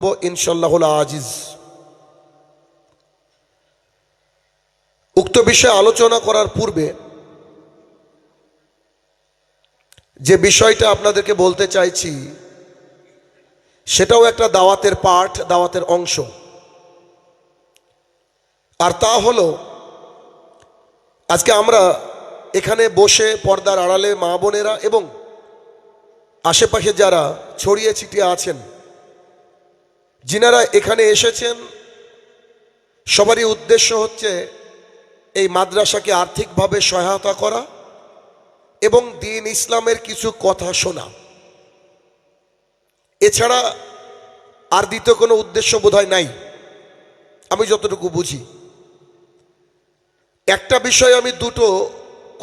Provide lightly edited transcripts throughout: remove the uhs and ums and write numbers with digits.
ইনশাআল্লাহুল আজিজ। উক্ত বিষয়ে আলোচনা করার পূর্বে যে বিষয়টা আপনাদেরকে বলতে চাইছি সেটাও একটা দাওয়াতের পার্ট, দাওয়াতের অংশ। আর তা হলো, আজকে আমরা এখানে বসে পর্দার আড়ালে মা বোনেরা এবং আশেপাশে যারা ছড়িয়ে ছিটিয়ে আছেন, যিনারা এখানে এসেছেন, সবারই উদ্দেশ্য হচ্ছে এই মাদ্রাসাকে আর্থিকভাবে সহায়তা করা এবং দ্বীন ইসলামের কিছু কথা শোনা। এছাড়া আর দ্বিতীয় কোনো উদ্দেশ্য বোধহয় নাই, আমি যতটুকু বুঝি। একটা বিষয় আমি দুটো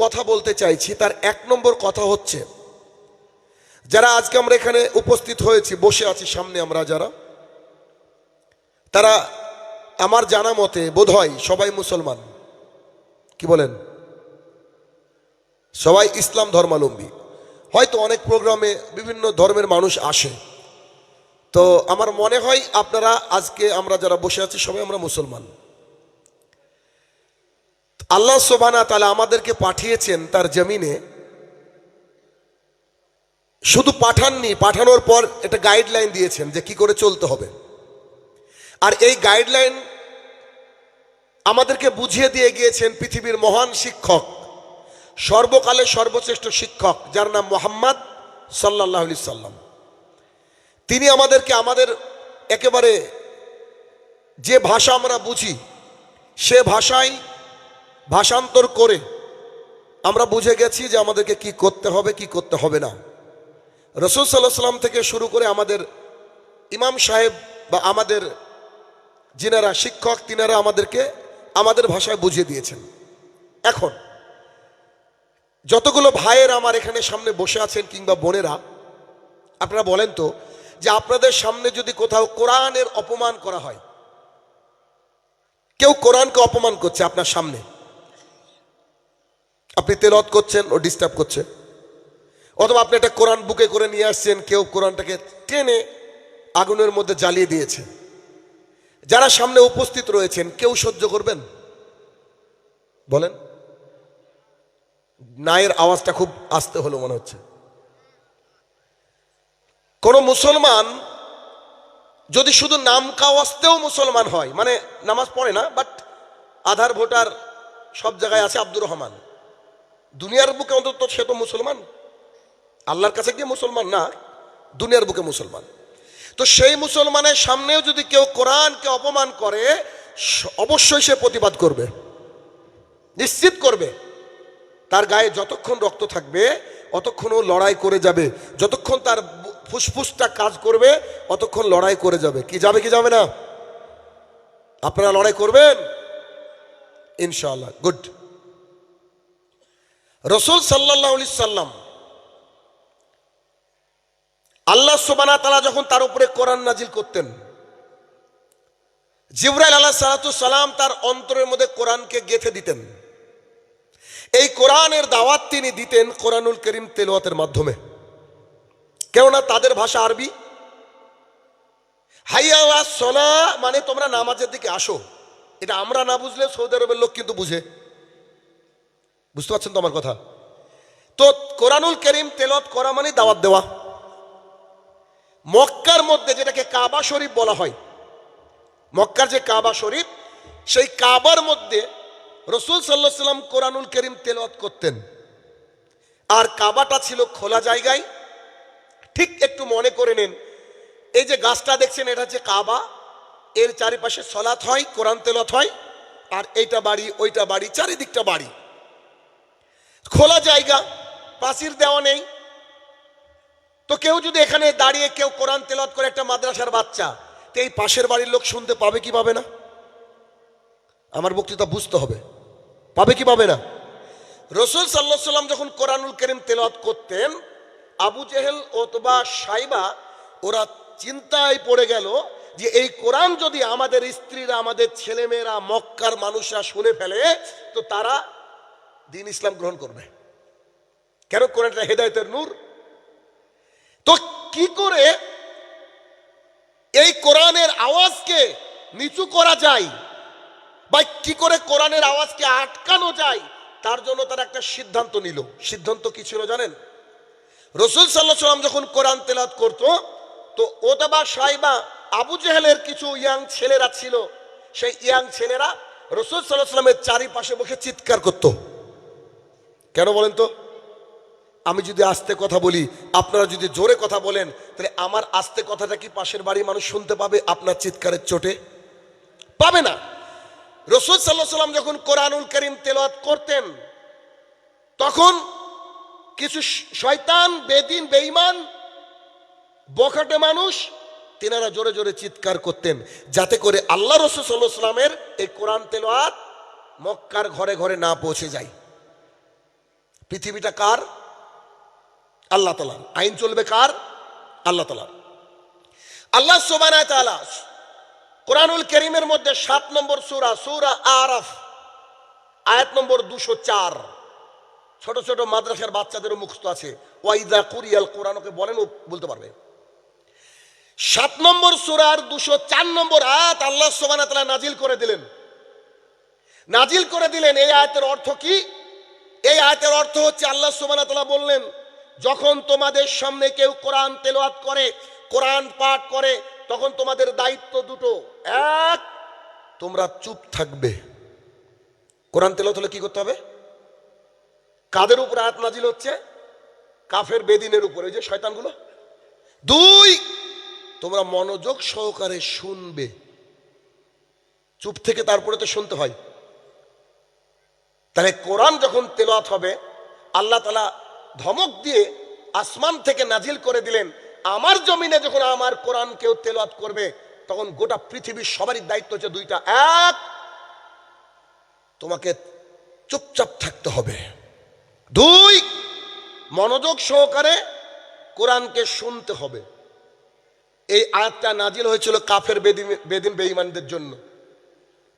কথা বলতে চাইছি। তার এক নম্বর কথা হচ্ছে, যারা আজকে আমরা এখানে উপস্থিত হয়েছি, বসে আছি সামনে আমরা যারা, তারা আমার জানা মতে বোধহয় সবাই মুসলমান। কি বলেন? সবাই ইসলাম ধর্মাবলম্বী। হয়তো অনেক প্রোগ্রামে বিভিন্ন ধর্মের মানুষ আসে, তো আমার মনে হয় আপনারা আজকে আমরা যারা বসে আছি সবাই আমরা মুসলমান। আল্লাহ সুবহানাহু ওয়া তাআলা আমাদেরকে পাঠিয়েছেন তার জমিনে। শুধু পাঠাননি, পাঠানোর পর একটা গাইডলাইন দিয়েছেন যে কি করে চলতে হবে। আর এই গাইডলাইন আমাদেরকে বুঝিয়ে দিয়ে গিয়েছেন পৃথিবীর মহান শিক্ষক, সর্বকালের সর্বশ্রেষ্ঠ শিক্ষক, যার নাম মুহাম্মদ সাল্লাল্লাহু আলাইহি সাল্লাম। তিনি আমাদেরকে আমাদের একেবারে যে ভাষা আমরা বুঝি সে ভাষায় ভাষান্তর করে আমরা বুঝে গেছি যে আমাদেরকে কি করতে হবে কি করতে হবে না। রাসূল সাল্লাল্লাহু আলাইহি সাল্লাম থেকে শুরু করে আমাদের ইমাম সাহেব বা আমাদের যিনারা শিক্ষক, তিনারা আমাদেরকে আমাদের ভাষায় বুঝিয়ে দিয়েছেন। এখন যতগুলো ভাইয়ের আমার এখানে সামনে বসে আছেন কিংবা বোনেরা, আপনারা বলেন তো যে আপনাদের সামনে যদি কোথাও কোরআনের অপমান করা হয়, কেউ কোরআনকে অপমান করছে আপনার সামনে, আপনি তেলাওয়াত করছেন, ও ডিস্টার্ব করছে, অথবা আপনি একটা কোরআন বুকে করে নিয়ে আসছেন, কেউ কোরআনটাকে টেনে আগুনের মধ্যে জ্বালিয়ে দিয়েছে, যারা সামনে উপস্থিত রয়েছেন কেউ সহ্য করবেন? বলেন। নায়ের আওয়াজটা খুব আস্তে হলো মনে হচ্ছে। কোন মুসলমান যদি শুধু নাম কাওয়াজতেও মুসলমান হয়, মানে নামাজ পড়ে না বাট আধার ভোটার সব জায়গায় আছে আব্দুর রহমান, দুনিয়ার বুকে অন্তত সে তো মুসলমান, আল্লাহর কাছে গিয়ে মুসলমান না, দুনিয়ার বুকে মুসলমান। তো সেই মুসলমানের সামনেও যদি কেউ কোরআনকে অপমান করে, অবশ্যই সে প্রতিবাদ করবে, নিশ্চিত করবে। তার গায়ে যতক্ষণ রক্ত থাকবে অতক্ষণও লড়াই করে যাবে, যতক্ষণ তার ফুসফুসটা কাজ করবে অতক্ষণ লড়াই করে যাবে। কি যাবে কি যাবে না? আপনারা লড়াই করবেন ইনশাআল্লাহ। গুড। রাসূল সাল্লাল্লাহু আলাইহি সাল্লাম, আল্লাহ সুবহানাহু ওয়া তাআলা যখন তার উপরে কোরআন নাজিল করতেন, জিবরাইল আলাইহিস সালাতু সালাম তার অন্তরের মধ্যে কোরআনকে গেঁথে দিতেন। এই কোরআনের দাওয়াত তিনি দিতেন কোরআনুল কারীম তেলাওয়াতের মাধ্যমে। কেননা তাদের ভাষা আরবি। হাইয়া আলাস সালাহ মানে তোমরা নামাজের দিকে আসো, এটা আমরা না বুঝলে সৌদি আরবের লোক কিন্তু বুঝে। বুঝতে পারছেন তো আমার কথা? তো কোরআনুল কারীম তেলাওয়াত করা মানে দাওয়াত দেওয়া। মক্কার মধ্যে যেটাকে কাবা শরীফ বলা হয়, মক্কার যে কাবা শরীফ, সেই কাবার মধ্যে রাসূল সাল্লাল্লাহু আলাইহি সাল্লাম কোরআনুল কারীম তেলাওয়াত করতেন। আর কাবাটা ছিল খোলা জায়গায়। ঠিক একটু মনে করে নেন, এই যে গাছটা দেখছেন এটা হচ্ছে কাবা, এর চারিপাশে সালাত হয়, কোরআন তেলাওয়াত হয়, আর এইটা বাড়ি ওইটা বাড়ি, চারিদিকটা বাড়ি, খোলা জায়গা, প্রাচীর দেওয়া নেই। তো কেউ যদি এখানে দাঁড়িয়ে কেউ কোরআন তেলাওয়াত করে, একটা মাদ্রাসার বাচ্চা, তো এই পাশের বাড়ির লোক শুনতে পাবে কি পাবে না? আমার বক্তৃতা বুঝতে হবে, পাবে কি পাবে না? রাসূল সাল্লাল্লাহু আলাইহি সাল্লাম যখন কোরআনুল কারীম তেলাওয়াত করতেন, আবু জেহেল অথবা সাইবা ওরা চিন্তায় পড়ে গেল যে এই কোরআন যদি আমাদের স্ত্রীরা, আমাদের ছেলেমেয়েরা, মক্কার মানুষরা শুনে ফেলে তো তারা দ্বীন ইসলাম গ্রহণ করবে। কেন? কোরআনটা হেদায়েতের নূর। তো কি করে এই কোরআনের আওয়াজকে নিচু করা যায় বা কি করে কোরআনের আওয়াজকে আটকানো যায়, তার জন্য তারা একটা সিদ্ধান্ত নিল। সিদ্ধান্ত কি ছিল জানেন? রাসূল সাল্লাল্লাহু আলাইহি ওয়াসাল্লাম যখন কোরআন তেলাওয়াত করতো, তো ওতবা সাইবা আবু জেহেলের কিছু ইয়াং ছেলেরা ছিল, সেই ইয়াং ছেলেরা রাসূল সাল্লাল্লাহু আলাইহি ওয়াসাল্লামের চারিপাশে বসে চিৎকার করত। কেন বলেন তো? আমি যদি আস্তে কথা বলি, আপনারা যদি জোরে কথা বলেন, তাহলে আমার আস্তে কথাটা কি পাশের বাড়ির মানুষ শুনতে পাবে আপনার চিৎকারের চোটে? পাবে না। রাসূল সাল্লাল্লাহু আলাইহি ওয়াসাল্লাম যখন কোরআনুল কারীম তেলাওয়াত করতেন, তখন কিছু শয়তান, বেদিন, বেঈমান, বখাটে মানুষ তিনারা জোরে জোরে চিৎকার করতেন, যাতে করে আল্লাহ রাসূল সাল্লাল্লাহু আলাইহি ওয়াসাল্লামের এই কোরআন তেলাওয়াত মক্কার ঘরে ঘরে না পৌঁছে যায়। পৃথিবীটা কার? আল্লাহ তাআলার। আইন চলবে কার? আল্লাহ তাআলার। আল্লাহ সুবহানাহু ওয়া তাআলা কোরআনুল কারীমের মধ্যে ৭ নম্বর সূরা, সূরা আরাফ, আয়াত নম্বর ২০৪, ছোট ছোট মাদ্রাসার বাচ্চাদেরও মুখস্থ আছে। ওয়াইদা কুরিয়াল কোরআন, ওকে বলেন, ও বলতে পারবে। ৭ নম্বর সূরার ২০৪ নম্বর আয়াত আল্লাহ সুবহানাহু ওয়া তাআলা নাজিল করে দিলেন। নাজিল করে দিলেন। এই আয়াতের অর্থ কি? এই আয়াতের অর্থ হচ্ছে, আল্লাহ সুবহানাহু ওয়া তাআলা বললেন, যখন তোমাদের সামনে কেউ কোরআন তেলাওয়াত করে, কোরআন পাঠ করে, তখন তোমাদের দায়িত্ব দুটো। এক, তোমরা চুপ থাকবে। কোরআন তেলাওয়াত হলে কি করতে হবে? কাদের উপর আয়াত নাজিল হচ্ছে? কাফের, বেদিনের উপরে, যে শয়তানগুলো। দুই, তোমরা মনোযোগ সহকারে শুনবে। চুপ থেকে তারপরে তো শুনতে হয়। তাহলে কোরআন যখন তেলাওয়াত হবে, আল্লাহ তাআলা ধমক দিয়ে আসমান থেকে নাজিল করে দিলেন, আমার জমিনে যখন আমার কোরআন কেউ তেলাওয়াত করবে, তখন গোটা পৃথিবীর সবারই দায়িত্ব হচ্ছে দুইটা। এক, তোমাকে চুপচাপ থাকতে হবে। দুই, মনোযোগ সহকারে কোরআনকে শুনতে হবে। এই আয়াতটা নাজিল হয়েছিল কাফের, বেদিন, বেঈমানদের জন্য।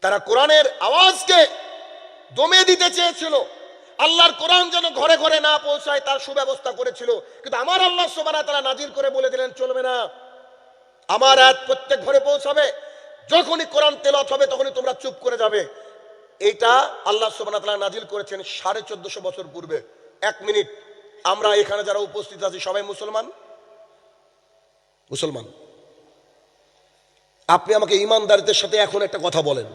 তারা কোরআনের আওয়াজকে দমে দিতে চেয়েছিল, আল্লাহর কোরআন যেন ঘরে ঘরে না পৌঁছায় তার সুব্যবস্থা করেছিল। কিন্তু আমার আল্লাহ সুবহানাহু ওয়া তাআলা নাজিল করে বলে দিলেন, চলবে না, আমার আয়াত প্রত্যেক ঘরে পৌঁছাবে। যখনই কোরআন তেলাওয়াত হবে তখনই তোমরা চুপ করে যাবে। এটা আল্লাহ সুবহানাহু ওয়া তাআলা নাজিল করেছেন 1450 বছর পূর্বে। 1 মিনিট, আমরা এখানে যারা উপস্থিত আছি সবাই মুসলমান? মুসলমান। আপনি আমাকে ইমানদারিত্বের সাথে এখন একটা কথা বলেন।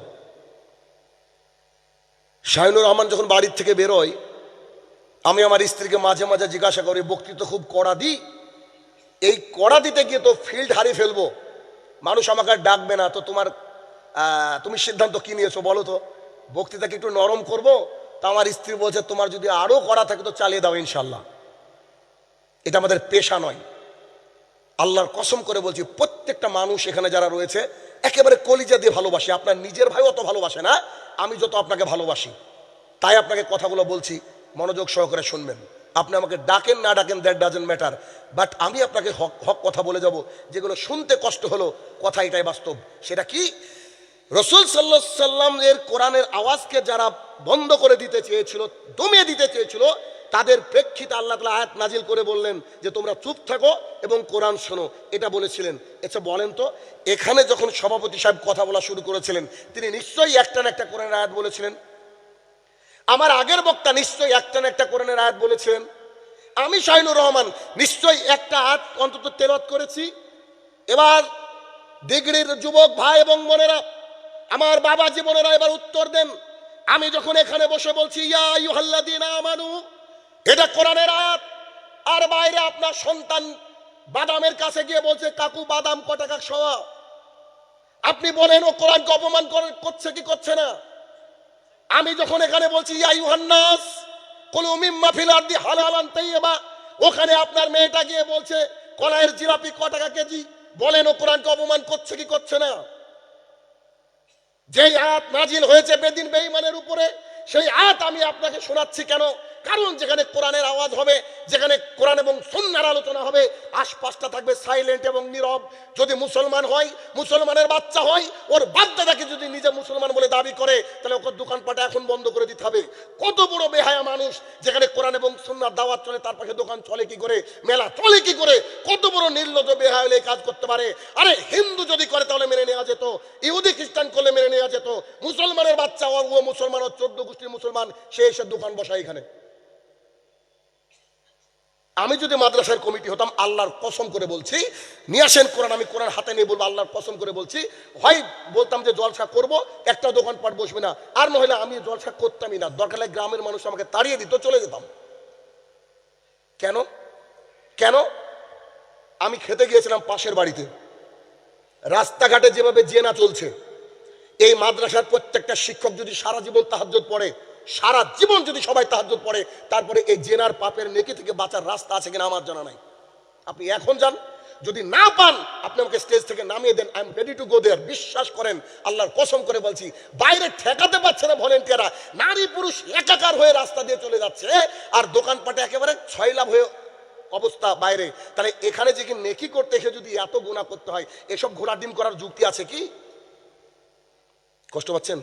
শাহিনুর রহমান যখন বাড়ির থেকে বেরোয়, আমি আমার স্ত্রীকে মাঝে মাঝে জিজ্ঞাসা করি, বক্তৃতা খুব কড়া দিই? এই কড়া দিতে গিয়ে তো ফিল্ড হারিয়ে ফেলবো, মানুষ আমাকে আর ডাকবে না। তো তুমি সিদ্ধান্ত কি নিয়েছো বলো তো? বক্তৃতাকে একটু নরম করব? তা আমার স্ত্রী বলছে, তোমার যদি আরো কড়া থাকে তো চালিয়ে দাও ইনশাল্লাহ। এটা আমাদের পেশা নয়। আল্লাহর কসম করে বলছি, প্রত্যেকটা মানুষ এখানে যারা রয়েছে একেবারে কলিজা দিয়ে ভালোবাসে। আপনার নিজের ভাই অত ভালোবাসে না আমি যত আপনাকে ভালোবাসি। তাই আপনাকে কথাগুলো বলছি, মনোযোগ সহকারে শুনবেন। আপনি আমাকে ডাকেন না ডাকেন, দ্যাট ডাজন্ট ম্যাটার, বাট আমি আপনাকে হক কথা বলে যাব, যেগুলো শুনতে কষ্ট হলো, কথা এটাই বাস্তব। সেটা কি? রাসূল সাল্লাল্লাহু আলাইহি ওয়াসাল্লাম এর কোরআনের আওয়াজকে যারা বন্ধ করে দিতে চেয়েছিল, দমিয়ে দিতে চেয়েছিল, তাদের প্রেক্ষিতে আল্লাহ তাআলা আয়াত নাজিল করে বললেন যে তোমরা চুপ থাকো এবং কোরআন শোনো, এটা বলেছিলেন। আচ্ছা বলেন তো, এখানে যখন সভাপতি সাহেব কথা বলা শুরু করেছিলেন, তিনি নিশ্চয়ই একটা না একটা কোরআনের আয়াত বলেছিলেন। আমার আগের বক্তা নিশ্চয়ই একটা না একটা কোরআনের আয়াত বলেছিলেন। আমি শাহিনুর রহমান নিশ্চয়ই একটা আয়াত অন্তত তেলাওয়াত করেছি। এবার দিগড়ির যুবক ভাই এবং বোনেরা, আমার বাবা জীবনেরা, এবার উত্তর দেন। আমি যখন এখানে বসে বলছি ইয়া আইয়ুহাল্লাযীনা আমানু, এটা কোরআনের আয়াত, আর বাইরে আপনার সন্তান বাদামের কাছে গিয়ে বলছে, কাকু বাদাম ক টাকা সওয়া। আপনি বলেন ও কোরআনকে অপমান করছে কি করছে না? আমি যখন এখানে বলছি ইয়া আইয়ুহান নাস কুলু মিম্মা ফিল আরদি হালালান তাইয়্যিবা, ওখানে আপনার মেয়েটা গিয়ে বলছে কলাইয়ের জিলাপি ক টাকা কেজি। বলেন ও কোরআনকে অপমান করছে কি করছে না? যে আয়াত নাজিল হয়েছে বেদিন বেঈমানের উপরে, সেই আয়াত আমি আপনাকে শোনাচ্ছি কেন? কারণ যেখানে কোরআনের আওয়াজ হবে, যেখানে কোরআন এবং সুন্নাহর আলোচনা হবে, আশপাশটা থাকবে সাইলেন্ট এবং নীরব। যদি মুসলমান হয়, মুসলমানের বাচ্চা হয়, ওর বাচ্চাটাকে যদি নিজে মুসলমান বলে দাবি করে, তাহলে ওকে দোকানপাট এখন বন্ধ করে দিতে হবে। কত বড় বেহায়া মানুষ, যেখানে কোরআন এবং সুন্নাহর দাওয়াত চলে তার পাশে দোকান চলে কি করে, মেলা চলে কি করে? কত বড় নির্লজ্জ বেহায়া হলে কাজ করতে পারে? আরে হিন্দু যদি করে তাহলে মেনে নেওয়া যেত, ইহুদি খ্রিস্টান করলে মেনে নেওয়া যেত। মুসলমানের বাচ্চা, ও মুসলমান, ও 14 গোষ্ঠীর মুসলমান, সে এসে দোকান বসায় এখানে। আমি যদি মাদ্রাসার কমিটি হতাম, আল্লাহর কসম করে বলছি, নিয়ে আসেন কোরআন, আমি কোরআন হাতে নিয়ে বলবো, আল্লাহর কসম করে বলছি, হয় বলতাম যে জলসা করব, একটা দোকানপাট বসবে না, আর নইলে আমি জলসা করতামই না। দরকার হলে গ্রামের মানুষ আমাকে তাড়িয়ে দিত, চলে যেতাম। কেন? কেন? আমি খেতে গিয়েছিলাম পাশের বাড়িতে, রাস্তাঘাটে যেভাবে জেনা চলছে, এই মাদ্রাসার প্রত্যেকটা শিক্ষক যদি সারা জীবন তাহাজ্জুদ পড়ে, সারা জীবন যদি সবাই তাহাজ্জুদ পড়ে, তারপরে এই জেনার পাপের নেকি থেকে বাঁচার রাস্তা আছে কিনা আমার জানা নাই। আপনি এখন যান, যদি না পান আপনি আমাকে স্টেজ থেকে নামিয়ে দেন, I am ready to go there. বিশ্বাস করেন, আল্লাহর কসম করে বলছি, বাইরে ঠেকাতে পারছে না ভলেন্টিয়াররা, নারী পুরুষ একাকার হয়ে রাস্তা দিয়ে চলে যাচ্ছে, আর দোকানপাটে একেবারে ছয় লাভ হয়ে অবস্থা বাইরে। তাহলে এখানে যে কি নেকি করতে এসে যদি এত গুনাহ করতে হয়, এসব ঘোড়া ডিম করার যুক্তি আছে কি? কষ্ট পাচ্ছেন?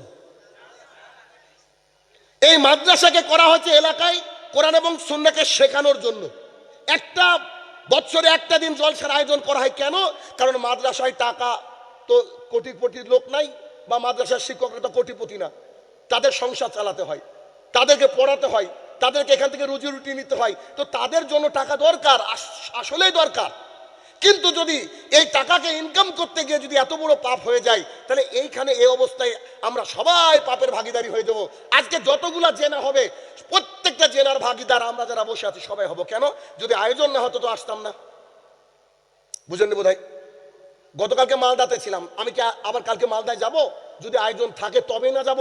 এই মাদ্রাসাকে করা হয়েছে এলাকায় কোরআন এবং সুন্নাহকে শেখানোর জন্য। একটা বছরে একটা দিন জলসার আয়োজন করা হয়। কেন? কারণ মাদ্রাসায় টাকা তো কোটিপতির লোক নাই, বা মাদ্রাসার শিক্ষকরা তো কোটিপতি না, তাদের সংসার চালাতে হয়, তাদেরকে পড়াতে হয়, তাদেরকে এখান থেকে রুজি রুটি নিতে হয়, তো তাদের জন্য টাকা দরকার, আসলেই দরকার। কিন্তু যদি এই টাকাকে ইনকাম করতে গিয়ে যদি এত বড় পাপ হয়ে যায়, তাহলে এইখানে এই অবস্থায় আমরা সবাই পাপের ভাগিদারি হয়ে যাব। আজকে যতগুলা জেনা হবে, প্রত্যেকটা জেনার ভাগিদার আমরা যারা বসে আছি সবাই হব। কেন? যদি আয়োজন না হতো তো আসতাম না। বুঝেননি বোধহয়? গতকালকে মালদাতে ছিলাম, আমি কি আবার কালকে মালদায় যাব? যদি আয়োজন থাকে তবেই না যাব।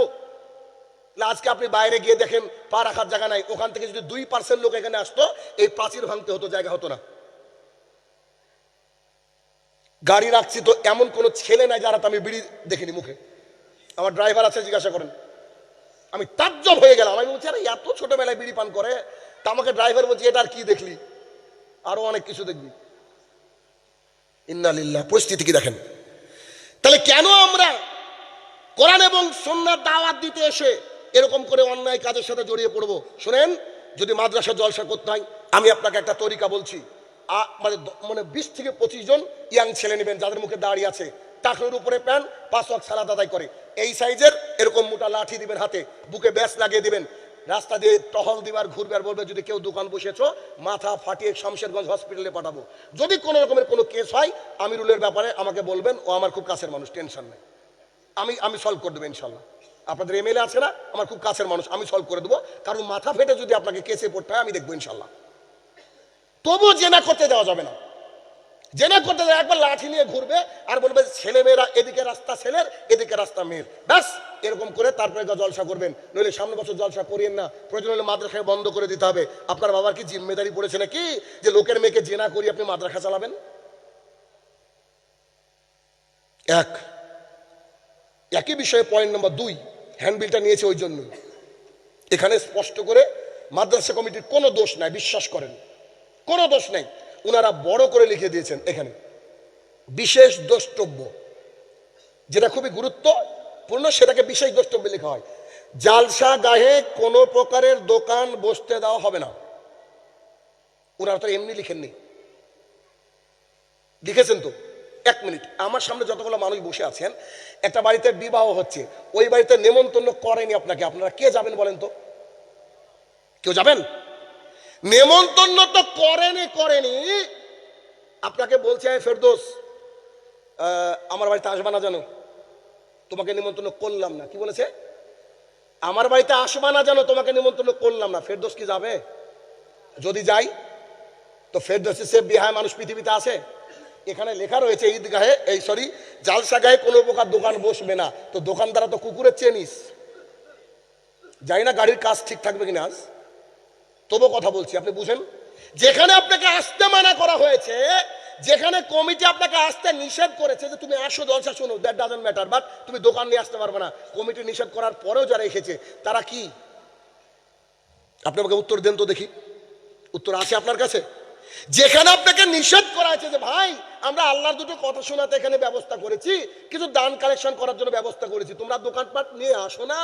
আজকে আপনি বাইরে গিয়ে দেখেন পা রাখার জায়গা নাই, ওখান থেকে যদি 2% লোক এখানে আসতো, এই প্রাচীর ভাঙতে হতো, জায়গা হতো না। গাড়ি রাখছি তো এমন কোনো ছেলে নাই যারা তো আমি বিড়ি দেখিনি মুখে। আমার ড্রাইভার আছে, জিজ্ঞাসা করেন। আমি তাজ্জব হয়ে গেলাম, আমি বলছি আরে এত ছোটবেলায় বিড়ি পান করে, তা আমাকে ড্রাইভার বলছি এটা আর কি দেখলি, আরো অনেক কিছু দেখবি। ইন্না লিল্লাহ, পরিস্থিতি কি দেখেন। তাহলে কেন আমরা কোরআন এবং সুন্নাহর দাওয়াত দিতে এসে এরকম করে অন্যায় কাজের সাথে জড়িয়ে পড়বো? শুনেন, যদি মাদ্রাসা জলসা করতে হয়, আমি আপনাকে একটা তরিকা বলছি। মানে 20 থেকে 25 জন ইয়াং ছেলে নেবেন, যাদের মুখে দাড়ি আছে, টাকনুর উপরে প্যান্ট, 5 ওয়াক্ত সালাত আদায় করে, এই সাইজের এরকম মোটা লাঠি দিবেন হাতে, বুকে ব্যাস লাগিয়ে দিবেন, রাস্তা দিয়ে টহল দিবার ঘুরবে, আর বলবে যদি কেউ দোকান বসেছো মাথা ফাটিয়ে শামশেরগঞ্জ হসপিটালে পাঠাবো। যদি কোনো রকমের কোনো কেস হয় আমিরুলের ব্যাপারে আমাকে বলবেন, ও আমার খুব কাছের মানুষ, টেনশন নেই, আমি সলভ করে দেবো ইনশাল্লাহ। আপনাদের এমএলএ আছে না, আমার খুব কাছের মানুষ, আমি সলভ করে দেবো। কারণ মাথা ফেটে যদি আপনাকে কেসে পড়তে হয় আমি দেখবো ইনশাল্লাহ। তবুও জেনা করতে দেওয়া যাবে না। জেনা করতে দেওয়া, একবার লাঠি নিয়ে ঘুরবে আর বলবে ছেলে মেয়েরা এদিকে রাস্তা ছেলের, এদিকে রাস্তা মেয়ের, ব্যাস এরকম করে তারপরে জলসা করবেন। নইলে সামনে বছর জলসা করিয়েন না, প্রয়োজন হলে মাদ্রাসায় বন্ধ করে দিতে হবে। আপনার বাবার কি জিম্মেদারি পড়েছে নাকি যে লোকের মেয়েকে জেনা করি আপনি মাদ্রাসা চালাবেন? একই বিষয়ে পয়েন্ট নাম্বার 2, হ্যান্ডবিলটা নিয়েছে ওই জন্য। এখানে স্পষ্ট করে মাদ্রাসা কমিটির কোনো দোষ নাই, বিশ্বাস করেন, কোনো দোষ নেই। ওনারা বড় করে লিখে দিয়েছেন এখানে বিশেষ দ্রষ্টব্য, যেটা খুবই গুরুত্বপূর্ণ, সেটাকে বিশেষ দ্রষ্টব্য লেখা হয়। জালসা গাহে কোনো প্রকারের দোকান বসতে দেওয়া হবে না। ওনারা তো এমনি লিখেননি, লিখেছেন তো। 1 মিনিট, আমার সামনে যতগুলো মানুষ বসে আছেন, একটা বাড়িতে বিবাহ হচ্ছে, ওই বাড়িতে নেমন্তন্ন করেনি আপনাকে, আপনারা কে যাবেন বলেন তো? কেউ যাবেন? নেমন্তন্ন তো করেনি। আপনাকে বলছে ফেরদৌস আমার বাড়িতে আসবা না জানো, তোমাকে নিমন্ত্রণ করলাম না। কি বলেছে? আমার বাড়িতে আসবা না জানো, তোমাকে নিমন্ত্রণ করলাম না। ফেরদৌস কি যাবে? যদি যাই তো ফেরদৌসের সে বিহায় মানুষ পৃথিবীতে আছে? এখানে লেখা রয়েছে ঈদগাহে, জালসা গায়ে কোনো প্রকার দোকান বসবে না। তো দোকানদারা তো কুকুরের চেনিস, জানি না গাড়ির কাজ ঠিক থাকবে কিনা আজ, তবু কথা বলছি, আপনি বুঝেন। যেখানে আপনাকে আসতে মানা করা হয়েছে, যেখানে কমিটি আপনাকে আসতে নিষেধ করেছে যে তুমি আসো জলসা শুনো, দ্যাট ডাজন্ট ম্যাটার, বাট তুমি দোকান নিয়ে আসতে পারবে না, কমিটি নিষেধ করার পরেও যারা এসেছে তারা কি আপনি আমাকে উত্তর দেন তো দেখি, উত্তর আছে আপনার কাছে? যেখানে আপনাকে নিষেধ করা আছে যে ভাই আমরা আল্লাহর দুটো কথা শোনাতে এখানে ব্যবস্থা করেছি, কিছু দান কালেকশন করার জন্য ব্যবস্থা করেছি, তোমরা দোকানপাট নিয়ে আসো না।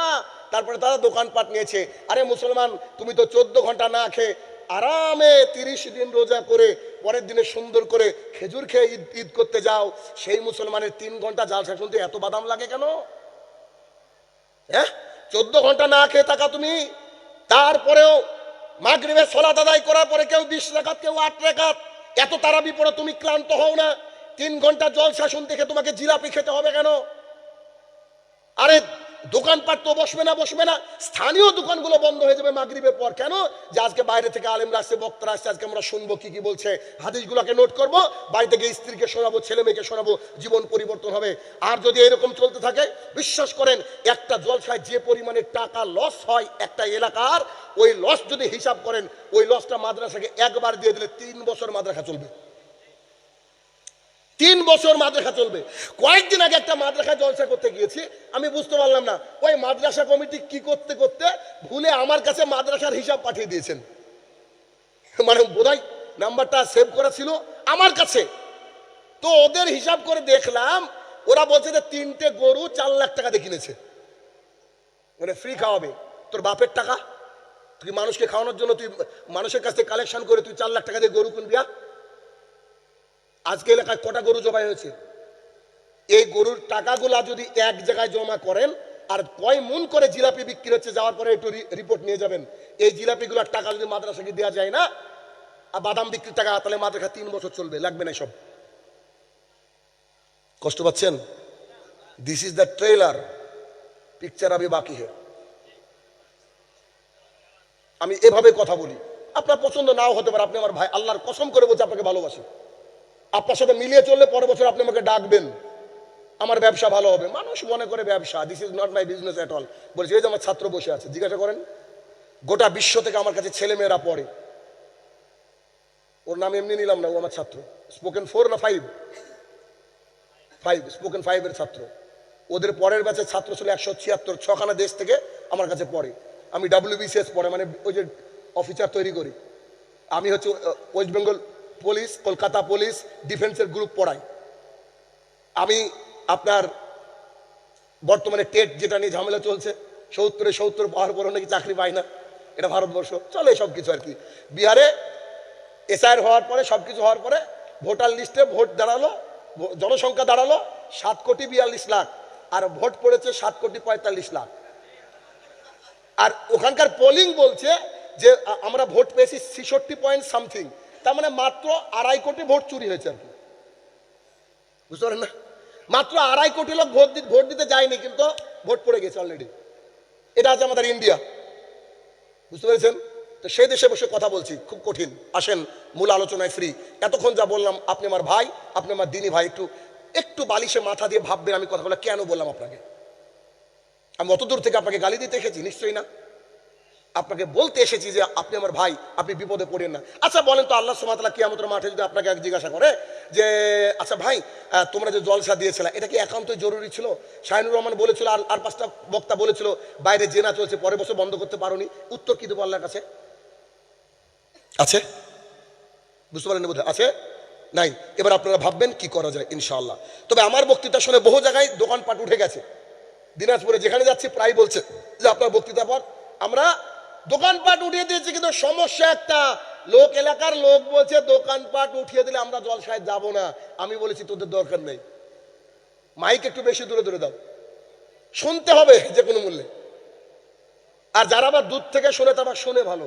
তারপরে তারা দোকানপাট নিয়েছে। আরে মুসলমান, তুমি তো 14 ঘন্টা না খেয়ে আরামে 30 দিন রোজা করে পরের দিনে সুন্দর করে খেজুর খেয়ে ঈদ করতে যাও, সেই মুসলমানের 3 ঘন্টা জালসা শুনতে এত বাদাম লাগে কেন? হ্যাঁ, 14 ঘন্টা না খেয়ে থাকা তুমি, তারপরেও মাগরিবের সালাত আদায় করার পরে কেউ 20 রাকাত, কেউ 8 রাকাত, এত তারাবি পড়ে তুমি ক্লান্ত হও না? 3 ঘন্টা জলসা শুনতে খেয়ে তোমাকে জিলাপি খেতে হবে কেন? আরে দোকানপাট তো বসবে না, স্থানীয় দোকানগুলো বন্ধ হয়ে যাবে মাগরিবের পর। কেন? যে আজকে বাইরে থেকে আলেমরা আসছে, বক্তারা আসছে, আজকে আমরা শুনবো কি বলছে, হাদিসগুলোকে নোট করব, বাড়িতে গিয়ে স্ত্রীকে শোনাবো, ছেলে মেয়েকে শোনাবো, জীবন পরিবর্তন হবে। আর যদি এরকম চলতে থাকে, বিশ্বাস করেন একটা জলসায় যে পরিমাণে টাকা লস হয় একটা এলাকার, ওই লস যদি হিসাব করেন, ওই লসটা মাদ্রাসাকে একবার দিয়ে দিলে 3 বছর মাদ্রাসা চলবে। 3 বছর মাদ্রাসা চলবে। কয়েকদিন আগে একটা মাদ্রাসা জলসা করতে গিয়েছি, আমি বুঝতে পারলাম না ওই মাদ্রাসা কমিটি কি করতে করতে ভুলে আমার কাছে মাদ্রাসার হিসাব পাঠিয়ে দিয়েছেন। মানে বোধহয় নাম্বারটা সেভ করা ছিল আমার কাছে। তো ওদের হিসাব করে দেখলাম, ওরা বলছে যে 3টে গরু 4 লাখ টাকা দিয়ে কিনেছে। মানে ফ্রি খাওয়াবে, তোর বাপের টাকা, তুই মানুষকে খাওয়ানোর জন্য তুই মানুষের কাছ থেকে কালেকশন করে তুই 4 লাখ টাকা দিয়ে গরু কিনবি? আজকে এলাকায় কটা গরু জবাই হয়েছে? এই গরুর টাকাগুলা যদি এক জায়গায় জমা করেন, আর কয় মন করে জিলাপি বিক্রি হচ্ছে যাওয়ার পরে একটু রিপোর্ট নিয়ে যাবেন। এই জিলাপিগুলোর টাকা যদি মাদ্রাসাকে দেওয়া যায় না, আর বাদাম বিক্রির টাকা, তাহলে মাদ্রাসা 3 বছর চলবে, লাগবে না সব। কষ্ট পাচ্ছেন? This is the trailer, picture আবি বাকি হে। আমি এভাবে কথা বলি, আপনার পছন্দ নাও হতে পারে, আপনি আমার ভাই, আল্লাহর কসম করে বলছি আপনাকে ভালোবাসি। আপনার সাথে মিলিয়ে চললে পরের বছর আপনি আমাকে ডাকবেন, আমার ব্যবসা ভালো হবে। মানুষ মনে করে ব্যবসা, this is not my business at all. বলছি এই যে আমার ছাত্র বসে আছে, জিজ্ঞাসা করেন, গোটা বিশ্ব থেকে আমার কাছে ছেলে মেয়েরা পড়ে, ওর নাম এমনি নিলাম না, ও আমার ছাত্র। স্পোকেন 4 না 5? স্পোকেন 5 এর ছাত্র। ওদের পরের ব্যাচের ছাত্র ছিল 176, 6খানা দেশ থেকে আমার কাছে পড়ে। আমি WBCS পড়ে, মানে ওই যে অফিসার তৈরি করি। আমি হচ্ছে West Bengal police, Kolkata police, ডিফেন্সের গ্রুপ পড়াই। আমি আপনার বর্তমানে টেট যেটা নিয়ে ঝামেলা চলছে, 70 পাওয়ার পরে নাকি চাকরি পায় না, এটা ভারতবর্ষ চলে সব কিছু আর কি। বিহারে এসআইআর হওয়ার পরে, সবকিছু হওয়ার পরে ভোটার লিস্টে ভোট দাঁড়ালো, জনসংখ্যা দাঁড়ালো 7,42,00,000, আর ভোট পড়েছে 7,45,00,000। আর ওখানকার পোলিং বলছে যে আমরা ভোট পেয়েছি 66 পয়েন্ট সামথিং, তার মানে মাত্র 2.5 কোটি ভোট চুরি হয়েছে আর কি। বুঝতে পারেন না? মাত্র 2.5 কোটি লোক ভোট দিতে যায়নি, কিন্তু ভোট পড়ে গেছে অলরেডি। এটা আছে আমাদের ইন্ডিয়া। বুঝতে পেরেছেন? তো সেই দেশে বসে কথা বলছি, খুব কঠিন। আসেন মূল আলোচনায় ফ্রি। এতক্ষণ যা বললাম, আপনি আমার ভাই, আপনি আমার দিনী ভাই, একটু বালিশে মাথা দিয়ে ভাববেন আমি কথাগুলো কেন বললাম আপনাকে। আমি অত দূর থেকে আপনাকে গালি দিতে এসেছি? নিশ্চয়ই না। আপনাকে বলতে এসেছি যে আপনি আমার ভাই, আপনি বিপদে পড়েন না। আচ্ছা বলেন তো, আল্লাহ সুবহানাহু ওয়া তাআলা কিয়ামতের মাঠে যদি আপনাকে জিজ্ঞাসা করে যে আচ্ছা ভাই, তোমরা যে জলসা দিয়েছিলে এটা কি একান্তই জরুরি ছিল? শাহিনুর রহমান বলেছিল, আর 5টা বক্তা বলেছিল বাইরে জেনা চলছে, পরের বছর বন্ধ করতে পারোনি। উত্তর কি দেবো আল্লাহর কাছে? আছে? বুঝতে পারেন বোধ আছে? নাই। এবার আপনারা ভাববেন কি করা যায় ইনশাআল্লাহ। তবে আমার বক্তৃতা শুনে বহু জায়গায় দোকানপাট উঠে গেছে। দিনাজপুরে যেখানে যাচ্ছি প্রায় বলছে যে আপনার বক্তৃতার পর আমরা দোকানপাট উঠিয়ে দিয়েছি, কিন্তু সমস্যা একটা, এলাকার লোক বলছে দোকানপাট উঠিয়ে দিলে আমরা জলসায় যাব না। আমি বলেছি তোদের দরকার নেই, মাইক একটু বেশি দূরে দূরে দাও, শুনতে হবে যে কোনো মূল্যে। আর যারা আবার দূর থেকে শুনে তারা শুনে ভালো,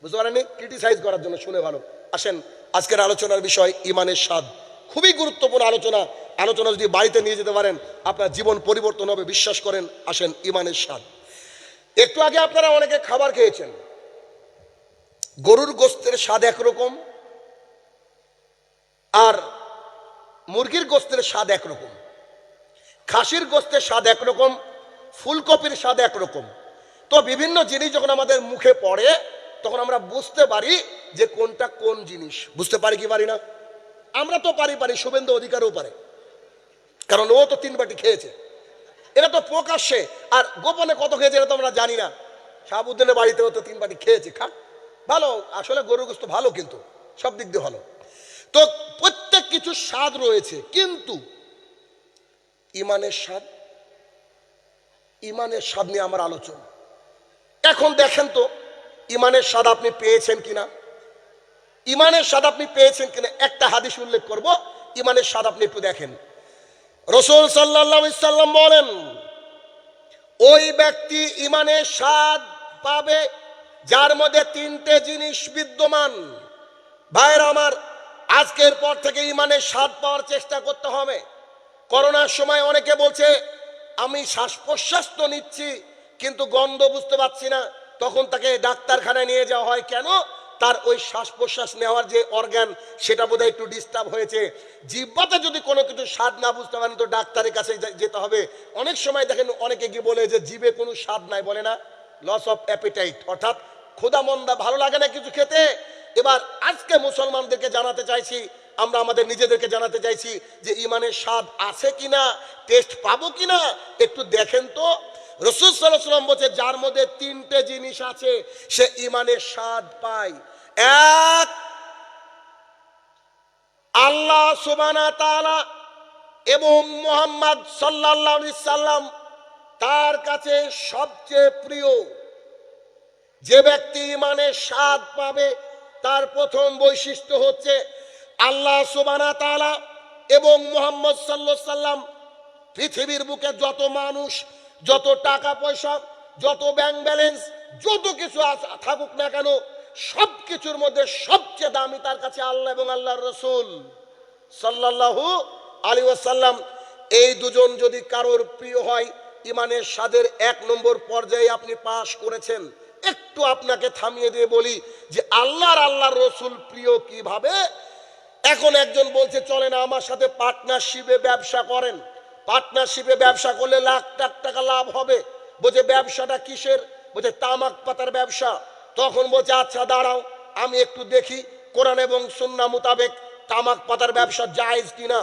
বুঝতে পারেনি, ক্রিটিসাইজ করার জন্য শুনে ভালো। আসেন আজকের আলোচনার বিষয় ইমানের স্বাদ। খুবই গুরুত্বপূর্ণ আলোচনা। আলোচনা যদি বাড়িতে নিয়ে যেতে পারেন আপনার জীবন পরিবর্তন হবে, বিশ্বাস করেন। আসেন ইমানের স্বাদ। একটু আগে আপনারা অনেকে খাবার খেয়েছেন, গরুর গোস্তের স্বাদ একরকম, আর মুরগির গোস্তের স্বাদ একরকম, খাসির গোস্তের স্বাদ একরকম, ফুলকপির স্বাদ একরকম। তো বিভিন্ন জিনিস যখন আমাদের মুখে পড়ে তখন আমরা বুঝতে পারি যে কোনটা কোন জিনিস। বুঝতে পারি কি পারি না? আমরা তো পারি, শুভেন্দু অধিকারও পারে, কারণ ও তো 3 বাটি খেয়েছে। এটা তো প্রকাশ্যে, আর গোপনে কত খেয়েছে এটা তো আমরা জানি না। শাহাবুদ্দিনের বাড়িতে হতো 3 বাটি খেয়েছি, খান, ভালো, আসলে গরুর গোশত ভালো, কিন্তু সব দিক দিয়ে ভালো। তো প্রত্যেক কিছু স্বাদ রয়েছে, কিন্তু ইমানের স্বাদ, ইমানের স্বাদ নিয়ে আমার আলোচনা। এখন দেখেন তো ইমানের স্বাদ আপনি পেয়েছেন কিনা, ইমানের স্বাদ আপনি পেয়েছেন কিনা। একটা হাদিস উল্লেখ করব, ইমানের স্বাদ আপনি একটু দেখেন। রাসূল সাল্লাল্লাহু আলাইহি সাল্লাম বলেন, ওই ব্যক্তি ইমানের স্বাদ পাবে যার মধ্যে 3টে জিনিস বিদ্যমান। ভাইরা আমার, আজকের পর থেকে ইমানের স্বাদ পাওয়ার চেষ্টা করতে হবে। করোনার সময় অনেকে বলছে আমি শ্বাস প্রশ্বাস তো নিচ্ছি কিন্তু গন্ধ বুঝতে পারছি না, তখন তাকে ডাক্তারখানায় নিয়ে যাওয়া হয়। কেন? তার ওই শ্বাস প্রশ্বাস নেওয়ার যে অর্গান সেটা বোধহয় একটু ডিস্টার্ব হয়েছে। জিহ্বাতে যদি কোনো কিছু স্বাদ না বুঝতে পারেন তো ডাক্তারের কাছে যেতে হবে। অনেক সময় দেখেন অনেকে গিয়ে বলে যে জিভে কোনো স্বাদ নাই, বলে না, লস অফ অ্যাপিটাইট, অর্থাৎ ক্ষুধা মন্দা, ভালো লাগে না কিছু খেতে। এবার আজকে মুসলমানদেরকে জানাতে চাইছি, আমরা আমাদের নিজেদেরকে জানাতে চাইছি যে ইমানের স্বাদ আছে কিনা, টেস্ট পাবো কিনা একটু দেখেন তো। রাসূল সাল্লাল্লাহু আলাইহি ওয়াসাল্লাম বলেছে যার মধ্যে 3টে জিনিস আছে সে ইমানের স্বাদ পায়। এক, আল্লাহ সুবহানাহু ওয়া তাআলা এবং মুহাম্মদ সাল্লাল্লাহু আলাইহি সাল্লাম তার কাছে সবচেয়ে প্রিয়। যে ব্যক্তি ইমানের স্বাদ পাবে তার প্রথম বৈশিষ্ট্য হচ্ছে আল্লাহ সুবহানাহু ওয়া তাআলা এবং মুহাম্মদ সাল্লাল্লাহু আলাইহি সাল্লাম পৃথিবীর বুকে যত মানুষ, যত টাকা পয়সা, যত ব্যাংক ব্যালেন্স, যত কিছু থাকুক না কেন, সব কিছুর মধ্যে সবচেয়ে দামি তার কাছে আল্লাহ এবং আল্লাহর রাসূল সাল্লাল্লাহু আলাইহি ওয়াসাল্লাম। এই দুজন যদি কারোর প্রিয় হয়, ইমানের স্বাদের 1 নম্বর পর্যায়ে আপনি পাশ করেছেন। একটু আপনাকে থামিয়ে দিয়ে বলি যে আল্লাহর রাসূল প্রিয় কিভাবে। এখন একজন বলছে চলে না আমার সাথে পার্টনারশিপে ব্যবসা করেন, পার্টনারশিপে ব্যবসা করলে লাখ লাখ টাকা লাভ হবে। বলছে ব্যবসাটা কিসের? বলছে তামাক পাতার ব্যবসা। তখন বলছে আচ্ছা দাঁড়াও আমি একটু দেখি কোরআন এবং সুন্নাহ মোতাবেক তামাক পাতার ব্যবসা জায়েজ কিনা।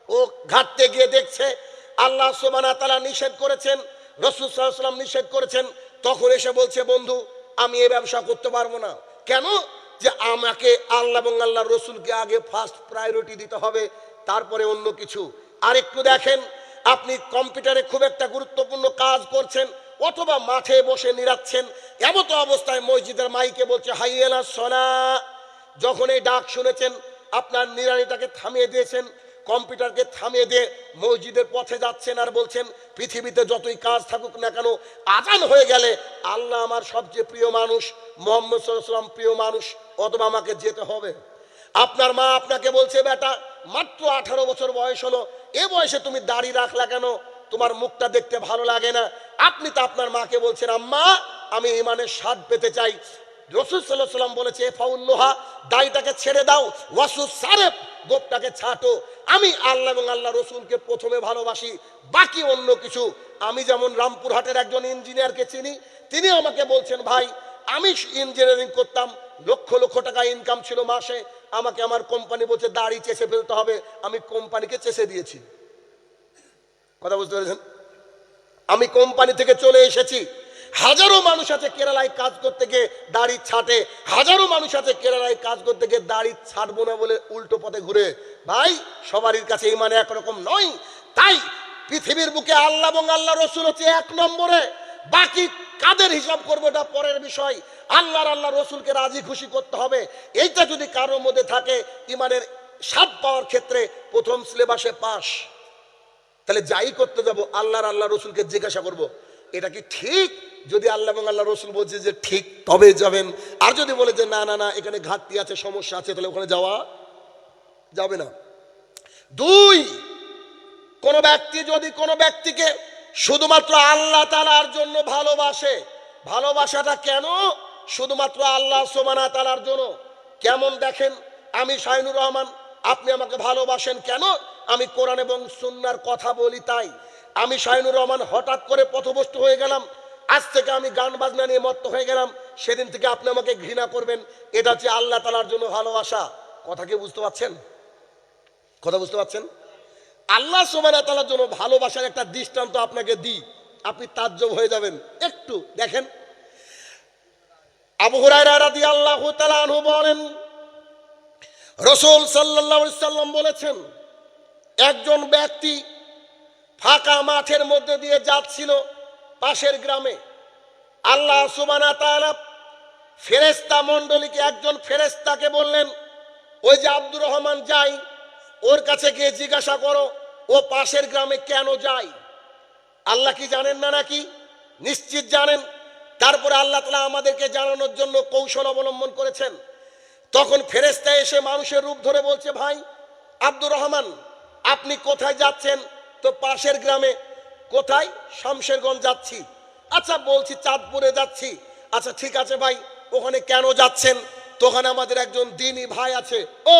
ও ঘাটতে গিয়ে দেখছে আল্লাহ সুবহানাহু ওয়া তাআলা নিষেধ করেছেন, রাসূল সাল্লাল্লাহু আলাইহি ওয়াসাল্লাম নিষেধ করেছেন। তখন এসে বলছে বন্ধু আমি এই ব্যবসা করতে পারবো না। কেন? যে আমাকে আল্লাহ এবং আল্লাহর রাসূলকে আগে ফার্স্ট প্রায়োরিটি দিতে হবে, তারপরে অন্য কিছু। আর একটু দেখেন, আপনি কম্পিউটারে খুব একটা গুরুত্বপূর্ণ কাজ করছেন অথবা মাঠে বসে নিরাচ্ছেন, এমত অবস্থায় মসজিদের মাইকে বলছে হাইয়া আলাস সালাহ। যখন এই ডাক শুনেছেন আপনার নিরানিটাকে থামিয়ে দিয়েছেন, কম্পিউটারকে থামিয়ে দিয়ে মসজিদের পথে যাচ্ছেন আর বলছেন পৃথিবীতে যতই কাজ থাকুক না কেন আজান হয়ে গেলে আল্লাহ আমার সবচেয়ে প্রিয় মানুষ, মুহাম্মদ সাল্লাল্লাহু আলাইহি ওয়াসাল্লাম প্রিয় মানুষ, অথবা আমাকে যেতে হবে। আপনার মা আপনাকে বলছে বেটা মাত্র 18 বছর বয়স হলো, এ বয়সে তুমি দাড়ি রাখলা কেন, তোমার মুখটা দেখতে ভালো লাগে না। আপনি তো আপনার মাকে বলছেন আম্মা আমি ইমানের স্বাদ পেতে চাই। রাসূল সাল্লাল্লাহু আলাইহি ওয়াসাল্লাম বলেছে ফাউল্লুহা, দাড়িটাকে ছেড়ে দাও, ওয়াসু সারেফ, গোপটাকে ছাটো। আমি আল্লাহ এবং আল্লাহ রসুলকে প্রথমে ভালোবাসি, বাকি অন্য কিছু। আমি যেমন রামপুরহাটের একজন ইঞ্জিনিয়ারকে চিনি, তিনি আমাকে বলছেন ভাই আমি ইঞ্জিনিয়ারিং করতাম, লক্ষ লক্ষ টাকা ইনকাম ছিল মাসে, আমাকে আমার কোম্পানি বলছে দাড়ি চেষে ফেলতে হবে, আমি কোম্পানিকে চেষে দিয়েছি। কথা বুঝতে পেরেছেন? আমি কোম্পানি থেকে চলে এসেছি। হাজারো মানুষ আছে কেরালায় কাজ করতে গিয়ে দাড়ি ছাটে, হাজারো মানুষ আছে কেরালায় কাজ করতে গিয়ে দাড়ি ছাড়বো না বলে উল্টো পথে ঘুরে। ভাই সবারই কাছে ইমান একরকম নয়। তাই পৃথিবীর বুকে আল্লাহ এবং আল্লাহ রসুল হচ্ছে 1 নম্বরে, বাকি কাদের হিসাব করবো এটা পরের বিষয়। আল্লাহ রসুলকে রাজি খুশি করতে হবে। এইটা যদি কারোর মধ্যে থাকে ইমানের স্বাদ পাওয়ার ক্ষেত্রে প্রথম সিলেবাসে পাস। তাহলে যাই করতে যাব আল্লাহ রসুলকে জিজ্ঞাসা করব এটা কি ঠিক। যদি আল্লাহ এবং আল্লাহ রসুল বলছে যে ঠিক তবে যাবেন, আর যদি বলে যে না না না এখানে ঘাটতি আছে সমস্যা আছে তাহলে ওখানে যাওয়া যাবে না। 2, কোন ব্যক্তি যদি কোনো ব্যক্তিকে শুধুমাত্র আল্লাহ তাআলার জন্য ভালোবাসে, ভালোবাসাটা কেন? শুধুমাত্র আল্লাহ সুবহানাহু ওয়া তাআলার জন্য। কেমন দেখেন, আমি শাহিনুর রহমান, আপনি আমাকে ভালোবাসেন কেন? আমি কোরআন এবং সুন্নাহর কথা বলি তাই। আমি শাহিনুর রহমান হঠাৎ করে পথভ্রষ্ট হয়ে গেলাম, আজ থেকে আমি গান বাজনা নিয়ে মত্ত হয়ে গেলাম, সেদিন থেকে আপনি আমাকে ঘৃণা করবেন। এটা হচ্ছে আল্লাহ তাআলার জন্য ভালোবাসা। কথা কি বুঝতে পারছেন? কথা বুঝতে পারছেন? আল্লাহ সুবহানাহু ওয়া তাআলার জন্য ভালোবাসার একটা দৃষ্টান্ত আপনাকে দিই, আপনি তাজ্জব হয়ে যাবেন। একটু দেখেন, আবু হুরায়রা রাদিয়াল্লাহু তাআলা আনহু বলেন, রাসূল সাল্লাল্লাহু আলাইহি সাল্লাম বলেছেন, একজন ব্যক্তি ফাঁকা মাঠের মধ্যে দিয়ে যাচ্ছিল পাশের গ্রামে। আল্লাহ সুবহানাহু ওয়া তাআলা ফেরেশতা মণ্ডলীকে, একজন ফেরেশতাকে বললেন, ওই যে আব্দুর রহমান যায়, ওর কাছে গিয়ে জিজ্ঞাসা করো ও পাশের গ্রামে কেন যায়। আল্লাহ কি জানেন না নাকি? নিশ্চিত জানেন। তারপরে আল্লাহ তাআলা আমাদেরকে জানানোর জন্য কৌশল অবলম্বন করেছেন। তখন ফেরেশতা এসে মানুষের রূপ ধরে বলছে, ভাই আব্দুর রহমান, আপনি কোথায় যাচ্ছেন? তো পাশের গ্রামে। কোথায়? শামশেরগঞ্জ যাচ্ছি। আচ্ছা, বলছি চাঁদপুরে যাচ্ছি। আচ্ছা ঠিক আছে ভাই, ওখানে কেন যাচ্ছেন? তো ওখানে আমাদের একজন দ্বীনি ভাই আছে। ও,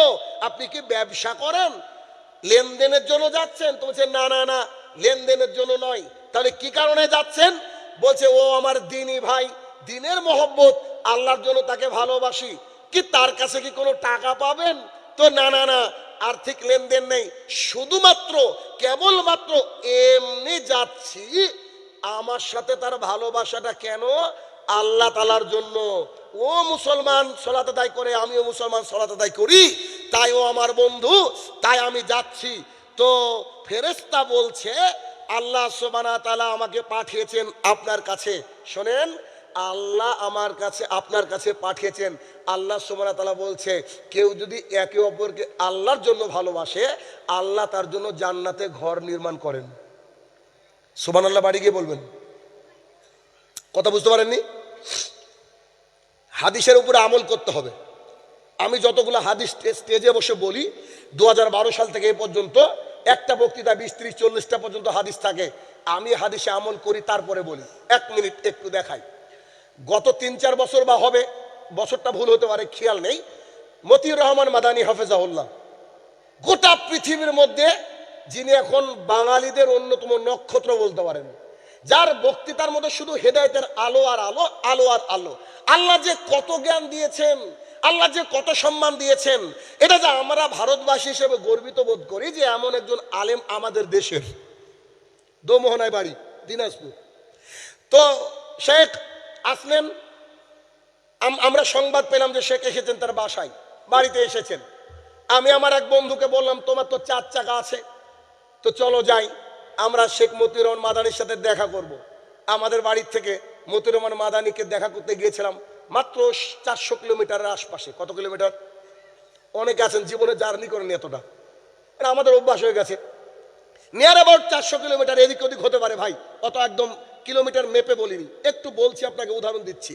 আপনি কি ব্যবসা করেন? লেনদেনের জন্য যাচ্ছেন? তো বলছে না না না, লেনদেনের জন্য নয়। তাহলে কি কারণে যাচ্ছেন? বলছে ও আমার দ্বীনি ভাই, দ্বীনের মহব্বত, আল্লাহর জন্য তাকে ভালোবাসি। কি তার কাছে কি কোনো টাকা পাবেন? তো না না না, আর্থিক লেনদেন নেই, শুধুমাত্র কেবলমাত্র এমনি যাচ্ছি। আমার সাথে তার ভালোবাসাটা কেন? আল্লাহ তাআলার জন্য। ও মুসলমান সালাত আদায় করে, আমিও মুসলমান সালাত আদায় করি, তাই ও আমার বন্ধু, তাই আমি যাচ্ছি। তো ফেরেশতা বলছে, আল্লাহ সুবহানাহু ওয়া তাআলা আমাকে পাঠিয়েছেন আপনার কাছে। শোনেন, আল্লাহ আমার কাছে, আপনার কাছে পাঠিয়েছেন। আল্লাহ সুবহানাহু ওয়া তাআলা বলছে, কেউ যদি একে অপরকে আল্লাহর জন্য ভালোবাসে, আল্লাহ তার জন্য জান্নাতে ঘর নির্মাণ করেন। সুবহানাল্লাহ বাড়ি গিয়ে বলবেন। কথা বুঝতে পারেননি? হাদিসের উপরে আমল করতে হবে। আমি যতগুলো হাদিস স্টেজে বসে বলি, 2012 সাল থেকে এ পর্যন্ত একটা বক্তৃতা 20-30-40টা পর্যন্ত হাদিস থাকে। আমি হাদিসে আমল করি, তারপরে বলি। 1 মিনিট একটু দেখাই। গত 3-4 বছর বা হবে, বছরটা ভুল হতে পারে, খেয়াল নেই, মতিউর রহমান মাদানী হাফেজাহুল্লাহ, গোটা পৃথিবীর মধ্যে যিনি এখন বাঙালিদের অন্যতম নক্ষত্র বলতে পারেন, যার বক্তৃতার মধ্যে শুধু হেদায়েতের আলো আর আলো, আলো আর আলো। আল্লাহ যে কত জ্ঞান দিয়েছেন, আল্লাহ যে কত সম্মান দিয়েছেন, এটা যে আমরা ভারতবাসী হিসেবে গর্বিত বোধ করি যে এমন একজন আলেম আমাদের দেশের। দোমোহনায় বাড়ি, দিনাজপুর। তো শেখ আসলেন, আমরা সংবাদ পেলাম যে শেখ এসেছেন তার বাসায়, বাড়িতে এসেছেন। আমি আমার এক বন্ধুকে বললাম, তোমার তো 4 চাকা আছে, তো চলো যাই, আমরা শেখ মতিউর রহমান মাদানির সাথে দেখা করব। আমাদের বাড়ির থেকে মতিউর রহমান মাদানিকে দেখা করতে গিয়েছিলাম মাত্র 400 কিলোমিটারের আশপাশে। কত কিলোমিটার? অনেকে আছেন জীবনে জার্নি করেনি এতটা, এটা আমাদের অভ্যাস হয়ে গেছে। নিয়ার অ্যাবাউট 400 কিলোমিটার, এদিক ওদিক হতে পারে ভাই, অত একদম কিলোমিটার মেপে বলিনি, একটু বলছি আপনাকে, উদাহরণ দিচ্ছি।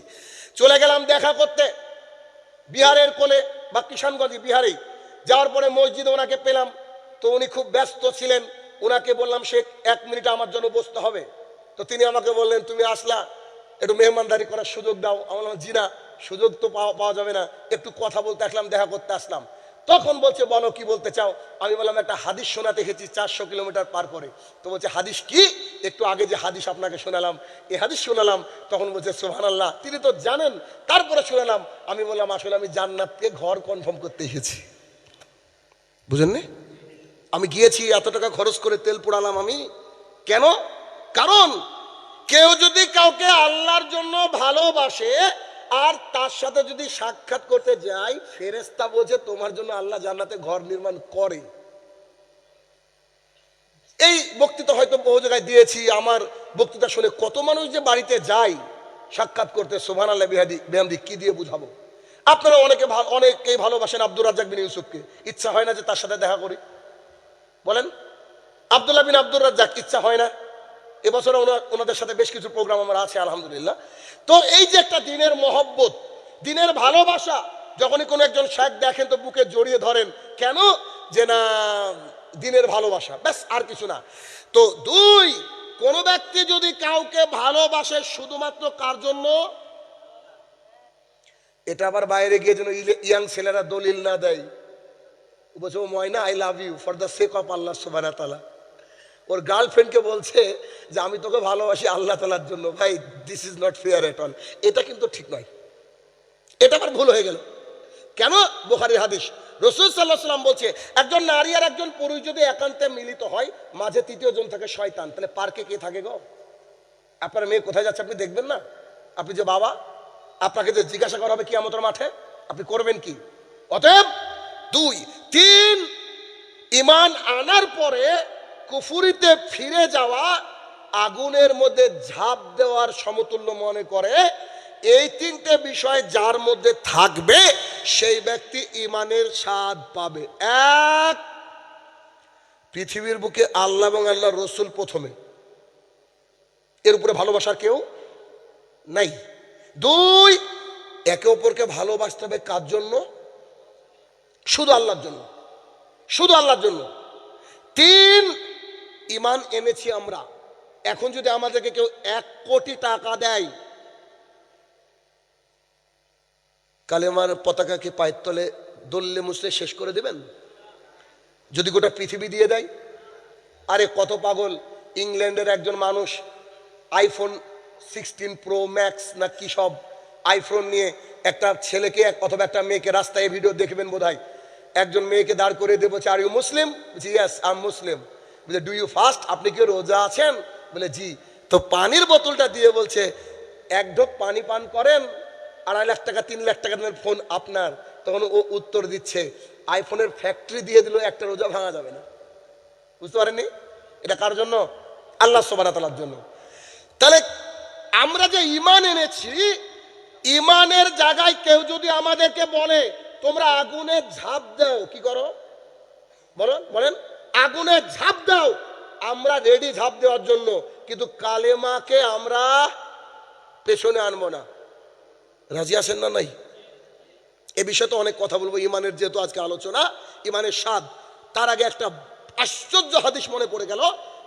চলে গেলাম দেখা করতে বিহারের কোলে বা কিষানগঞ্জ, বিহারেই। যাওয়ার পরে মসজিদে ওনাকে পেলাম, তো উনি খুব ব্যস্ত ছিলেন। ওনাকে বললাম, শেখ 1 মিনিট আমার জন্য বসতে হবে। তো তিনি আমাকে বললেন, তুমি আসলা, একটু মেহমানদারি করার সুযোগ দাও। আমি বললাম, জি না, সুযোগ তো পাওয়া যাবে না, একটু কথা বলতে আসলাম, দেখা করতে আসলাম। তখন বলছে, বলো কি বলতে চাও? আমি বললাম, একটা হাদিস শোনাতে এসেছি 400 কিলোমিটার পার করে। তো বলছে, হাদিস কি? একটু আগে যে হাদিস আপনাকে শোনালাম, এই হাদিস শোনালাম। তখন বলছে, সুবহানাল্লাহ, তিনি তো জানেন, তারপরে শোনালাম। আমি বললাম, আসলে আমি জান্নাতকে ঘর কনফার্ম করতে এসেছি। বুঝেননি? আমি গিয়েছি, এত টাকা খরচ করে তেল পোড়ালাম আমি। কেন? কারণ কেউ যদি কাউকে আল্লাহর জন্য ভালোবাসে আর তার সাথে যদি সাক্ষাৎ করতে যায়, ফেরেশতা বলছে তোমার জন্য আল্লাহ জান্নাতে ঘর নির্মাণ করে। এই বক্তৃতা হয়তো বহু জায়গায় দিয়েছি। আমার বক্তৃতা শুনে কত মানুষ যে বাড়িতে যায় সাক্ষাৎ করতে, সুবহানাল্লাহ বিহামদি, কি দিয়ে বুঝাবো? আপনারা অনেকেই ভালোবাসেন আব্দুর রাজ্জাক বিন ইউসুফকে, ইচ্ছা হয় না যে তার সাথে দেখা করি? বলেন, আব্দুল্লাহ বিন আব্দুর রাজ্জাক, ইচ্ছা হয় না? এবছর ওনাদের সাথে বেশ কিছু প্রোগ্রাম আমার আছে, আলহামদুলিল্লাহ। তো এই যে একটা দিনের মহব্বত, দিনের ভালোবাসা, যখনই কোনো একজন শেখ দেখেন তো বুকে জড়িয়ে ধরেন। কেন? যে না, দিনের ভালোবাসা, ব্যাস, আর কিছু না। তো 2, কোনো ব্যক্তি যদি কাউকে ভালোবাসে শুধুমাত্র কার জন্য, এটা আবার বাইরে গিয়ে যেন ইয়াং ছেলেরা দলিল না দেয়, বলছে, ও ময়না, I love you for the sake of Allah সুবহানাহু ওয়া তাআলা। ওর গার্লফ্রেন্ডকে বলছে যে আমি তোকে ভালোবাসি আল্লাহ তাআলার জন্য। ভাই, this is not fair at all. এটা কিন্তু ঠিক নয়, এটা আবার ভুল হয়ে গেল। কেন? বুখারীর হাদিস, রাসূল সাল্লাল্লাহু আলাইহি ওয়াসাল্লাম বলছে, একজন নারী আর একজন পুরুষ যদি একান্তে মিলিত হয়, মাঝে তৃতীয় জন থাকে শয়তান। তাহলে পার্কে কে থাকে গো? আপনার মেয়ে কোথায় যাচ্ছে আপনি দেখবেন না? আপনি যে বাবা, আপনাকে যে জিজ্ঞাসা করা হবে কিয়ামতের মাঠে, আপনি করবেন কি? অতএব 2 3 ঈমান আনার পরে কুফরিতে ফিরে যাওয়া আগুনের মধ্যে ঝাঁপ দেওয়ার সমতুল্য মনে করে। এই 3টে বিষয় যার মধ্যে থাকবে সেই ব্যক্তি ঈমানের স্বাদ পাবে। 1, পৃথিবীর বুকে আল্লাহ এবং আল্লাহর রাসূল প্রথমে, এর উপরে ভালোবাসার কেউ নাই। 2, একে অপরকে ভালোবাসতে হবে কার জন্য? শুধু আল্লাহর জন্য, শুধু আল্লাহর জন্য। 3, ঈমান এনেছি আমরা। এখন যদি আমাদেরকে কেউ 1 কোটি টাকা দেয়, কালেমার পতাকাকে পায়ের তলে দললে মুছলে শেষ করে দেবেন? যদি গোটা পৃথিবী দিয়ে দেয়? আরে কত পাগল! ইংল্যান্ডের একজন মানুষ আইফোন 16 প্রো ম্যাক্স না কি সব আইফোন নিয়ে একটা ছেলেকে অথবা একটা মেয়েকে রাস্তায় ভিডিও দেখবেন বোধহয়, একজন মেয়েকে দাঁড় করে দিয়ে বলছে, আর ইউ মুসলিম? বলছে ইয়েস আই এম মুসলিম। বলে ডু ইউ ফাস্ট? আপনি কি রোজা আছেন? বলে জি। তো পানির বোতলটা দিয়ে বলছে, 1 ঢোক পানি পান করেন, 2.5 লাখ টাকা 3 লাখ টাকা দামের ফোন আপনার। তখন ও উত্তর দিচ্ছে, আইফোনের ফ্যাক্টরি দিয়ে দিল, একটা রোজা ভাঙা যাবে না। বুঝতে পারেননি? এটা কার জন্য? আল্লাহ সুবহানাহু ওয়া তাআলার জন্য। তাহলে আমরা যে ঈমান এনেছি, ঈমানের জায়গায় কেউ যদি আমাদেরকে বলে তোমরা আগুনে ঝাঁপ দাও, কি করো? বলেন আগুনে ঝাঁপ দাও, আমরা রেডি ঝাঁপ দেওয়ার জন্য, কিন্তু কালেমাকে আমরা পেছনে আনবো না। রাজি আছেন না? নাই? এ বিষয়ে তো অনেক কথা বলবো, ঈমানের যেহেতু আজকে আলোচনা, ঈমানের স্বাদ। তার আগে একটা আশ্চর্য হাদিস মনে পড়ে গেল।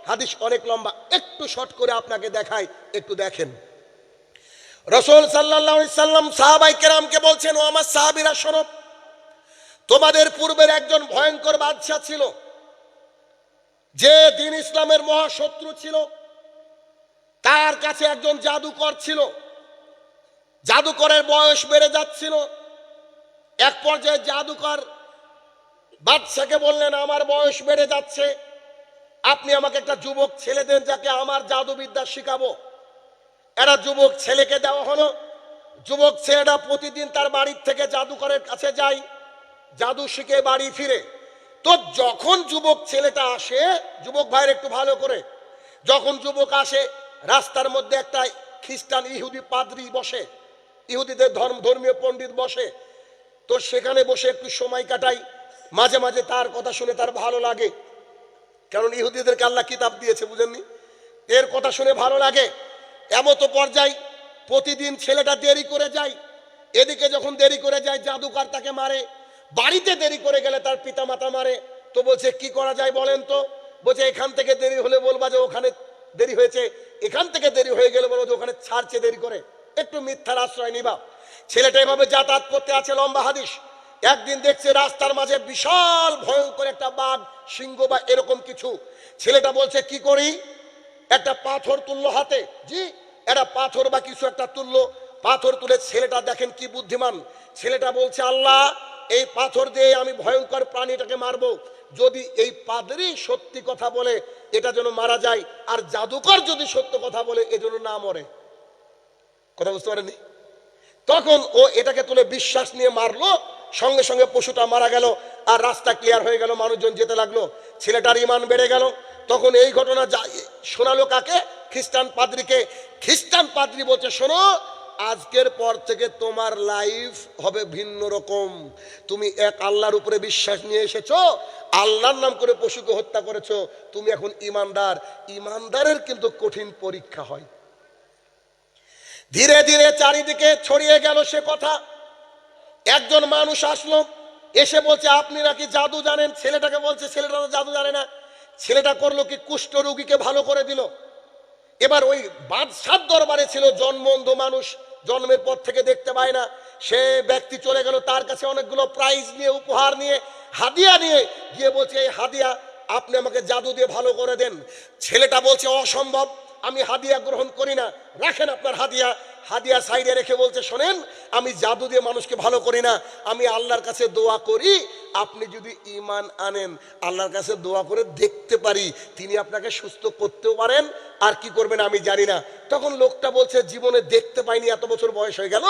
হাদিস অনেক লম্বা, একটু শর্ট করে আপনাকে দেখাই, একটু দেখেন। রাসূল সাল্লাল্লাহু আলাইহি সাল্লাম সাহাবায়ে কেরামকে বলছেন, ও আমার সাহাবীরা শোনো, তোমাদের পূর্বের একজন ভয়ঙ্কর বাদশা ছিল, যে দ্বীন ইসলামের মহাশত্রু ছিল। তার কাছে একজন জাদুকর ছিল। জাদুকরের বয়স বেড়ে যাচ্ছিল। এক পর্যায়ে জাদুকর বাদশাকে বললেন, আমার বয়স বেড়ে যাচ্ছে, আপনি আমাকে একটা যুবক ছেলে দেন যাকে আমার জাদুবিদ্যা শিখাবো। এরা যুবক ছেলেকে দেওয়া হলো। যুবক ছেলেটা প্রতিদিন তার বাড়ির থেকে জাদুকরের কাছে যায়, জাদু শিখে বাড়ি ফিরে। তো যখন যুবক ছেলেটা আসে, যুবক ভাইয়ের একটু ভালো করে, যখন যুবক আসে, রাস্তার মধ্যে একটা খ্রিস্টান ইহুদি পাদ্রী বসে, ইহুদিদের ধর্মীয় পণ্ডিত বসে। তো সেখানে বসে একটু সময় কাটাই। মাঝে মাঝে তার কথা শুনে তার ভালো লাগে, কারণ ইহুদিদেরকে আল্লাহ কিতাব দিয়েছে, বুঝেননি? এর কথা শুনে ভালো লাগে। এমতো পর্যায়ে প্রতিদিন ছেলেটা দেরি করে যায়। এদিকে যখন দেরি করে যায়, জাদুকর তাকে মারে। বাড়িতে দেরি করে গেলে তার পিতা মাতা মারে। তো বলছে কি করা যায় বলেন তো? বলছে এখান থেকে দেরি হলে বলবা যে ওখানে দেরি হয়েছে, এখান থেকে দেরি হয়ে গেলে বলবো যে ওখানে ছাড়ছে দেরি করে, একটু মিথ্যার আশ্রয় নিবা। ছেলেটা এভাবে যাতায়াত করতে আছে, লম্বা হাদিস। একদিন দেখছে রাস্তার মাঝে বিশাল ভয়ঙ্কর একটা বাঘ, সিংহ বা এরকম কিছু। ছেলেটা বলছে কি করি? একটা পাথর তুললো হাতে। জি, একটা পাথর বা কিছু একটা তুললো। পাথর তুলে ছেলেটা দেখেন কি বুদ্ধিমান। ছেলেটা বলছে, আল্লাহ, এই পাথর দিয়ে আমি ভয়ঙ্কর প্রাণীটাকে মারবো। যদি এই পাদ্রী সত্যি কথা বলে এটা যেন মারা যায়, আর জাদুকর যদি সত্য কথা বলে এজন্য না মরে। কথা বুঝতে পারেনি? তখন ও এটাকে তুলে বিশ্বাস নিয়ে মারলো, সঙ্গে সঙ্গে পশুটা মারা গেল, আর রাস্তা ক্লিয়ার হয়ে গেল, মানুষজন যেতে লাগলো। ছেলেটার ঈমান বেড়ে গেল। তখন এই ঘটনা শোনালো কাকে? খ্রিস্টান পাদ্রীকে। খ্রিস্টান পাদ্রী বলছে, শোনো, আজকের পর থেকে তোমার লাইফ হবে ভিন্ন রকম। তুমি এক আল্লাহর উপরে বিশ্বাস নিয়ে এসেছো, আল্লাহর নাম করে পশুকে হত্যা করেছো, তুমি এখন ঈমানদার। ঈমানদারের কিন্তু কঠিন পরীক্ষা হয়। ধীরে ধীরে চারিদিকে ছড়িয়ে গেল সে কথা। একজন মানুষ আসলো, এসে বলছে, আপনি নাকি জাদু জানেন। ছেলেটাকে বলছে, ছেলেটা তো জাদু জানে না। ছেলেটা করলো কি, কুষ্ঠ রোগীকে ভালো করে দিল। এবার ওই বাদশার দরবারে ছিল জন্মন্ধ মানুষ, জন্মের পর থেকে দেখতে পায় না। সে ব্যক্তি চলে গেল, তার কাছে অনেকগুলো প্রাইজ নিয়ে, উপহার নিয়ে, হাদিয়া নিয়ে গিয়ে বলছে, এই হাদিয়া আপনি আমাকে জাদু দিয়ে ভালো করে দেন। ছেলেটা বলছে, অসম্ভব, আমি হাদিয়া গ্রহণ করি না, রাখেন আপনার হাদিয়া। হাদিয়া সাইডে রেখে বলছে, শোনেন, আমি জাদু দিয়ে মানুষকে ভালো করি না, আমি আল্লাহর কাছে দোয়া করি, আপনি যদি ঈমান আনেন, আল্লাহর কাছে দোয়া করে দেখতে পারি, তিনি আপনাকে সুস্থ করতেও পারেন, আর কি করবেন আমি জানি না। তখন লোকটা বলছে, জীবনে দেখতে পাইনি, এত বছর বয়স হয়ে গেল,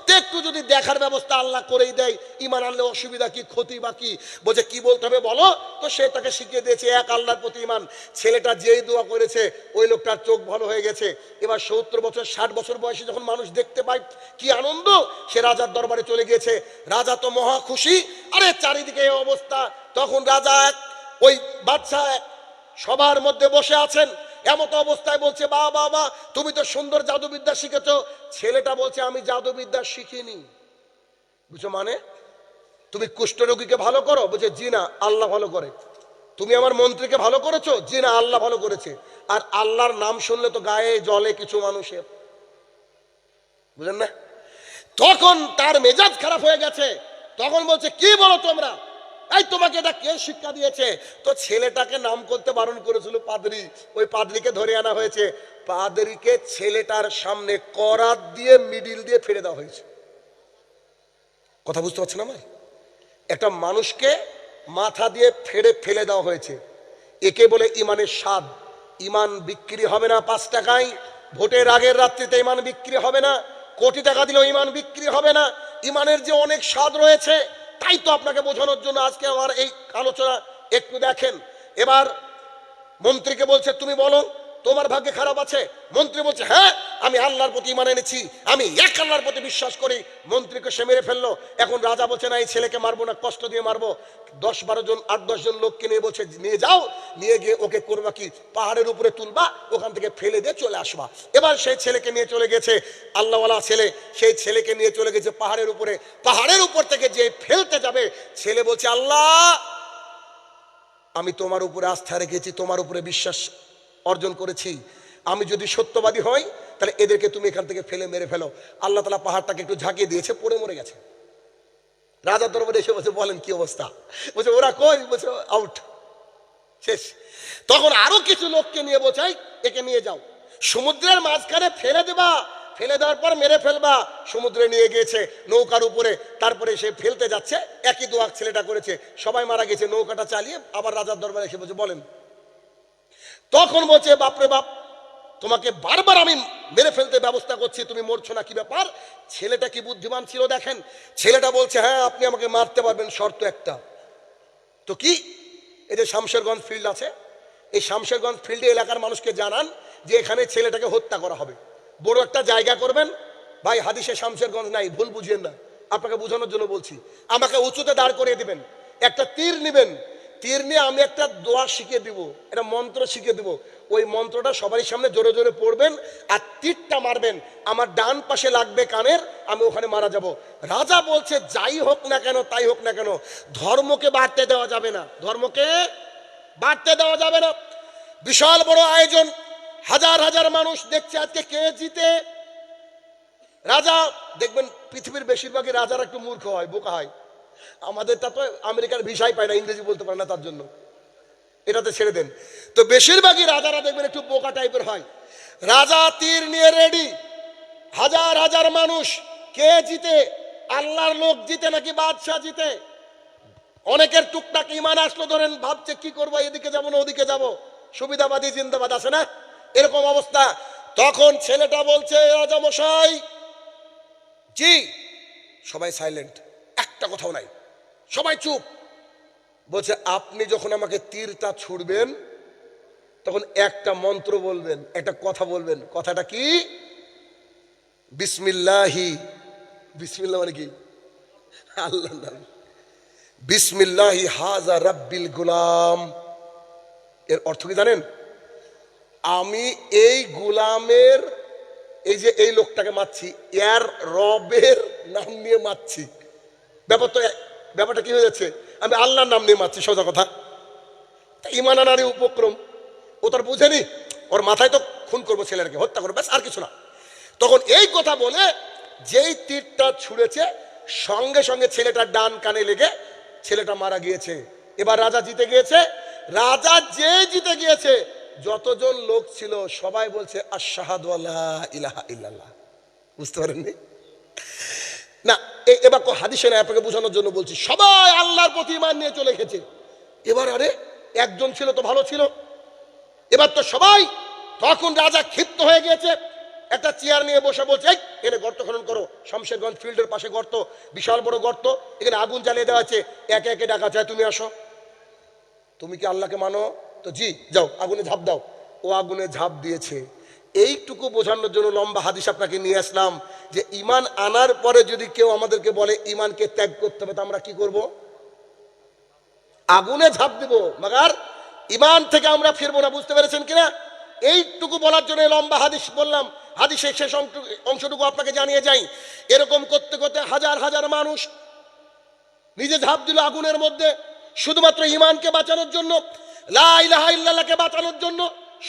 তো একটু যদি দেখার ব্যবস্থা আল্লাহ করেই দেয়, ঈমান আনলে অসুবিধা কি, ক্ষতি বা কি? বলছে, কি বলতে হবে বলো। তো সে তাকে শিখিয়ে দিয়েছে এক আল্লাহর প্রতি ঈমান। ছেলেটা যেই দোয়া করেছে, ওই লোকটার চোখ ভালো হয়ে গেছে। এবার 70 বছর 60 বছর বয়সে যখন মানুষ দেখতে পায়, কি আনন্দ! সে রাজার দরবারে চলে গিয়েছে। রাজা তো মহা খুশি। আরে চারিদিকে এই অবস্থা। তখন রাজা ওই বাদশা সবার মধ্যে বসে আছেন, এমত অবস্থায় বলছে, বাবা বাবা, তুমি তো সুন্দর জাদুবিদ্যা শিখেছো। ছেলেটা বলছে, আমি জাদুবিদ্যা শিখিনি। বুঝছো মানে? তুমি কুষ্ঠরোগীকে ভালো করো? বলছে, জি না, আল্লাহ ভালো করে। তুমি আমার মন্ত্রীকে ভালো করেছো? জি না, আল্লাহ ভালো করেছে। আর আল্লাহর নাম শুনলে তো গায়ে জলে কিছু মানুষের, বুঝলেন না? তখন তার মেজাজ খারাপ হয়ে গেছে। তখন বলছে, কি বলো তোমরা? এই তোমাকে এটা কে শিক্ষা দিয়েছে? তো ছেলেটাকে নাম করতে বারণ করেছিল পাদ্রী, ওই পাদ্রীকে ধরে আনা হয়েছে। পাদ্রীকে ছেলেটার সামনে করাত দিয়ে মিডিল দিয়ে ফেলে দেওয়া হয়েছে। কথা বুঝতে পারছেন আমার? একটা মানুষকে মাথা দিয়ে ফেলে দেওয়া হয়েছে। একে বলে ইমানের স্বাদ। ইমান বিক্রি হবে না 5 টাকায়। ভোটের আগের রাত্রিতে ইমান বিক্রি হবে না। কোটি টাকা দিলেও ইমান বিক্রি হবে না। ইমানের যে অনেক স্বাদ রয়েছে, তাই তো আপনাকে বোঝানোর জন্য আজকে আমার এই আলোচনা। একটু দেখেন, এবার মন্ত্রীকে বলছে, তুমি বলো তোমার ভাগ্যে খারাপ আছে? মন্ত্রী বলছে, হ্যাঁ, আমি আল্লাহর প্রতি ঈমান এনেছি, আমি এক আল্লাহর প্রতি বিশ্বাস করি। মন্ত্রীকে সে মেরে ফেললো। এখন রাজা বলছে, না, এই ছেলেকে মারবো না, কষ্ট দিয়ে মারবো। 10-12 জন 8-10 জন লোককে নিয়ে বলছে, নিয়ে যাও, নিয়ে গিয়ে ওকে করবা কি, পাহাড়ের উপরে তুলবা, ওখান থেকে ফেলে দিয়ে চলে আসবা। এবার সেই ছেলেকে নিয়ে চলে গেছে, আল্লাহওয়ালা ছেলে, সেই ছেলেকে নিয়ে চলে গেছে পাহাড়ের উপরে। পাহাড়ের উপর থেকে যে ফেলতে যাবে, ছেলে বলছে, আল্লাহ, আমি তোমার উপরে আস্থা রেখেছি, তোমার উপরে বিশ্বাস অর্জন করেছি, আমি যদি সত্যবাদী হই, তাহলে এদেরকে তুমি এখান থেকে ফেলে মেরে ফেলো। আল্লাহ তাআলা পাহাড়টাকে একটু ঝাঁকিয়ে দিয়েছে, পড়ে মরে গেছে। রাজার দরবারে এসে বলছে, বলেন কি অবস্থা? বলছে, ওরা কই? বলছে, আউট, শেষ। তখন আরো কিছু লোককে নিয়ে বলছে, একে নিয়ে যাও, সমুদ্রের মাঝখানে ফেলে দেবা, ফেলে দেওয়ার পর মেরে ফেলবা। সমুদ্রে নিয়ে গিয়েছে নৌকার উপরে। তারপরে সে ফেলতে যাচ্ছে, একই দোয়া ছেলেটা করেছে, সবাই মারা গেছে। নৌকাটা চালিয়ে আবার রাজার দরবারে এসে বলছে, বলেন। তখন বলছে, বাপরে বাপ, তোমাকে বারবার আমি মেরে ফেলতে ব্যবস্থা করছি, তুমি মরছো না, কি ব্যাপার? ছেলেটা কি বুদ্ধিমান ছিল দেখেন। ছেলেটা বলছে, হ্যাঁ, আপনি আমাকে মারতে পারবেন, শর্ত একটা। তো কি? এই যে শামশেরগঞ্জ ফিল্ড আছে, এই শামশেরগঞ্জ ফিল্ডে এলাকার মানুষকে জানান যে এখানে ছেলেটাকে হত্যা করা হবে। বড় একটা জায়গা করবেন। ভাই, হাদিসে শামশেরগঞ্জ নাই, ভুল বুঝিয়েন না, আপনাকে বোঝানোর জন্য বলছি। আমাকে উঁচুতে দাঁড় করিয়ে দিবেন, একটা তীর নিবেন, তীর নিয়ে আমি একটা দোয়া শিখিয়ে দিব, একটা মন্ত্র শিখিয়ে দিব। ওই মন্ত্রটা সবারই সামনে জোরে জোরে পড়বেন, আর তীরটা মারবেন, আমার ডান পাশে লাগবে কানের, আমি ওখানে মারা যাব। রাজা বলছে, যাই হোক না কেন, তাই হোক না কেন, ধর্মকে বাড়তে দেওয়া যাবে না, ধর্মকে বাড়তে দেওয়া যাবে না। বিশাল বড় আয়োজন, হাজার হাজার মানুষ দেখছে আজকে কে জিতে। রাজা দেখবেন, পৃথিবীর বেশিরভাগই রাজারা একটু মূর্খ হয়, বোকা হয়। আমাদেরটা তো আমেরিকার ভিসাই পায় না, ইংরেজি বলতে পারে না, তার জন্য এটাতে ছেড়ে দেন। তো বেশিরভাগই রাজারা দেখবেন একটু বোকা টাইপের হয়। রাজা তীর নিয়ে রেডি, হাজার হাজার মানুষ। কে জিতে? আল্লাহর লোক জিতে নাকি বাদশাহ জিতে? অনেকের টুকটাক ইমান আসলো, ধরেন ভাবছে কি করবো, এদিকে যাবো না ওদিকে যাবো, সুবিধাবাদী জিন্দাবাদ আছে না, এরকম অবস্থা। তখন ছেলেটা বলছে, রাজা মশাই, জি। সবাই সাইলেন্ট, একটা কথাও নাই, সবাই চুপ। বলছে, আপনি যখন আমাকে তীরটা ছুড়বেন, তখন একটা মন্ত্র বলবেন, একটা কথা বলবেন। কথাটা কি? বিসমিল্লাহি। বিসমিল্লাহ মানে কি? আল্লাহর নাম। বিসমিল্লাহি হাজা রাব্বিল গুলাম। এর অর্থ কি জানেন? আমি এই গুলামের, এই যে এই লোকটাকে মারছি, এর রবের নাম নিয়ে মারছি। ব্যাপারটা কি হয়ে যাচ্ছে? আমি আল্লাহর নাম নিয়ে মারছি, সোজা কথা। ঈমান আনারই উপক্রম। ও তার বুঝেনি, ওর মাথায় তো খুন করবো, ছেলেটাকে হত্যা করবো, ব্যাস, আর কিছু না। তখন এই কথা বলে যেই তীরটা ছুঁড়েছে, সঙ্গে সঙ্গে ছেলেটার ডান কানে লেগে ছেলেটা মারা গিয়েছে। এবার রাজা জিতে গিয়েছে। রাজা যে জিতে গিয়েছে, যতজন লোক ছিল সবাই বলছে, আশহাদু আল্লা ইলাহা ইল্লাল্লাহ। বুঝতে পারেননি না? এবার হাদিসে না, আপনাকে বোঝানোর জন্য বলছি। সবাই আল্লাহর প্রতি ঈমান নিয়ে চলে গেছে। এবার আরে একজন ছিল তো ভালো ছিল, এবার তো সবাই। তখন রাজা ক্ষিপ্ত হয়ে গিয়েছে, একটা চেয়ার নিয়ে বসে বলছে, এই এখানে গর্ত খনন করো, শমশেরগঞ্জ ফিল্ডের পাশে গর্ত, বিশাল বড় গর্ত, এখানে আগুন জ্বালিয়ে দেওয়া আছে, একে একে ডাকা চায়, তুমি আসো। তুমি কি আল্লাহকে মানো? তো জি, যাও আগুনে ঝাঁপ দাও। ও আগুনে ঝাঁপ দিয়েছে। এইটুকু বোঝানোর জন্য লম্বা হাদিস আপনাকে নিয়ে আসলাম যে ঈমান আনার পরে যদি কেউ আমাদেরকে বলে ঈমানকে ত্যাগ করতে হবে, তা আমরা কি করব? আগুনে ঝাঁপ দিব, মাগার ঈমান থেকে আমরা ফিরবো না। বুঝতে পেরেছেন কিনা? এইটুকু বলার জন্য লম্বা হাদিস বললাম। হাদিসের শেষ অংশটুকু আপনাকে জানিয়ে যাই। এরকম করতে করতে হাজার হাজার মানুষ নিজে ঝাঁপ দিল আগুনের মধ্যে, শুধুমাত্র ঈমানকে বাঁচানোর জন্য, লা ইলাহা ইল্লাল্লাহকে বাঁচানোর জন্য।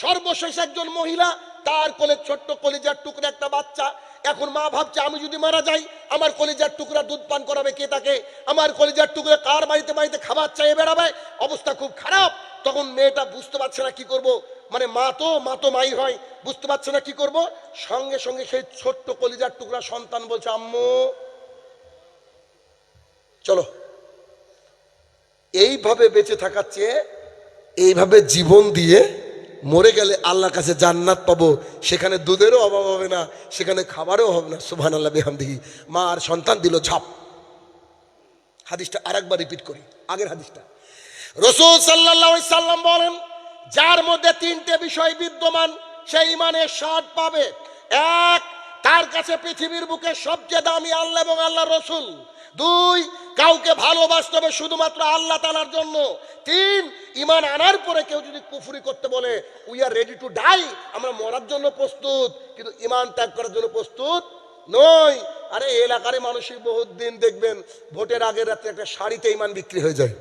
সর্বশেষ একজন মহিলা, তার কোলে ছোট্ট কলিজার টুকরা একটা বাচ্চা। এখন মা ভাবছে, আমি যদি মারা যাই, আমার কলিজার টুকরা দুধ পান করাবে কে তাকে? আমার কলিজার টুকরা কার বাড়িতে বাড়িতে খাবার চাইয়ে বেড়াবে? অবস্থা খুব খারাপ। তখন মেয়েটা বুঝতে পারছে না কি করব, মানে মা তো মাই হয়, বুঝতে পারছে না কি করব। সঙ্গে সঙ্গে সেই ছোট্ট কলিজার টুকরা সন্তান বলছে, আম্মু চলো। এইভাবে বেঁচে থাকার চেয়ে এইভাবে জীবন দিয়ে মরে গেলে আল্লাহর কাছে জান্নাত পাবো, সেখানে দুধেরও অভাব হবে না, সেখানে খাবারও হবে না। সুবহানাল্লাহ বিহামদিহি। মা আর সন্তান দিল ঝাঁপ। হাদিসটা আরেকবার রিপিট করি, আগের হাদিসটা। রাসূল সাল্লাল্লাহু আলাইহি সাল্লাম বলেন, যার মধ্যে তিনটে বিষয় বিদ্যমান সে ঈমানের স্বাদ পাবে। এক, তার কাছে পৃথিবীর বুকে সবচেয়ে দামি আল্লাহ এবং আল্লাহর রাসূল। দুই, কাউকে ভালোবাসতে হবে শুধুমাত্র আল্লাহ তাআলার জন্য। তিন, ঈমান আনার পরে কেউ যদি কুফরি করতে বলে, we are ready to die, আমরা মরার জন্য প্রস্তুত, কিন্তু ঈমান ত্যাগ করার জন্য প্রস্তুত নই। আরে এলাকার মানুষই বহুত দিন দেখবেন ভোটের আগের রাতে একটা শাড়িতে ঈমান বিক্রি হয়ে যায়।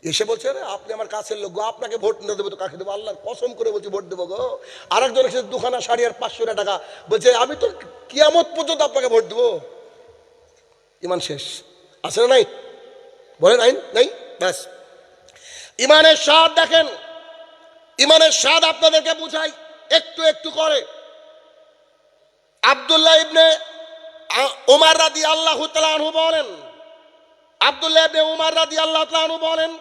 এসে বলছে, আরে আপনি আমার কাছের লোক গো, আপনাকে ভোট না দেবো তো কাকে দেবো? আল্লাহর কসম করে বলছি ভোট দেবো গো। আরেকজন এসে দুখানা শাড়ি আর 500 টাকা, বলছে আমি তো কিয়ামত পর্যন্ত আপনাকে ভোট দেবো। ঈমান শেষ। আছে না নাই? বলেন আইন নাই? ব্যাস। ঈমানের স্বাদ দেখেন, ঈমানের স্বাদ আপনাদেরকে বুঝাই একটু একটু করে। আব্দুল্লাহ ইবনে ওমর রাদিয়াল্লাহু তাআলা আনহু বলেন, আব্দুল্লাহ ইবনে ওমর রাদিয়াল্লাহু তাআলা আনহু বলেন,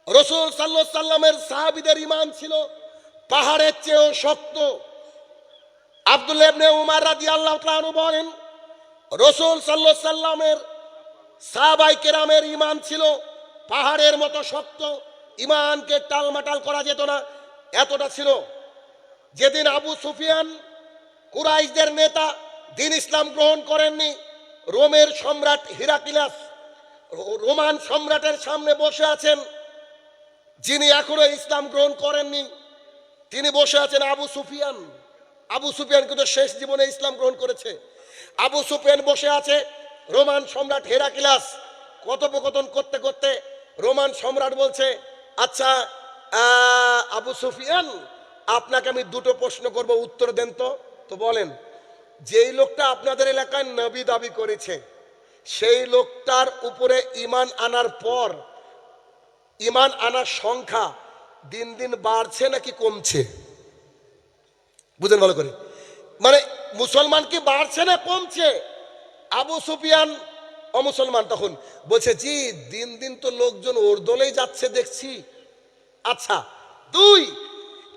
রাসূল সাল্লাল্লাহু আলাইহি সাল্লামের সাহাবীদের ঈমান ছিল পাহাড়ের চেয়েও শক্ত। আব্দুল্লাহ ইবনে ওমর রাদিয়াল্লাহু তাআলা আনহু বলেন, রাসূল সাল্লাল্লাহু আলাইহি সাল্লামের সাহাবায়ে কেরামের ঈমান ছিল পাহাড়ের মতো শক্ত, ঈমানকে টালমাটাল করা যেত না, এতটা ছিল। যেদিন আবু সুফিয়ান, কুরাইশদের নেতা, দ্বীন ইসলাম গ্রহণ করেননি, রোমের সম্রাট হিরাক্লিয়াস রোমান সম্রাটের সামনে বসে আছেন, যিনি এখনো ইসলাম গ্রহণ করেননি, তিনি বসে আছেন আবু সুফিয়ান। আবু সুফিয়ান কিন্তু শেষ জীবনে ইসলাম গ্রহণ করেছে। আবু সুফিয়ান বসে আছে, রোমান সম্রাট হিরাক্লিয়াস কথোপকথন করতে করতে রোমান সম্রাট বলছে, আচ্ছা আবু সুফিয়ান, আপনাকে আমি দুটো প্রশ্ন করব, উত্তর দেন তো। তো বলেন, যেই লোকটা আপনাদের এলাকায় নবী দাবি করেছে, সেই লোকটার উপরে ঈমান আনার পর ঈমান আনার সংখ্যা দিন দিন বাড়ছে নাকি কমছে? বুঝেন ভালো করে, মানে মুসলমান কি বাড়ছে না কমছে? আবু সুফিয়ান অমুসলমান তখন বলছে, জি দিন দিন তো লোকজন ওর দলেই যাচ্ছে দেখছি। আচ্ছা, দুই,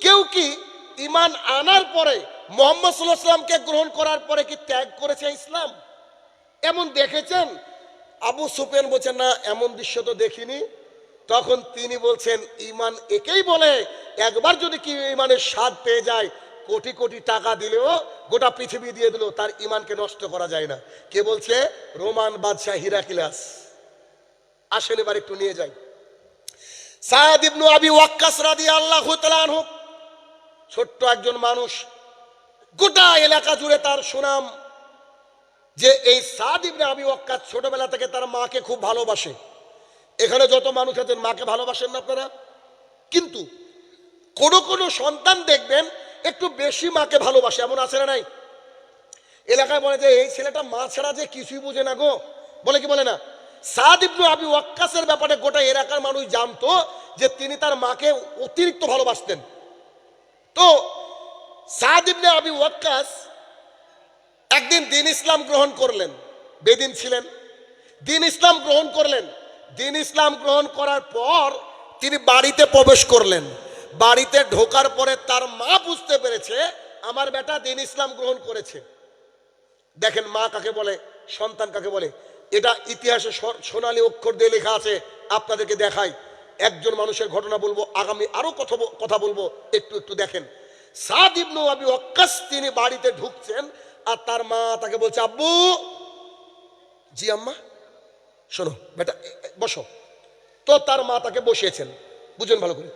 কেউ কি ঈমান আনার পরে মুহাম্মদ সাল্লাল্লাহু আলাইহি ওয়াসাল্লামকে গ্রহণ করার পরে কি ত্যাগ করেছে ইসলাম? এমন দেখেছেন? আবু সুফিয়ান বলছেন, না এমন দৃশ্য তো দেখিনি। তখন তিনি বলছেন, ঈমান একেই বলে, একবার যদি কি ঈমানের স্বাদ পেয়ে যায়, কোটি কোটি টাকা দিলেও, গোটা পৃথিবী দিয়ে দিলেও তার ঈমানকে নষ্ট করা যায় না। কে বলছে? রোমান বাদশাহ হিরাক্লিয়াস। আসেন এবার একটু নিয়ে যাই। সাদ ইবনে আবি ওয়াক্কাস রাদিয়াল্লাহু তাআলা আনহু, ছোট্ট একজন মানুষ, গোটা এলাকা জুড়ে তার সুনাম যে এই সাদ ইবনে আবি ওয়াক্কাস ছোটবেলা থেকে তার মাকে খুব ভালোবাসে। এখানে যত মানুষ আছেন মাকে ভালোবাসেন না আপনারা? কিন্তু কোন সন্তান দেখবেন একটু বেশি মাকে ভালোবাসে, এমন আছে না নাই? এলাকায় বলে যে এই ছেলেটা মা ছাড়া যে কিছুই বুঝে না গো, বলে কি বলে না? সাদ ইবনে আবি ওয়াক্কাসের ব্যাপারে গোটা এলাকার মানুষ জানতো যে তিনি তার মাকে অতিরিক্ত ভালোবাসতেন। তো সাদ ইবনে আবি ওয়াক্কাস একদিন দিন ইসলাম গ্রহণ করলেন, বেদিন ছিলেন, দিন ইসলাম গ্রহণ করলেন। দিন ইসলাম গ্রহণ করার পর তিনি বাড়িতে প্রবেশ করলেন। বাড়িতে ঢোকার পরে তার মা বুঝতে পেরেছে আমার বেটা দিন ইসলাম গ্রহণ করেছে। দেখেন মা কাকে বলে, সন্তান কাকে বলে, এটা ইতিহাসে সোনালী অক্ষর দিয়ে লেখা আছে। আপনাদেরকে দেখাই, একজন মানুষের ঘটনা বলবো, আগামী আরো কথা বলবো, একটু একটু দেখেন। সাদ ইবনে আবি ওয়াক্কাস তিনি বাড়িতে ঢুকছেন আর তার মা তাকে বলছে, আব্বু। জি আম্মা। শোনো বেটা, বসো। তো তার মা তাকে বসিয়েছেন, বুঝুন ভালো করে।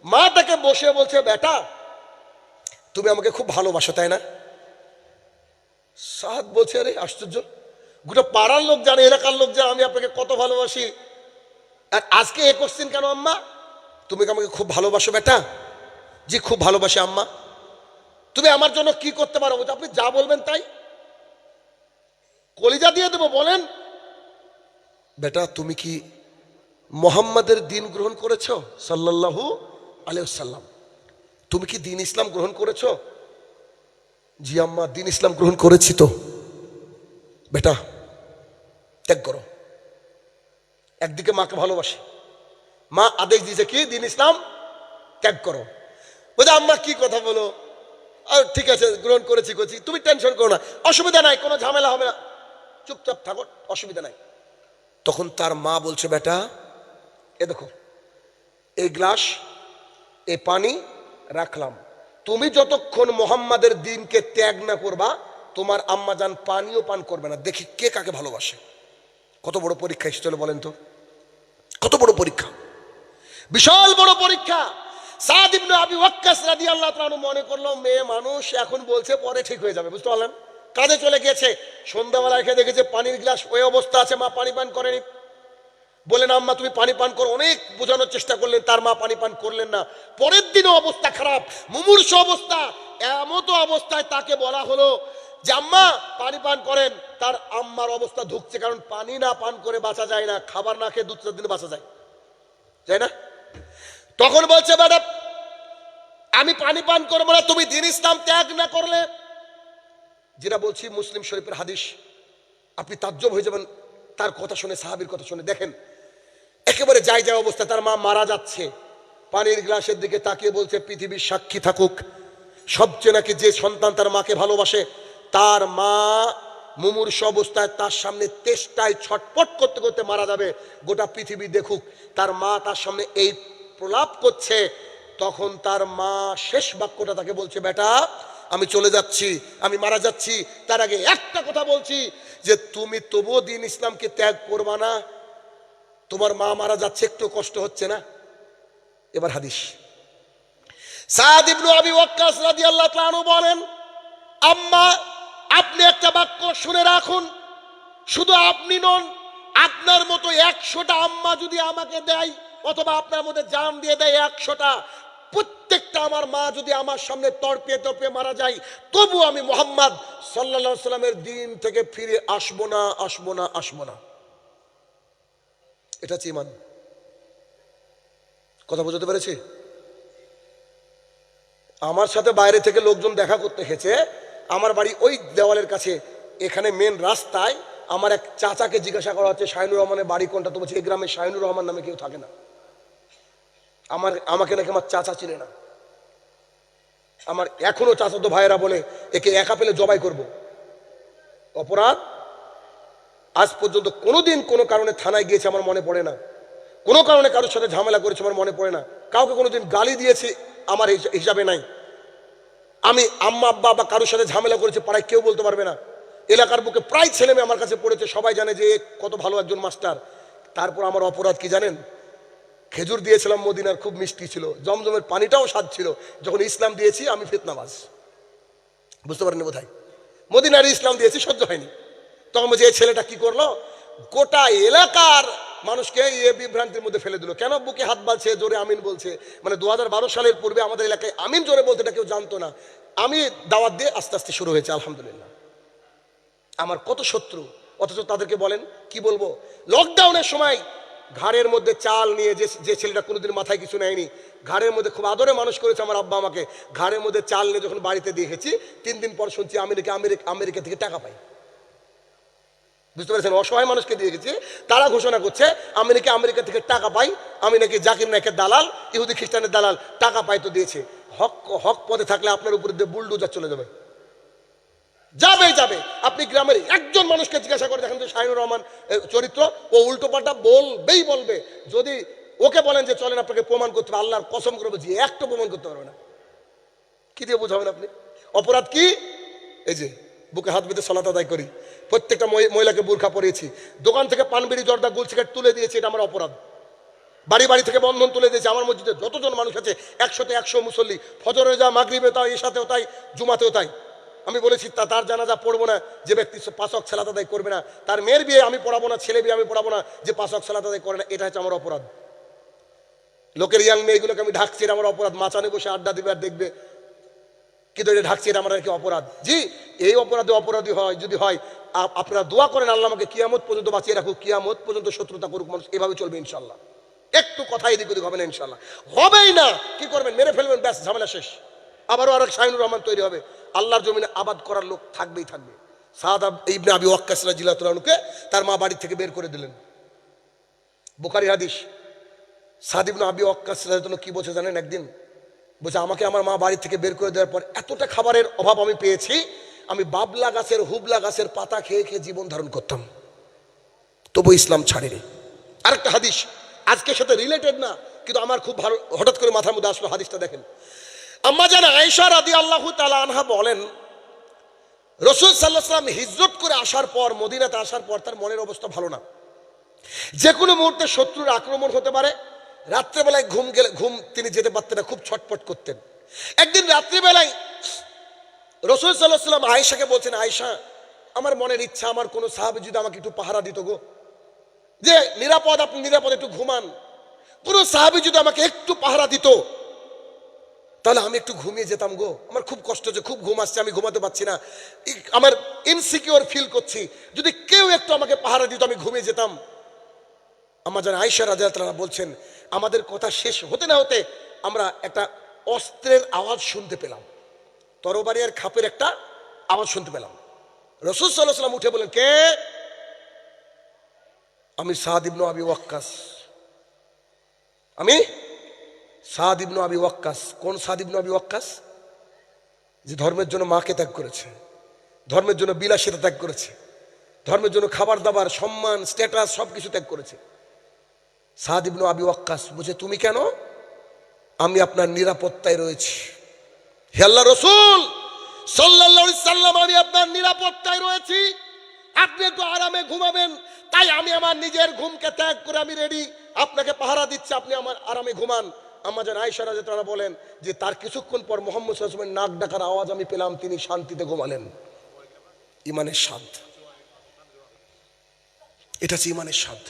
মা তাকে বসে বলছে, বেটা তুমি আমাকে খুব ভালোবাসো তাই না? সাদ বলছে, আরে আশ্চর্য, গোটা পাড়ার লোক জানে, এলাকার লোক জানে আমি আপনাকে কত ভালোবাসি, আর আজকে এ কোশ্চেন কেন আম্মা? তুমি আমাকে খুব ভালোবাসো বেটা? জি খুব ভালোবাসি আম্মা। তুমি আমার জন্য কি করতে পারো? আপনি যা বলবেন তাই, কলিজা দিয়ে দেবো, বলেন। বেটা তুমি কি মোহাম্মদের দিন গ্রহণ করেছো সাল্লাল্লাহু আলাইহি ওয়াসাল্লাম? তুমি কি দিন ইসলাম গ্রহণ করেছো? জি আম্মা দিন ইসলাম গ্রহণ করেছি। তো বেটা ত্যাগ করো। একদিকে মাকে ভালোবাসে, মা আদেশ দিয়েছে কি দিন ইসলাম ত্যাগ করো। বলছে আম্মা কি কথা বলো, আর ঠিক আছে গ্রহণ করেছি করছি, তুমি টেনশন করো না, অসুবিধা নাই, কোনো ঝামেলা হবে না, চুপচাপ থাকো, অসুবিধা নাই। তখন তার মা বলছে, বেটা এ দেখো এই গ্লাস, এই পানি রাখলাম, তুমি যতক্ষণ মোহাম্মদের দিনকে ত্যাগ না করবা তোমার আম্মা জান পানিও পান করবে না। দেখি কে কাকে ভালোবাসে। কত বড় পরীক্ষা এসেছিল বলেন তো, কত বড় পরীক্ষা, বিশাল বড় পরীক্ষা। সাদ ইবনে আবি ওয়াক্কাস রাদিয়াল্লাহু তাআলা মনে করলো মেয়ে মানুষ, এখন বলছে পরে ঠিক হয়ে যাবে, বুঝতে পারলেন। কাজে চলে গিয়েছে, সন্ধ্যাবেলা এসে দেখেছে পানির গ্লাস ওই অবস্থা আছে, মা পানি পান করেনি। বলেন আম্মা তুমি পানি পান করো, অনেক বোঝানোর চেষ্টা করলেন, তার মা পানি পান করলেন না। পরের দিনও অবস্থা খারাপ, মুমূর্ষু অবস্থা। এমত অবস্থায় তাকে বলা হলো যে আম্মা পানি পান করেন। তার আম্মার অবস্থা ধুকছে, কারণ পানি না পান করে বাঁচা যায় না, খাবার না খেয়ে 2-4 দিন বাঁচা যায়, তাই না? তখন বলছে, বেটা আমি পানি পান করবো না তুমি দিন ইসলাম ত্যাগ না করলে। যেটা বলছি মুসলিম শরীফের হাদিস, আপনি তাজ্জব হয়ে যাবেন তার কথা শুনে, সাহাবীর কথা শুনে। দেখেন একেবারে যাই যাই অবস্থা, তার মা মারা যাচ্ছে, পানির গ্লাসের দিকে তাকিয়ে বলছে, পৃথিবীর সাক্ষী থাকুক, সবচেয়ে নাকি যে সন্তান তার মাকে ভালোবাসে, তার মা মুমূর্ষু অবস্থায় তার সামনে তেষ্টায় ছটপট করতে করতে মারা যাবে, গোটা পৃথিবী দেখুক তার মা তার সামনে এই প্রলাপ করছে। তখন তার মা শেষ বাক্যটা তাকে বলছে, বেটা আমি চলে যাচ্ছি, আমি মারা যাচ্ছি, তার আগে একটা কথা বলছি যে তুমি তবুও দিন ইসলামকে ত্যাগ করবা না? তোমার মা মারা যাচ্ছে, একটু কষ্ট হচ্ছে না? এবার হাদিস, সাদ ইবনে আবি ওয়াক্কাস রাদিয়াল্লাহু তাআলা আনহু বলেন, আম্মা আপনি একটা বাক্য শুনে রাখুন, শুধু আপনি নন, আপনার মতো 100টা আম্মা যদি আমাকে দেয়, অথবা আপনার মধ্যে জান দিয়ে দেয় 100টা, প্রত্যেকটা আমার মা যদি আমার সামনে তর্পে তর্পে মারা যায়, তবু আমি মুহাম্মদ সাল্লাল্লাহু আলাইহি সাল্লামের দিন থেকে ফিরে আসবো না, আসবো না, আসবো না। এটা হচ্ছে ঈমান। কথা বুঝতে পেরেছি? আমার সাথে বাইরে থেকে লোকজন দেখা করতে এসেছে, আমার বাড়ি ওই দেওয়ালের কাছে, এখানে মেন রাস্তায় আমার এক চাচাকে জিজ্ঞাসা করা হচ্ছে শাহিনুর রহমানের বাড়ি কোনটা, তো বলছে এই গ্রামে শাহিনুর রহমান নামে কেউ থাকে না। আমাকে নাকি আমার চাচা চিনে না। আমার এখনো চাচাতো ভাইয়েরা বলে একে একা পেলে জবাই করব। অপরাধ আজ পর্যন্ত কোনোদিন কোনো কারণে থানায় গিয়েছে আমার মনে পড়ে না, কোনো কারণে কারোর সাথে ঝামেলা করেছে আমার মনে পড়ে না, কাউকে কোনোদিন গালি দিয়েছে আমার হিসাবে নাই। আমি আম্মা আব্বা বা কারোর সাথে ঝামেলা করেছে পাড়ায় কেউ বলতে পারবে না। এলাকার বুকে প্রায় ছেলে মেয়ে আমার কাছে পড়েছে, সবাই জানে যে কত ভালো একজন মাস্টার। তারপর আমার অপরাধ কি জানেন? খেজুর দিয়েছিলাম মদিনার, খুব মিষ্টি ছিল, জমজমের পানিটাও স্বাদ ছিল। যখন ইসলাম দিয়েছি আমি ফিতনাবাজ, বুঝতে পারেননি বোধহয়, মদিনার ইসলাম দিয়েছি, সহ্য হয়নি। তখন বলছে এই ছেলেটা কি করলো, গোটা এলাকার মানুষকে বিভ্রান্তির মধ্যে ফেলে দিল। কেন বুকে হাত বাঁধছে, জোরে আমিন বলছে। মানে 2012 সালের পূর্বে আমাদের এলাকায় আমিন জোরে বলতে এটা কেউ জানতো না। আমি দাওয়াত দিয়ে আস্তে আস্তে শুরু হয়েছে, আলহামদুলিল্লাহ। আমার কত শত্রু, অথচ তাদেরকে বলেন কি বলবো, লকডাউনের সময় ঘাড়ের মধ্যে চাল নিয়ে, যে ছেলেটা কোনোদিন মাথায় কিছু নেয়নি, ঘাড়ের মধ্যে খুব আদরে মানুষ করেছে আমার আব্বা আমাকে, ঘাড়ের মধ্যে চাল নিয়ে যখন বাড়িতে দিয়ে গেছি, 3 দিন পর শুনছি আমেরিকা থেকে টাকা পাই। বুঝতে পেরেছেন? অসহায় মানুষকে দিয়ে গেছি, তারা ঘোষণা করছে আমেরিকা থেকে টাকা পাই, আমি নাকি জাকির নায়কের দালাল, ইহুদি খ্রিস্টানের দালাল, টাকা পাই তো দিয়েছে। হক পথে থাকলে আপনার উপরে দিয়ে বুলডোজার চলে যাবে, যাবে। আপনি গ্রামের একজন মানুষকে জিজ্ঞাসা করে দেখেন তো শাহিনুর রহমান চরিত্র, ও উল্টো পাল্টা বলবে। যদি ওকে বলেন যে চলেন আপনাকে প্রমাণ করতে হবে, আল্লাহর কসম করে বলছি একটা প্রমাণ করতে পারবে না। কি দিয়ে বোঝাবেন আপনি? অপরাধ কি? এই যে বুকে হাত বেঁধে সালাত আদায় করি, প্রত্যেকটা মহিলাকে বোরখা পরিয়েছি, দোকান থেকে পানবিড়ি জর্দা গুল সিগারেট তুলে দিয়েছি, এটা আমার অপরাধ। বাড়ি থেকে বন্ধন তুলে দিয়েছে। আমার মসজিদে যতজন মানুষ আছে 100তে 100 মুসল্লি, ফজরে যা, মাগরিবে তাই, এশাতেও তাই, জুমাতেও তাই। আমি বলেছি তার জানাজা পড়বো না যে ব্যক্তি 5 ওয়াক্ত সালাত আদায় করবে না, তার মেয়ের বিয়ে আমি পড়াবো না, ছেলে বিয়ে আমি পড়াবো না যে 5 ওয়াক্ত সালাত আদায় করে না, এটা হচ্ছে আমার অপরাধ। লোকের ইয়াং মেয়েগুলোকে আমি ঢাকছি, এটা আমার অপরাধ। মাচানে বসে আড্ডা দিবে আর দেখবে, কিন্তু এটা ঢাকছি, এটা আমার আর কি অপরাধ? জি, এই অপরাধী হয় যদি হয়, আপনারা দোয়া করেন আল্লাহ আমাকে কিয়ামত পর্যন্ত বাঁচিয়ে রাখুক, কিয়ামত পর্যন্ত শত্রুতা করুক মানুষ, এভাবে চলবে ইনশাল্লাহ। একটু কথা এদিক ওদিক হবে না ইনশাল্লাহ, হবেই না। কি করবেন? মেরে ফেলবেন, ব্যাস, ঝামেলা শেষ। আবারও আরেক শাহিনুর রহমান তৈরি হবে। আল্লাহর জমিনে আবাদ করার লোক থাকবেই থাকবে। সাদ ইবনে আবি ওয়াক্কাস রাদিয়াল্লাহু আনহুকে তার মা বাড়ি থেকে বের করে দিলেন, বুখারী হাদিস। সাদ ইবনে আবি ওয়াক্কাস রাদিয়াল্লাহু আনহু কি বলছে জানেন? একদিন বলছে আমাকে আমার মা বাড়ি থেকে বের করে দেওয়ার পর এতটা খাবারের অভাব আমি পেয়েছি, আমি বাবলা গাছের, হুবলা গাছের পাতা খেয়ে খেয়ে জীবন ধারণ করতাম, তবু ইসলাম ছাড়েনি। আরেকটা হাদিস আজকের সাথে রিলেটেড না, কিন্তু আমার খুব ভালো, হঠাৎ করে মাথার মধ্যে আসলো হাদিসটা। দেখেন, আম্মা জান আয়েশা রাদিয়াল্লাহু তাআলা আনহা বলেন, রাসূল সাল্লাল্লাহু আলাইহি ওয়াসাল্লাম হিজরত করে আসার পর, মদিনাতে আসার পর তার মনের অবস্থা ভালো না। যে কোনো মুহূর্তে শত্রুর আক্রমণ হতে পারে। রাত্রেবেলায় ঘুম তিনি যেতে পারতেন না, খুব ছটফট করতেন। একদিন রাত্রিবেলায় রাসূল সাল্লাল্লাহু আলাইহি ওয়াসাল্লাম আয়েশাকে বলছেন, আয়েশা, আমার মনের ইচ্ছা আমার কোনো সাহাবী যদি আমাকে একটু পাহারা দিত গো, যে নিরাপদ, আপনি নিরাপদে একটু ঘুমান, কোনো সাহাবী যদি আমাকে একটু পাহারা দিত তাহলে আমি একটু ঘুমিয়ে যেতাম গো। আমার খুব কষ্ট হচ্ছে, খুব ঘুম আসছে, আমি ঘুমাতে পারছি না, আমার ইনসিকিউর ফিল করছি, যদি কেউ একটু আমাকে পাহারা দিত আমি ঘুমিয়ে যেতাম। আম্মা জান আয়েশা রাদিয়াল্লাহু তাআলা বলছেন, আমাদের কথা শেষ হতে না হতে আমরা একটা অস্ত্রের আওয়াজ শুনতে পেলাম, তরবারি আর খাপের একটা আওয়াজ শুনতে পেলাম। রাসূল সাল্লাল্লাহু আলাইহি ওয়াসাল্লাম উঠে বলেন, কে? আমি সাদ ইবনে আবি ওয়াক্কাস। আমি সাদ ইবনে আবি ওয়াক্কাস। কোন সাদ ইবনে আবি ওয়াক্কাস? যে ধর্মের জন্য মাকে ত্যাগ করেছে, ধর্মের জন্য বিলাসিতা ত্যাগ করেছে, ধর্মের জন্য খাবার দাবার, সম্মান, স্ট্যাটাস সবকিছু ত্যাগ করেছে। সাদ ইবনে আবি ওয়াক্কাস বলছে, তুমি কেন? আমি আপনার নিরাপত্তায় রয়েছি। হে আল্লাহর রাসূল সাল্লাল্লাহু আলাইহি সাল্লাম, আমি আপনার নিরাপত্তায় রয়েছি, আপনি একটু আরামে ঘুমাবেন, তাই আমি আমার নিজের ঘুমকে ত্যাগ করে আমি রেডি, আপনাকে পাহারা দিচ্ছি, আপনি আমার আরামে ঘুমান। আম্মা জান আয়েশা রাদিয়াল্লাহু তাআলা বলেন যে তার কিছুক্ষণ পর মুহাম্মদ সাল্লাল্লাহু আলাইহি ওয়াসাল্লামের নাক ডাকার আওয়াজ আমি পেলাম, তিনি শান্তিতে ঘুমালেন। ঈমানের স্বাদ, এটা হচ্ছে ঈমানের স্বাদ।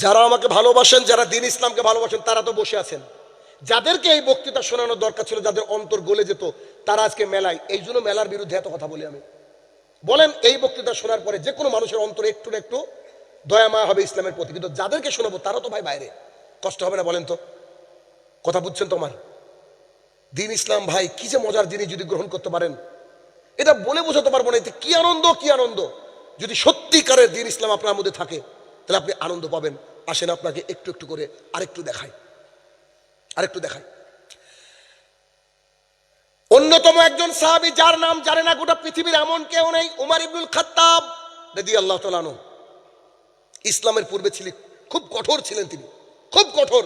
যারা আমাকে ভালোবাসেন, যারা দ্বীন ইসলামকে ভালোবাসেন, তারা তো বসে আছেন। যাদেরকে এই বক্তৃতা শোনানোর দরকার ছিল, যাদের অন্তর গলে যেত, তারা আজকে মেলায়। এই জন্য মেলার বিরুদ্ধে এত কথা বলি আমি। বলেন, এই বক্তৃতা শোনার পরে যে কোনো মানুষের অন্তরে একটু না একটু দয়া মায়া হবে ইসলামের প্রতি, কিন্তু যাদেরকে শোনাবো তারা তো ভাই বাইরে। কষ্ট হবে না বলেন তো? কথা বুঝছেন তো আমার? দ্বীন ইসলাম ভাই কি যে মজার জিনিস, যদি গ্রহণ করতে পারেন, এটা বলে বোঝাতে পারবো না। এতে কি আনন্দ, কি আনন্দ! যদি সত্যিকারের দ্বীন ইসলাম আপনার মধ্যে থাকে তাহলে আপনি আনন্দ পাবেন। আসেন আপনাকে একটু একটু করে আরেকটু দেখাই। অন্যতম একজন সাহাবী, যার নাম জানে না গোটা পৃথিবীর এমন কেউ নেই, উমর ইবনুল খাত্তাব রাদিয়াল্লাহু তাআলা আনহু। ইসলামের পূর্বে ছিলেন, খুব কঠোর ছিলেন তিনি, খুব কঠোর।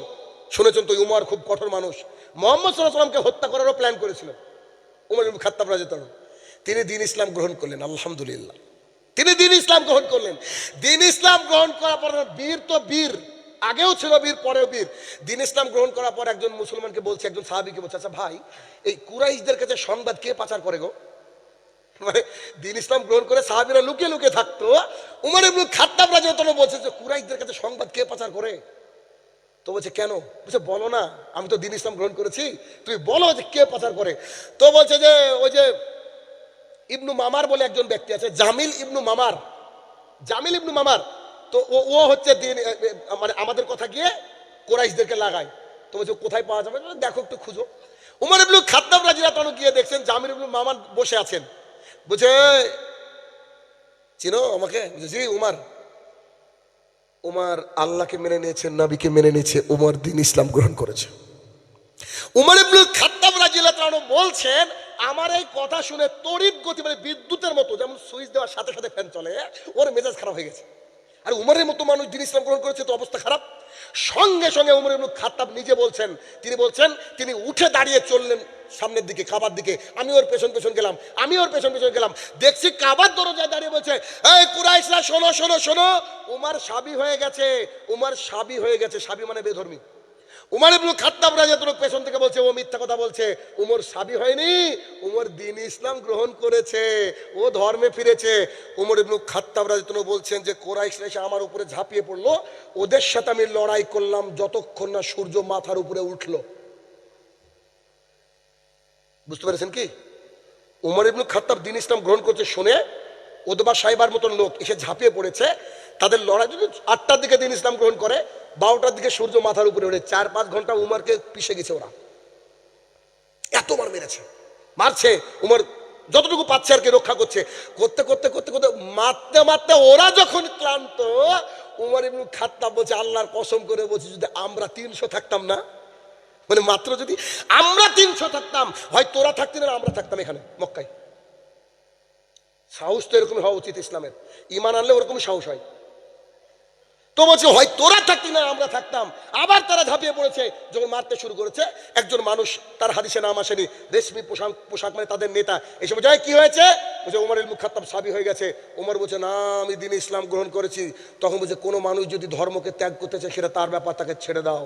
শুনেছেন তো, উমর খুব কঠোর মানুষ। মুহাম্মদ সাল্লাল্লাহু আলাইহি ওয়াসাল্লামকে হত্যা করারও প্ল্যান করেছিলেন উমর ইবনুল খাত্তাব রাদিয়াল্লাহু আনহু। তিনি দ্বীন ইসলাম গ্রহণ করলেন, আলহামদুলিল্লাহ। তিনি দ্বীন ইসলাম গ্রহণ করলেন। দ্বীন ইসলাম গ্রহণ করার পর, বীর তো বীর, আগেও ছিল বীর, পরেও বীর। দ্বীন ইসলাম গ্রহণ করার পর একজন মুসলমানকে বলছে, একজন সাহাবীকে বলছে, আচ্ছা ভাই, এই কুরাইশদের কাছে সংবাদ কে পাচার করে গো? মানে দ্বীন ইসলাম গ্রহণ করে সাহাবীরা লুকিয়ে লুকিয়ে থাকতো, উমর ইবনুল খাত্তাব রাদিয়াল্লাহু তাআলা বলছে যে কুরাইশদের কাছে সংবাদ কে পাচার করে? তো বলছে, কেন? বলছে, বলো না, আমি তো দ্বীন ইসলাম গ্রহণ করেছি, তুমি বলো যে কে পাচার করে। তো বলছে যে ওই যে ইবনু মামার বলে একজন ব্যক্তি আছে, জামিল ইবনু মামার, তো ও ও হচ্ছে দিন মানে আমাদের কথা গিয়ে কোরাইশদেরকে লাগায়। তো বলছে কোথায় পাওয়া যাবে, দেখো একটু খুঁজো। উমর ইবনে খাত্তাব রাদিয়াল্লাহু আনহু গিয়ে দেখছেন জামির ইবনে মামান বসে আছেন। বলছে চিনো আমাকে? জি উমার। উমার আল্লাহকে মেনে নিয়েছে, নবীকে মেনে নিয়েছে, উমর দ্বীন ইসলাম গ্রহণ করেছে। উমর ইবনে খাত্তাব রাদিয়াল্লাহু আনহু বলছেন আমার এই কথা শুনে তড়িৎ গতি মানে বিদ্যুতের মতো, যেমন সুইচ দেওয়ার সাথে সাথে ফ্যান চলে, ওর মেজাজ খারাপ হয়ে গেছে। আর উমরের মতো মানুষ দ্বীন ইসলাম গ্রহণ করেছে, তো অবস্থা খারাপ। সঙ্গে সঙ্গে উমর ইবনে খাত্তাব নিজে বলছেন, তিনি বলছেন তিনি উঠে দাঁড়িয়ে চললেন সামনের দিকে, কাবার দিকে। আমি ওর পেছন পেছন গেলাম, দেখছি কাবার দরজায় দাঁড়িয়ে বলছে, এই কুরাইশরা শোনো শোনো শোনো, উমর সাবি হয়ে গেছে। সাবি মানে বেধর্মী। উমর ইবনে খাত্তাব রাদিয়াল্লাহু আনহু পেছন থেকে বলছে ও মিথ্যা কথা বলছে, উমর সাবি হয়নি, উমর দ্বীন ইসলাম গ্রহণ করেছে, ও ধর্মে ফিরেছে। উমর ইবনে খাত্তাব রাদিয়াল্লাহু আনহু বলছেন যে কুরাইশরা এসে আমার উপরে ঝাঁপিয়ে পড়লো, ওদের সাথে আমি লড়াই করলাম যতক্ষণ না সূর্য মাথার উপরে উঠলো। বুঝতে পেরেছেন কি? উমর ইবনে খাত্তাব দ্বীন ইসলাম গ্রহণ করছে শুনে ওদবা সাহেবার মতন লোক এসে ঝাঁপিয়ে পড়েছে, তাদের লড়াই যদি 8টার দিকে দ্বীন ইসলাম গ্রহণ করে, 12টার দিকে সূর্য মাথার উপরে ওঠে, 4-5 ঘন্টা উমরকে পিষে গেছে ওরা, এতবার মেরেছে, মারছে। উমর যতটুকু পাচ্ছে আর কি রক্ষা করতে মারতে ওরা যখন ক্লান্ত, উমর ইবনে খাত্তাব বলছে আল্লাহর কসম করে বলছি যদি আমরা 300 থাকতাম না, মানে মাত্র যদি আমরা 300 থাকতাম, হয় তোরা থাকতি না আমরা থাকতাম এখানে মক্কায়। সাহস তো এরকম হওয়া উচিত ইসলামের, ঈমান আনলে ওরকম সাহস হয়। তো বলছে হয় তোরা থাকতি না আমরা থাকতাম। আবার তারা ঝাঁপিয়ে পড়েছে, যখন মারতে শুরু করেছে একজন মানুষ, তার হাদিসে নাম আসেনি, রেশমি পোশাক মানে তাদের নেতা, এসে বলছে কি হয়েছে? বলছে উমর ইবনে খাত্তাব সাবি হয়ে গেছে। উমর বলছে না আমি দ্বীন ইসলাম গ্রহণ করেছি। তখন বলছে কোনো মানুষ যদি ধর্মকে ত্যাগ করতে চায় সেটা তার ব্যাপার, তাকে ছেড়ে দাও।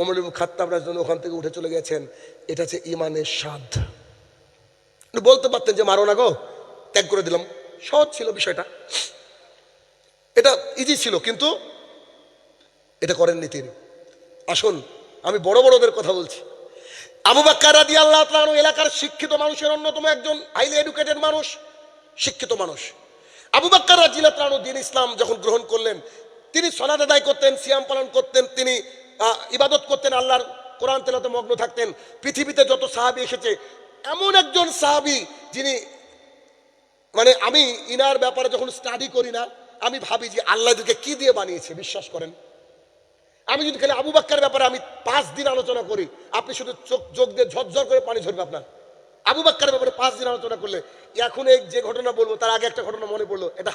উমর ইবনে খাত্তাব রাদিয়াল্লাহু আনহু ওখান থেকে উঠে চলে গেছেন। এটা হচ্ছে ঈমানের স্বাদ। বলতে পারতেন যে মারো না গো, ত্যাগ করে দিলাম, সহজ ছিল বিষয়টা, এটা ইজি ছিল, কিন্তু এটা করেননি তিনি। আসুন আমি বড় বড়দের কথা বলছি। আবু বকর রাদিয়াল্লাহু তাআলা আনহু এলাকার শিক্ষিত মানুষের অন্যতম একজন, হাইলি এডুকেটেড মানুষ, শিক্ষিত মানুষ। আবু বকর রাদিয়াল্লাহু তাআলা আনহু দ্বীন ইসলাম যখন গ্রহণ করলেন, তিনি সালাত আদায় করতেন, সিয়াম পালন করতেন, তিনি ইবাদত করতেন, আল্লাহর কোরআন তেলাওয়াতে মগ্ন থাকতেন। পৃথিবীতে যত সাহাবী এসেছে, এমন একজন সাহাবী যিনি মানে আমি ইনার ব্যাপারে যখন স্টাডি করি না, আমি ভাবি যে আল্লাহ এদেরকে কি দিয়ে বানিয়েছে। বিশ্বাস করেন, আমি যদি খালি আবু বকরের ব্যাপারে আমি 5 দিন আলোচনা করি, আপনি শুধু চোখ দিয়ে ঝরঝর করে পানি ঝরবে আপনার। আবু বকরের ব্যাপারে 5 দিন আলোচনা করলে, এখন এই যে ঘটনা বলবো তার আগে একটা ঘটনা মনে পড়লো, এটা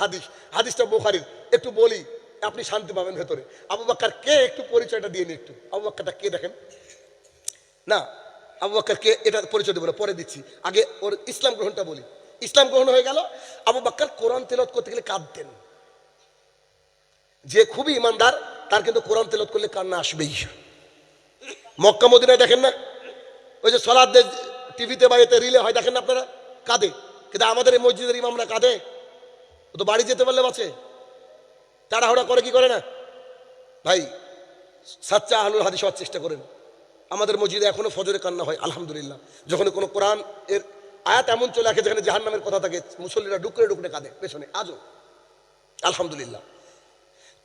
হাদিসটা বুখারীর, একটু বলি আপনি শান্তি পাবেন ভেতরে। আবু বকর কে একটু পরিচয়টা দিয়ে নি একটু। আবু বকরটা কে দেখেন না, আবু বকর কে এটা পরিচয় দেবো না, পরে দিচ্ছি, আগে ওর ইসলাম গ্রহণটা বলি। ইসলাম গ্রহণ হয়ে গেল, আবু বকর কোরআন তেলাওয়াত করতে গেলে কাঁদতেন। যে খুবই ইমানদার তার কিন্তু কোরআন তেলাওয়াত করলে কান্না আসবেই। মক্কা মদিনায় দেখেন না, ওই যে সালাত টিভিতে বা এতে রিলে হয়, দেখেন না আপনারা, কাঁদে। কিন্তু আমাদের এই মসজিদের ইমামরা কাঁদে? ও তো বাড়ি যেতে পারলে বাঁচে, তাড়াহুড়া করে কি করে না? ভাই সাচ্চা আহলুল হাদিস হওয়ার চেষ্টা করেন। আমাদের মসজিদে এখনো ফজরে কান্না হয় আলহামদুলিল্লাহ, যখন কোনো কোরআন এর আয়াত এমন চলে আসে যেখানে জাহান্নামের কথা থাকে, মুসল্লিরা ডুকরে ডুকরে কাঁদে পেছনে আজও আলহামদুলিল্লাহ।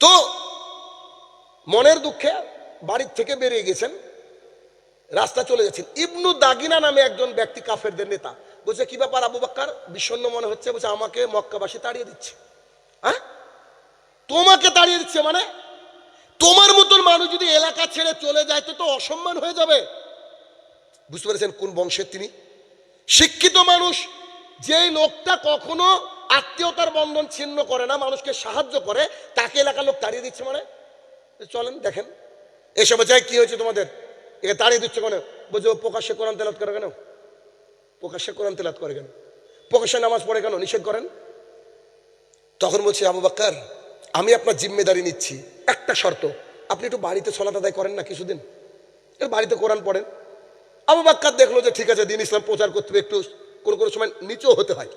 তো মনের দুঃখে বাড়ির থেকে বেরিয়ে গেছেন, রাস্তা চলে যাচ্ছেন। ইবনু দাগিনা নামে একজন ব্যক্তি, কাফেরদের নেতা, বলছে কি ব্যাপার আবু বকর, বিষণ্ণ মনে হচ্ছে? বলছে আমাকে মক্কাবাসী তাড়িয়ে দিচ্ছে। হ্যাঁ, তোমাকে তাড়িয়ে দিচ্ছে মানে? তোমার মতন মানুষ যদি এলাকা ছেড়ে চলে যায় তো অসম্মান হয়ে যাবে। বুঝতে পেরেছেন কোন বংশের তিনি? শিক্ষিত মানুষ, যেই লোকটা কখনো আত্মীয়তার বন্ধন ছিন্ন করে না, মানুষকে সাহায্য করে, তাকে এলাকার লোক তাড়িয়ে দিচ্ছে মানে? চলেন দেখেন এসব যায় কি হয়েছে তোমাদের, একে তাড়িয়ে দিচ্ছে কেন? বলছে ও প্রকাশ্যে কোরআন তেলাওয়াত করে কেন? প্রকাশ্যে কোরআন তেলাওয়াত করে কেন? প্রকাশ্যে নামাজ পড়ে কেন? নিষেধ করেন। তখন বলছে আবু বকর আমি আপনার জিম্মেদারি নিচ্ছি, একটা শর্ত, আপনি একটু বাড়িতে সালাত আদায় করেন না কিছুদিন, বাড়িতে কোরআন পড়েন। আবু বকর দেখলো যে ঠিক আছে, দ্বীন ইসলাম প্রচার করতে হবে, একটু কোনো সময় নিচেও হতে হয়,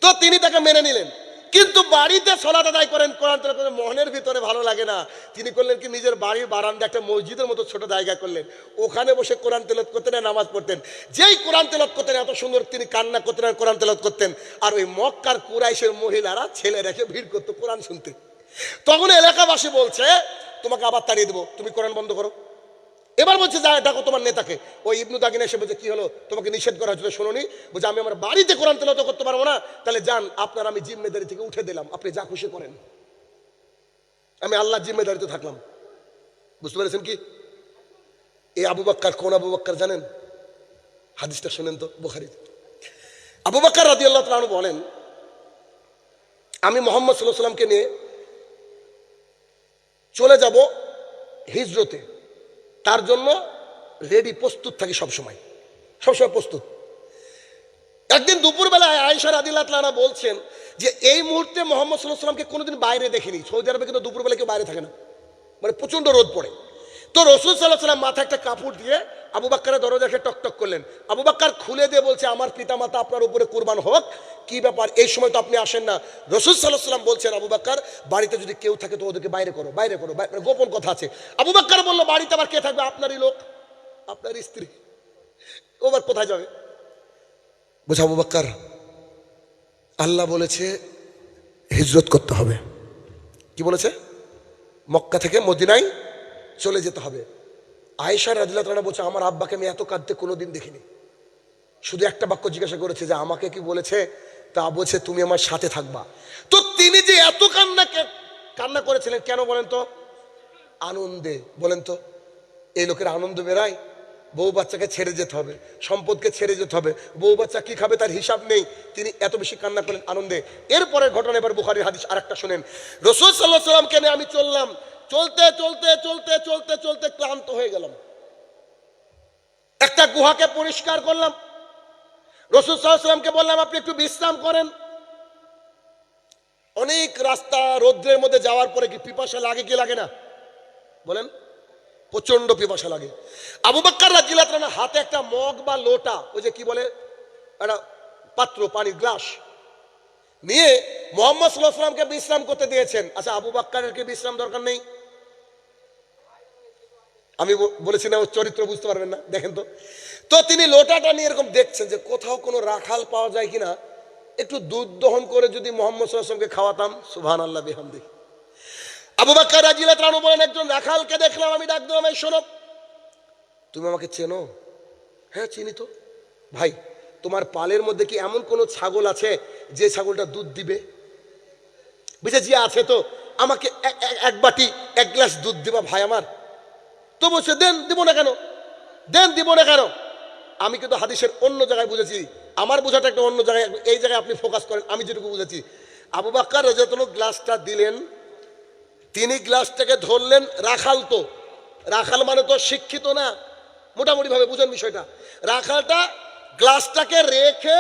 তো তিনি তাকে মেনে নিলেন। কিন্তু বাড়িতে সালাত আদায় করেন, কোরআন তেলাওয়াত করেন, মনের ভিতরে ভালো লাগে না। তিনি করলেন কি, নিজের বাড়ির বারান্দা একটা মসজিদের মতো ছোট জায়গা করলেন, ওখানে বসে কোরআন তেলাওয়াত করতেন আর নামাজ পড়তেন। যেই কোরআন তেলাওয়াত করতেন এত সুন্দর, তিনি কান্না করতেন আর কোরআন তেলাওয়াত করতেন। আর ওই মক্কার কুরাইশের মহিলারা ছেলে রেখে ভিড় করতো কোরআন শুনতে। তখন এলাকাবাসী বলছে তোমাকে আবার তাড়িয়ে দেবো, তুমি কোরআন বন্ধ করো। এবার বলছে যা ডাকো তোমার নেতাকে। ওই ইবনু দাগিন এসে বলছে কি হলো, তোমাকে নিষেধ করা হচ্ছে শোনোনি? বলছে আমি আমার বাড়িতে কোরআন তেলাওয়াত করতে পারবো না, তাহলে যান আপনার আমি জিম্মেদারি থেকে উঠে দিলাম, আপনি যা খুশি করেন, আমি আল্লাহর জিম্মেদারিতে থাকলাম। বুঝতে পেরেছেন কি? এই আবু বকর কোন আবু বকর জানেন? হাদিসটা শুনেন তো বুখারী। আবু বকর রাদিয়াল্লাহু তাআলা আনহু বলেন, আমি মুহাম্মদ সাল্লাল্লাহু আলাইহি ওয়াসাল্লামকে নিয়ে চলে যাব হিজরতে, তার জন্য রেডি প্রস্তুত থাকি, সবসময় প্রস্তুত। একদিন দুপুরবেলায় আয়েশা রাদিয়াল্লাহু তাআলা বলছেন যে এই মুহূর্তে মুহাম্মদ সাল্লাল্লাহু আলাইহি ওয়াসাল্লামকে কোনোদিন বাইরে দেখিনি। সৌদি আরবে কিন্তু দুপুরবেলা কেউ বাইরে থাকে না, মানে প্রচন্ড রোদ পড়ে। তো রাসূল সাল্লাল্লাহু আলাইহি ওয়াসাল্লাম মাথায় একটা কাপড় দিয়ে আবু বকরের দরজাকে টকটক করলেন। আবু বকর খুলে দিয়ে বলছে আমার পিতামাতা আপনার উপরে কুরবান হোক, কি ব্যাপার এই সময় তো আপনি আসেন না? রাসূল সাল্লাল্লাহু আলাইহি ওয়াসাল্লাম বলছেন আবু বকর বাড়িতে যদি কেউ থাকে তো ওদেরকে বাইরে করো, বাইরে করো, গোপন কথা আছে। আবু বকর বলল বাড়িতে আবার কে থাকবে? আপনারই লোক, আপনার স্ত্রী, ওবার কোথায় যাবে? বুঝা আবু বকর, আল্লাহ বলেছে হিজরত করতে হবে। কি বলেছে? মক্কা থেকে মদিনায় চলে যেতে হবে। আয়েশা রাদিয়াল্লাহু তাআলা বলছে আমার আব্বাকে আমি এত কাঁদতে কোনোদিন দেখিনি। শুধু একটা বাক্য জিজ্ঞাসা করেছে যে আমাকে কি বলেছে? তা বলছে তুমি আমার সাথে থাকবা। তো তিনি যে এত কান্না করেছিলেন কেন বলেন তো? আনন্দে। বলেন তো এই লোকের আনন্দ বেরায়? বউ বাচ্চাকে ছেড়ে যেতে হবে, সম্পদকে ছেড়ে যেতে হবে, বউ বাচ্চা কি খাবে তার হিসাব নেই, তিনি এত বেশি কান্না করেন আনন্দে। এরপরের ঘটনা এবার বুখারীর হাদিস আরেকটা শুনেন। রাসূল সাল্লাল্লাহু আলাইহি ওয়াসাল্লামকে নিয়ে আমি চললাম, চলতে চলতে চলতে চলতে চলতে ক্লান্ত হয়ে গেলাম। একটা গুহাকে পরিষ্কার করলাম, রাসূল সাল্লাল্লাহু আলাইহি ওয়াসাল্লামকে বললাম আপনি একটু বিশ্রাম করেন। অনেক রাস্তা রৌদ্রের মধ্যে যাওয়ার পরে কি পিপাসা লাগে কি লাগে না বলেন? প্রচন্ড পিপাসা লাগে। আবু বকর রাদিয়াল্লাহু তাআলা হাতে একটা মগ বা লোটা, ওই যে কি বলে একটা পাত্র, পানির গ্লাস নিয়ে মুহাম্মদ সাল্লাল্লাহু আলাইহি ওয়াসাল্লামকে বিশ্রাম করতে দিয়েছেন। আচ্ছা আবু বকরের কি বিশ্রাম দরকার নেই? আমি বলেছি না, ওর চরিত্র বুঝতে পারবেন না, দেখেন তো। তো তিনি লোটাটা নিয়ে এরকম দেখছেন যে কোথাও কোনো রাখাল পাওয়া যায় কিনা, একটু দুধ দহন করে যদি মুহাম্মদ সাল্লাল্লাহু আলাইহি ওয়াসাল্লামকে খাওয়াতাম। সুবহানাল্লাহ বিহামদিহি। আবু বকর রাদিয়াল্লাহু তাআলা বলেন একজন রাখালকে দেখলাম, আমি ডাক দিলাম এই শোনো, তুমি আমাকে চেনো? হ্যাঁ চিনি তো। ভাই তোমার পালের মধ্যে কি এমন কোন ছাগল আছে যে ছাগলটা দুধ দিবে? বুঝে জি আছে। তো আমাকে এক বাটি এক গ্লাস দুধ দিবা ভাই আমার। তো বলছে দেন, দিব না কেন, দেন দিব না কেন। আমি কিন্তু হাদিসের অন্য জায়গায় বুঝেছি, আমার বোঝাটা একটা অন্য জায়গায়, এই জায়গায় আপনি ফোকাস করেন। আমি যেটুকু বুঝেছি, আবু বকর রাদিয়াল্লাহু তাআলা গ্লাসটা দিলেন, তিনি গ্লাসটাকে ধরলেন। রাখাল তো, রাখাল মানে তো শিক্ষিত না, মোটামুটি ভাবে বুঝেন বিষয়টা। রাখালটা গ্লাসটাকে রেখে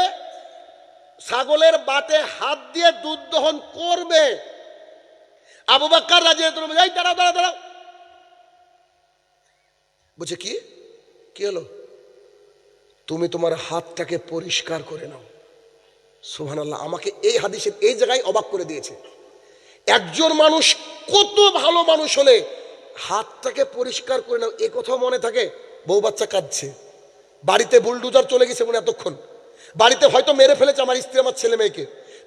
ছাগলের বাটে হাত দিয়ে দুধ দহন করবে। আবু বকর রাদিয়াল্লাহু তাআলা এই দাঁড়াও দাঁড়াও দাঁড়াও। বলছে কি কি হলো? তুমি তোমার হাতটাকে পরিষ্কার করে নাও। সুবহানাল্লাহ। আমাকে এই হাদিসের এই জায়গায় অবাক করে দিয়েছে। একজন মানুষ কত ভালো মানুষ হলে হাতটাকে পরিষ্কার করে নাও এ কথাও মনে থাকে? বউ বাচ্চা কাঁদছে, বাড়িতে বুলডুজার চলে গেছে মনে এতক্ষণ, বাড়িতে হয়তো মেরে ফেলেছে আমার স্ত্রী আমার ছেলে মেয়েকে,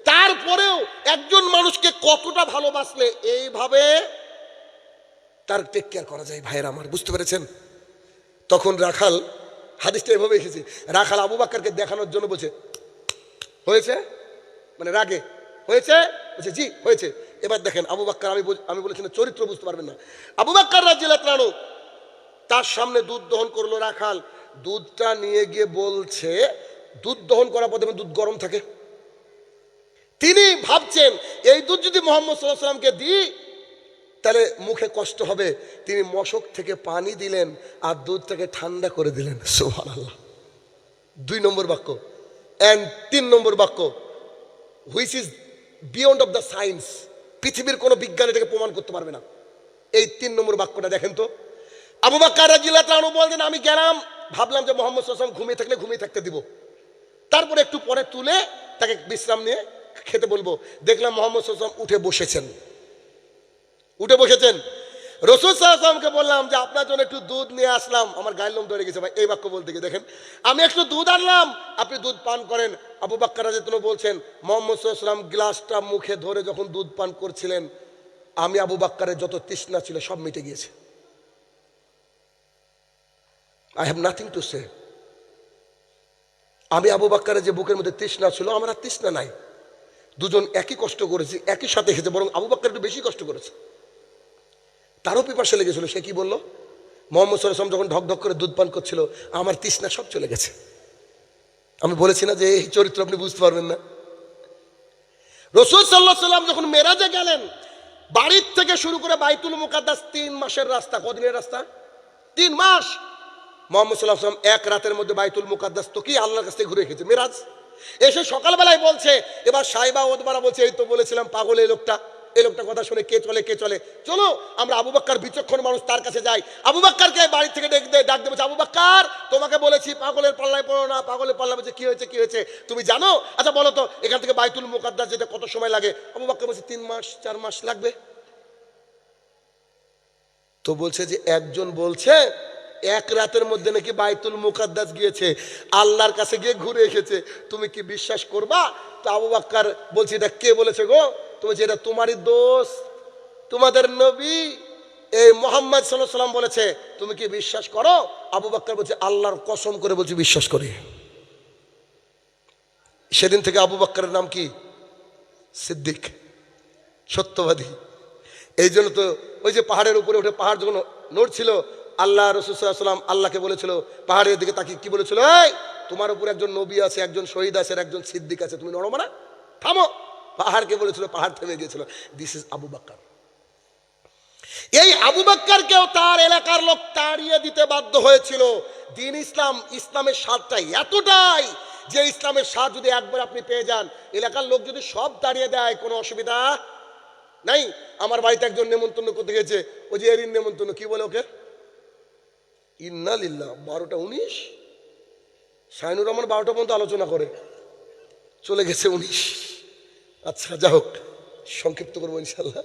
তারপরেও একজন মানুষকে কতটা ভালোবাসলে এইভাবে তার টেক কেয়ার করা যায়। ভাইয়ের আমার, বুঝতে পেরেছেন? তখন রাখাল, হাদিসটা এভাবে এসেছে, রাখাল আবু বকরকে দেখানোর জন্য বলছে হয়েছে, মানে রাগে হয়েছে, বলছে জি হয়েছে। এবার দেখেন আবু বকর, আমি বলেছি না চরিত্র বুঝতে পারবেন না। আবু বকর রাদিয়াল্লাহু তাআলা তার সামনে দুধ দহন করলো রাখাল, দুধটা নিয়ে গিয়ে বলছে, দুধ দহন করার পর দেখবেন দুধ গরম থাকে, তিনি ভাবছেন এই দুধ যদি মুহাম্মদ সাল্লাল্লাহু আলাইহি ওয়াসাল্লামকে দিই তাহলে মুখে কষ্ট হবে। তিনি মশক থেকে পানি দিলেন আর দুধটাকে ঠান্ডা করে দিলেন। সুবহানাল্লাহ। 2 নম্বর বাক্য। এন্ড 3 নম্বর বাক্য, which is beyond of the science, পৃথিবীর কোনো বিজ্ঞান এটাকে প্রমাণ করতে পারবে না। এই 3 নম্বর বাক্যটা দেখেন তো। আবু বকর রাদিয়াল্লাহু তাআলা বললেন আমি গেলাম, ভাবলাম যে মুহাম্মদ সাল্লাল্লাহু আলাইহি ওয়াসাল্লাম ঘুমিয়ে থাকলে ঘুমিয়ে থাকতে দিব, তারপরে একটু পরে তুলে তাকে বিশ্রাম নিয়ে খেতে বলবো। দেখলাম মুহাম্মদ সাল্লাল্লাহু আলাইহি ওয়াসাল্লাম উঠে বসেছেন। রাসূল সাল্লাল্লাহু আলাইহি ওয়াসাল্লামকে বললাম যে আপনার জন্য একটু দুধ নিয়ে আসলাম। আমার গায়ের লোম ধরে গেছে ভাই এই বাক্য বলতে গিয়ে। দেখেন আমি একটু দুধ আনলাম, আপনি দুধ পান করেন। আবু বকর রাদিয়াল্লাহু তাআলা বলছেন মুহাম্মদ সাল্লাল্লাহু আলাইহি ওয়াসাল্লাম গ্লাসটা মুখে ধরে যখন দুধ পান করছিলেন আমি আবু বাক্কারের যত তৃষ্ণা ছিল সব মিটে গিয়েছে। I have nothing to say. আমি আবু বাক্কারের যে বুকের মধ্যে তৃষ্ণা ছিল, আমার আর তৃষ্ণা নাই। দুজন একই কষ্ট করেছি, একই সাথে খেয়েছে, বরং আবু বাক্কার একটু বেশি কষ্ট করেছে। তারও পিপাসা লেগেছিল। সে কি বললো? মোহাম্মদ সাল্লাল্লাহু আলাইহি ওয়াসাল্লাম যখন ঢক ঢক করে দুধ পান করছিল, আমার তৃষ্ণা সব চলে গেছে। আমি বলেছি না যে এই চরিত্র আপনি বুঝতে পারবেন না। রাসূল সাল্লাল্লাহু আলাইহি ওয়াসাল্লাম যখন মেরাজে গেলেন, বাড়ির থেকে শুরু করে বাইতুল মুকাদ্দাস 3 মাসের রাস্তা। কদিনের রাস্তা? 3 মাস। মোহাম্মদ সাল্লাল্লাহু আলাইহি ওয়াসাল্লাম এক রাতের মধ্যে বাইতুল মুকাদ্দাস তো কি আল্লাহর কাছ থেকে ঘুরে এসেছে। মেরাজ এসে সকালবেলায় বলছে, এবার সাইবা ওদবারা বলছে, এই তো বলেছিলাম পাগল এই লোকটা, এই লোকটা কথা শুনে কে চলে কে চলে, চলো আমরা আবু বকর বিচক্ষণ মানুষ, তার কাছে যাই। আবু বকরকে বাড়ি থেকে ডাক দিয়ে বলছে, আবু বকর তোমাকে বলেছি পাগলের পাল্লায় পড়ো না। পাগলের পাল্লা বলছে, কি হয়েছে কি হয়েছে তুমি জানো? আচ্ছা বলো তো এখান থেকে বাইতুল মুকাদ্দাস যেতে কত সময় লাগে? আবু বকর বলছে 3 মাস 4 মাস লাগবে। তো বলছে যে একজন বলছে এক রাতের মধ্যে নাকি বাইতুল মুকাদ্দাস গিয়েছে, আল্লাহর কাছে গিয়ে ঘুরে এসেছে, তুমি কি বিশ্বাস করবা? তো আবু বকর বলছে, এটা কে বলেছে গো? তুমি যে এটা তোমারই দোষ, তোমাদের নবী এই মুহাম্মদ সাল্লাল্লাহু আলাইহি ওয়াসাল্লাম বলেছে, তুমি কি বিশ্বাস করো? আবু বকর বলছে, আল্লাহর কসম করে বলছি বিশ্বাস করি। সেদিন থেকে আবু বকরের নাম কি? সিদ্দিক, সত্যবাদী। এই জন্য তো ওই যে পাহাড়ের উপরে উঠে পাহাড় যখন নড়ছিল, আল্লাহ রাসূল সাল্লাল্লাহু আলাইহি ওয়াসাল্লাম আল্লাহকে বলেছিল, পাহাড়ের দিকে তাকিয়ে কি বলেছিল? এই তোমার উপর একজন নবী আছে, একজন শহীদ আছে, একজন সিদ্দিক আছে, তুমি নড়ো না, থামো। পাহাড়কে বলেছিল, পাহাড় থেমে গিয়েছিল। This is Abu Bakr. এই আবু বকরকেও তার এলাকার লোক তাড়িয়ে দিতে বাধ্য হয়েছিল। দ্বীন ইসলাম, ইসলামের স্বাদটা এতটাই যে ইসলামের স্বাদ যদি একবার আপনি পেয়ে যান, এলাকার লোক যদি সব তাড়িয়ে দেয় কোনো অসুবিধা নাই। আমার বাড়িতে একজন নেমন্তন্ন করতে গেছে, ওই যে এরিন নেমন্তন্ন, কি বলে ওকে? ইন্না লিল্লাহ। 12টা 19 শাইনুর রহমান 12টা পর্যন্ত আলোচনা করে চলে গেছে 19। আচ্ছা যা হোক, সংক্ষিপ্ত করবো ইনশাল্লাহ।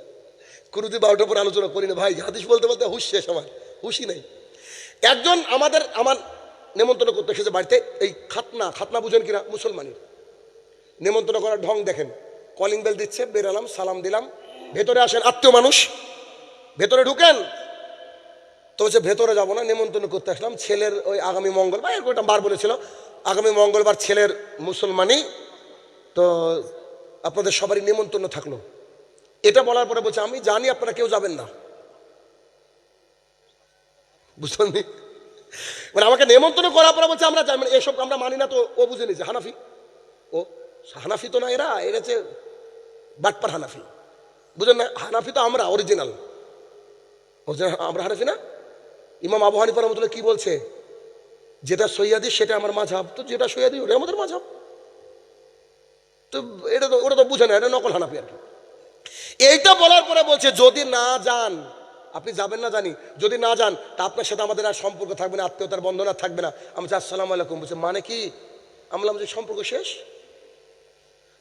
কোনোদিন 12টার পর আলোচনা করি না ভাই, হাদিস বলতে বলতে হুশ শেষ, আমার হুশই নেই। একজন আমার নেমন্তন্ন করতে এসেছে বাড়িতে। এই খাতনা বুঝেন কিনা? মুসলমানের নেমন্তন্ন করার ঢং দেখেন। কলিং বেল দিচ্ছে, বেরালাম, সালাম দিলাম, ভেতরে আসেন, আত্মীয় মানুষ, ভেতরে ঢুকেন। তো হচ্ছে ভেতরে যাবো না, নেমন্তন্ন করতে আসলাম। ছেলের ওই আগামী মঙ্গলবার, এরকম একটা বার বলেছিল, আগামী মঙ্গলবার ছেলের মুসলমানি, তো আপনাদের সবারই নেমন্তন্ন থাকলো। এটা বলার পরে বলছে, আমি জানি আপনারা কেউ যাবেন না। বুঝলেন? মানে আমাকে নেমন্তন্ন করার পরে বলছে আমরা যাই, মানে এসব আমরা মানি না। তো ও বুঝে নিয়েছে হানাফি। ও হানাফি তো না, এরা হচ্ছে বাটপার হানাফি, বুঝলেন না? হানাফি তো আমরা অরিজিনাল, আমরা হানাফি না। ইমাম আবু হানিফা রাহমাতুল্লাহ কি বলছে? যেটা সৈয়াদি সেটা আমার মাযহাব, তো যেটা সৈয়াদি ওটা আমাদের মাযহাব। তো ওটা তো বুঝে না, এটা নকল হানাফি আর কি। এইটা বলার পরে বলছে, যদি না যান, আপনি যাবেন না জানি, যদি না যান তা আপনার সাথে আমাদের আর সম্পর্ক থাকবে না, আত্মীয়তার বন্ধন আর থাকবে না। আমি বলছি আসসালামু আলাইকুম। বলছে মানে কি? আমি বললাম যে সম্পর্ক শেষ।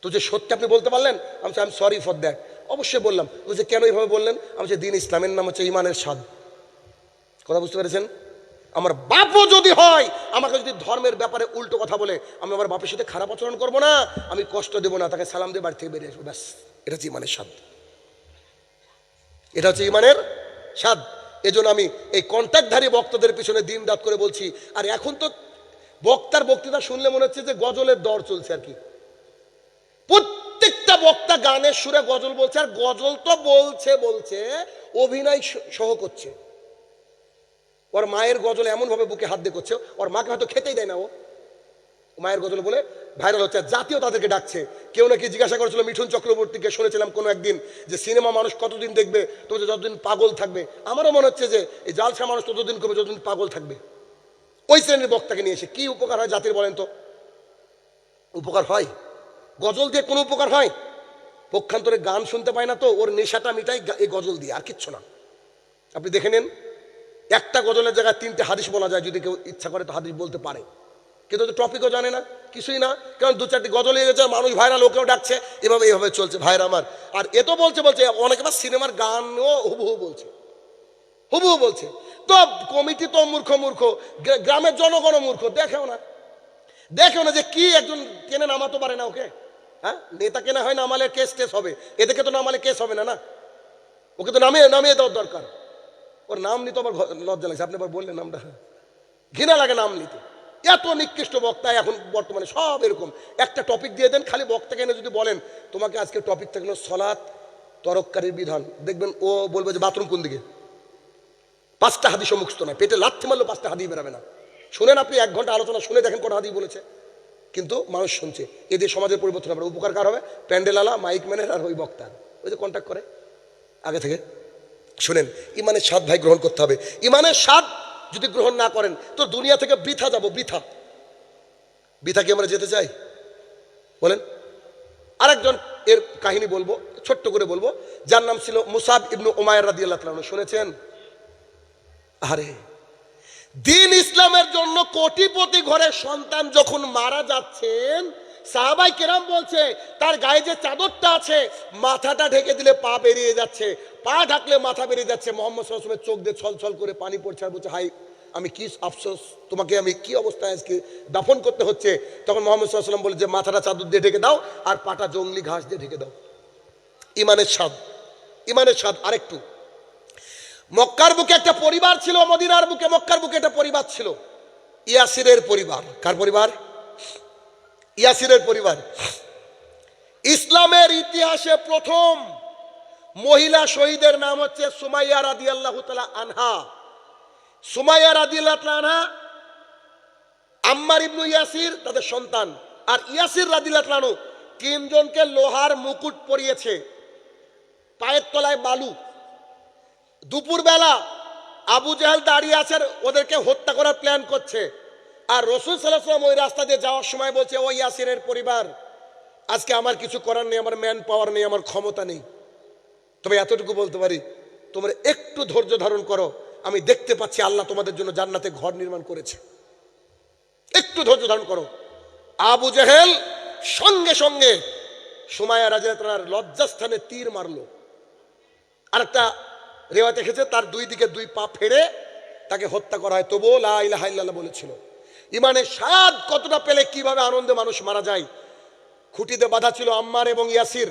তো যে সত্যি আপনি বলতে পারলেন? আমি I am sorry for that. অবশ্যই বললাম। বলছে কেন এইভাবে বললেন? আমি বলছি দ্বীন ইসলামের নাম হচ্ছে ইমানের স্বাদ। কথা বুঝতে পেরেছেন? আমার বাপও যদি হয়, আমাকে যদি ধর্মের ব্যাপারে উল্টো কথা বলে, আমি আমার বাপের সাথে খারাপ আচরণ করবো না, আমি কষ্ট দেবো না, তাকে সালাম দিয়ে বাড়ি থেকে বেরিয়ে আসবো, ব্যাস। এটা হচ্ছে ইমানের স্বাদ, এটা হচ্ছে ইমানের স্বাদ। এজন্য আমি এই কন্ট্যাক্টধারী বক্তাদের পিছনে দিন রাত করে বলছি। আর এখন তো বক্তার বক্তৃতা শুনলে মনে হচ্ছে যে গজলের দর চলছে আর কি। প্রত্যেকটা বক্তা গানের সুরে গজল বলছে, আর গজল তো বলছে অভিনয় সহ করছে। ওর মায়ের গজল এমন ভাবে বুকে হাত দিয়ে করছে, ওর মাকে হয়তো খেতেই দেয় না ও মায়ের গজল বলে ভাইরাল হচ্ছে। জাতীয় তাদেরকে ডাকছে। কেউ নাকি জিজ্ঞাসা করেছিল মিঠুন চক্রবর্তীকে, শুনেছিলাম কোনো একদিন, যে সিনেমা মানুষ কতদিন দেখবে? তো যতদিন পাগল থাকবে। আমারও মনে হচ্ছে যে এই জালসা মানুষ ততদিন করবে যতদিন পাগল থাকবে। ওই শ্রেণীর বক্তাকে নিয়ে এসে কি উপকার হয় জাতির বলেন তো? উপকার হয়? গজল দিয়ে কোনো উপকার হয়? পক্ষান্তরে গান শুনতে পায় না, তো ওর নেশাটা মিটাই এই গজল দিয়ে, আর কিচ্ছু না। আপনি দেখে নেন, একটা গজলের জায়গায় 3টে হাদিস বলা যায়, যদি কেউ ইচ্ছা করে তো হাদিস বলতে পারে, কিন্তু তো টপিকও জানে না, কিছুই না। কারণ 2-4টি গজল হয়ে গেছে, মানুষ ভাইরাল, ওকেও ডাকছে, এইভাবে চলছে ভাইরা আমার। আর এ তো বলছে অনেকে আবার সিনেমার গানও হুবহু বলছে। তো কমিটি তো মূর্খ, গ্রামের জনগণ মূর্খ, দেখেও না যে কি একজন কেনে নামাতে পারে না ওকে। হ্যাঁ, নেতা কেনা হয়, নামালে কেস হবে, এদেরকে তো নামালে কেস হবে না। ওকে তো নামিয়ে নামিয়ে দেওয়ার দরকার। ওর নাম নিতে আমার লজ্জা লাগছে, আপনি আবার বললেন নামটা, ঘৃণা লাগে নাম নিতে। এত নিকৃষ্ট বক্তা এখন বর্তমানে সব এরকম। একটা টপিক দিয়ে দেন, খালি বক্তাকে এনে যদি বলেন তোমাকে আজকে টপিক থাকলো সলাৎ তরক্কারির বিধান, দেখবেন ও বলবে যে বাথরুম কোন দিকে। 5টা হাদিসও মুখস্থ নয়, পেটে লাথি মারলেও 5টা হাদিস বেরাবে না। শুনেন আপনি 1 ঘন্টা আলোচনা শুনে দেখেন কটা হাদিস বলেছে, কিন্তু মানুষ শুনছে। এদের সমাজের পরিবর্তন হবে। উপকার কার হবে? প্যান্ডেলালা, মাইক ম্যানের আর ওই বক্তার, ওই যে কন্ট্যাক্ট করে আগে থেকে। শুনেন, ইমানের স্বাদ ভাই গ্রহণ করতে হবে। ইমানের স্বাদ যদি গ্রহণ না করেন তো দুনিয়া থেকে বৃথা যাব। বৃথা বৃথা কি আমরা যেতে চাই? বলেন। আরেকজন এর কাহিনী বলবো, ছোট্ট করে বলবো, যার নাম ছিল মুসাব ইবনু উমাইর রাদিয়াল্লাহু তাআলা। শুনেছেন? আরে দ্বীন ইসলামের জন্য কোটিপতি ঘরের সন্তান যখন মারা যাচ্ছেন, সাহাবাই কেরাম বলছে তার গায়ে যে চাদরটা আছে মাথাটা ঢেকে দিলে পা বেরিয়ে যাচ্ছে, পা ঢাকলে মাথা বেরিয়ে যাচ্ছে। মোহাম্মদ সাল্লাল্লাহু আলাইহি ওয়াসাল্লামের চোখ দিয়ে ছলছল করে পানি পড়ছে আর বলছে, হাই আমি কি আফসোস, তোমাকে আমি কি অবস্থায় আজকে দাফন করতে হচ্ছে। তখন মোহাম্মদ সাল্লাল্লাহু আলাইহি ওয়াসাল্লাম বলে যে মাথাটা চাদর দিয়ে ঢেকে দাও আর পাটা জংলি ঘাস দিয়ে ঢেকে দাও। ইমানের স্বাদ, ইমানের স্বাদ। আরেকটু, মক্কার বুকে একটা পরিবার ছিল, মদিনার বুকে মক্কার বুকে একটা পরিবার ছিল, ইয়াসিরের পরিবার। কার পরিবার? ইয়াসিরের পরিবার। ইসলামের ইতিহাসে প্রথম মহিলা শহীদের নাম হচ্ছে সুমাইয়া রাদিয়াল্লাহু তাআলা আনহা। সুমাইয়া রাদিয়াল্লাহু তাআলা আনহা, আম্মার ইবনু ইয়াসির তাদের সন্তান, আর ইয়াসির রাদিয়াল্লাহু তাআলা 3 জনকে লোহার মুকুট পরিয়েছে, পায়ের তলায় বালু। দুপুরবেলা আবু জাহেল দাঁড়িয়ে আছেন, ওদেরকে হত্যা করার প্ল্যান করছে। আর রাসূল সাল্লাল্লাহু আলাইহি ওয়াসাল্লাম ওই রাস্তা দিয়ে যাওয়ার সময় বলছে, ও ইয়াসিরের পরিবার, আজকে আমার কিছু করার নেই, আমার ম্যান পাওয়ার নেই, আমার ক্ষমতা নেই, তবে এতটুকু বলতে পারি, তোমরা একটু ধৈর্য ধারণ করো, আমি দেখতে পাচ্ছি আল্লাহ তোমাদের জন্য জান্নাতে ঘর নির্মাণ করেছে, একটু ধৈর্য ধারণ করো। আবু জাহেল সঙ্গে সঙ্গে সুমাইয়া রাদিয়াল্লাহু তাআলার লজ্জাস্থানে তীর মারলো। আরেকটা রেওয়ায়েতে এসেছে তার 2 দিকে 2 পা ফেড়ে তাকে হত্যা করা হয়, তবুও লা ইলাহা ইল্লাল্লাহ বলেছিল। ইমানের স্বাদ কতটা পেলে কিভাবে আনন্দে মানুষ মারা যায়। খুঁটিতে বাঁধা ছিল আম্মার এবং ইয়াসির।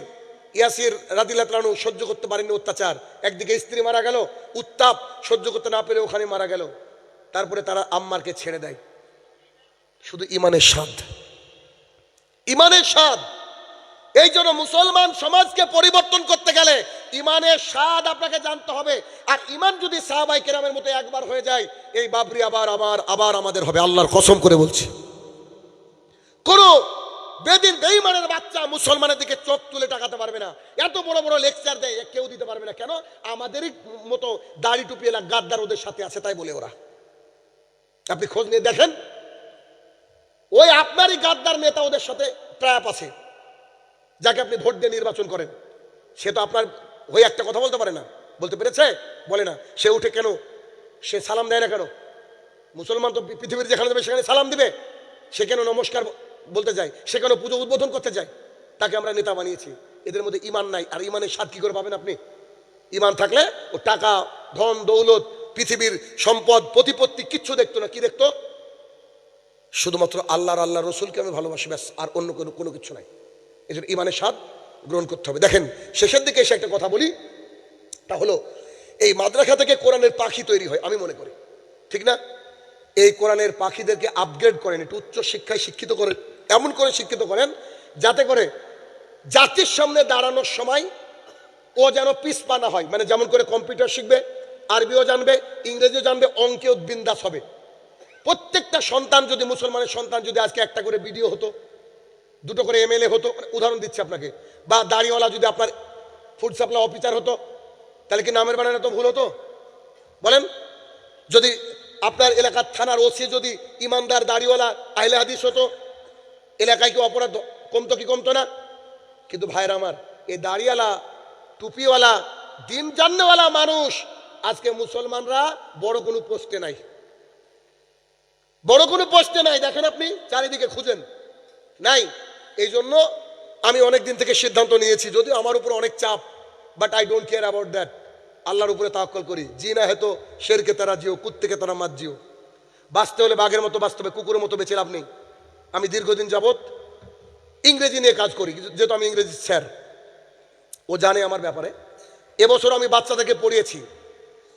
ইয়াসির রাদিয়াল্লাহু তাআলা সহ্য করতে পারেননি অত্যাচার, একদিকে স্ত্রী মারা গেল, উত্তাপ সহ্য করতে না পেরে ওখানে মারা গেল। তারপরে তারা আম্মারকে ছেড়ে দেয়। শুধু ইমানের স্বাদ, ইমানের স্বাদ। এই জন্য মুসলমান সমাজকে পরিবর্তন করতে গেলে ইমানের স্বাদ আপনাকে জানতে হবে। আর ইমান যদি সাহাবায়ে কেরামের মতো একবার হয়ে যায়, এই বাবরি আবার আমাদের হবে, আল্লাহর কসম করে বলছি। কোন বেদিন বেঈমানের বাচ্চা মুসলমানের দিকে চোখ তুলে তাকাতে পারবে না। এত বড় বড় লেকচার দেয়, কেউ দিতে পারবে না। কেন? আমাদেরই মতো দাড়ি টুপি এলা গাদ্দার ওদের সাথে আছে, তাই বলে ওরা। আপনি খোঁজ নিয়ে দেখেন, ওই আপনারই গাদ্দার নেতা ওদের সাথে ট্র্যাপ আছে, যাকে আপনি ভোট দিয়ে নির্বাচন করেন। সে তো আপনার হয়ে একটা কথা বলতে পারে না, বলতে পেরেছে? বলে না। সে উঠে কেন? সে সালাম দেয় না কেন? মুসলমান তো পৃথিবীর যেখানে যাবে সেখানে সালাম দিবে। সে কেন নমস্কার বলতে যায়? সে কেন পুজো উদ্বোধন করতে যায়? তাকে আমরা নেতা বানিয়েছি। এদের মধ্যে ইমান নাই। আর ইমানের স্বাদ কি করে পাবেন আপনি? ইমান থাকলে ও টাকা, ধন, দৌলত, পৃথিবীর সম্পদ, প্রতিপত্তি কিচ্ছু দেখতো না। কি দেখতো? শুধুমাত্র আল্লাহর আল্লাহ রসুলকে আমি ভালোবাসি, ব্যাস, আর অন্য কোনো কিছু নাই। এই জন্য ইমানের স্বাদ গ্রহণ করতে হবে। দেখেন, শেষের দিকে এসে একটা কথা বলি, তা হলো এই মাদ্রাসা থেকে কোরআনের পাখি তৈরি হয়, আমি মনে করি, ঠিক না? এই কোরআনের পাখিদেরকে আপগ্রেড করেন, একটু উচ্চ শিক্ষায় শিক্ষিত করেন, এমন করে শিক্ষিত করেন যাতে করে জাতির সামনে দাঁড়ানোর সময় ও যেন পিছপা না হয়। মানে যেমন করে কম্পিউটার শিখবে, আরবিও জানবে, ইংরেজিও জানবে, অঙ্কেও বিন্দাস হবে। প্রত্যেকটা সন্তান যদি, মুসলমানের সন্তান যদি আজকে একটা করে বিডিও হতো, 2টো করে এমএলএ হতো, উদাহরণ দিচ্ছি আপনাকে, বা দাড়িওয়ালা যদি আপনার ফুড সাপ্লাই অফিসার হতো, তাহলে কি নামের বানানো তো ভুল হতো? বলেন। যদি আপনার এলাকার থানার ওসি যদি ইমানদার দাড়িওয়ালা আহলে হাদিস হতো, এলাকায় কি অপরাধ কমতো কি কমতো না? কিন্তু ভাইরা আমার, এই দাড়িওয়ালা, টুপিওয়ালা, দিন জাননেওয়ালা মানুষ আজকে মুসলমানরা বড় কোনো পোস্টে নাই, বড় কোনো পোস্টে নাই। দেখেন আপনি চারিদিকে খুঁজেন, নাই। এই জন্য আমি অনেক দিন থেকে সিদ্ধান্ত নিয়েছি, যদিও আমার উপর অনেক চাপ, but I don't care about that. আল্লাহর উপরে তাওয়াক্কুল করি। জি না হেতো শেরকে তারা জিও, কুত্তেকে তারা মাত জিও। বাঁচতে হলে বাঘের মতো বাঁচতে হবে, কুকুরের মতো বেঁচে লাভ নেই। আমি দীর্ঘদিন যাবৎ ইংরেজি নিয়ে কাজ করি, যেহেতু আমি ইংরেজি স্যার, ও জানে আমার ব্যাপারে। এবছর আমি বাচ্চাদেরকে পড়িয়েছি,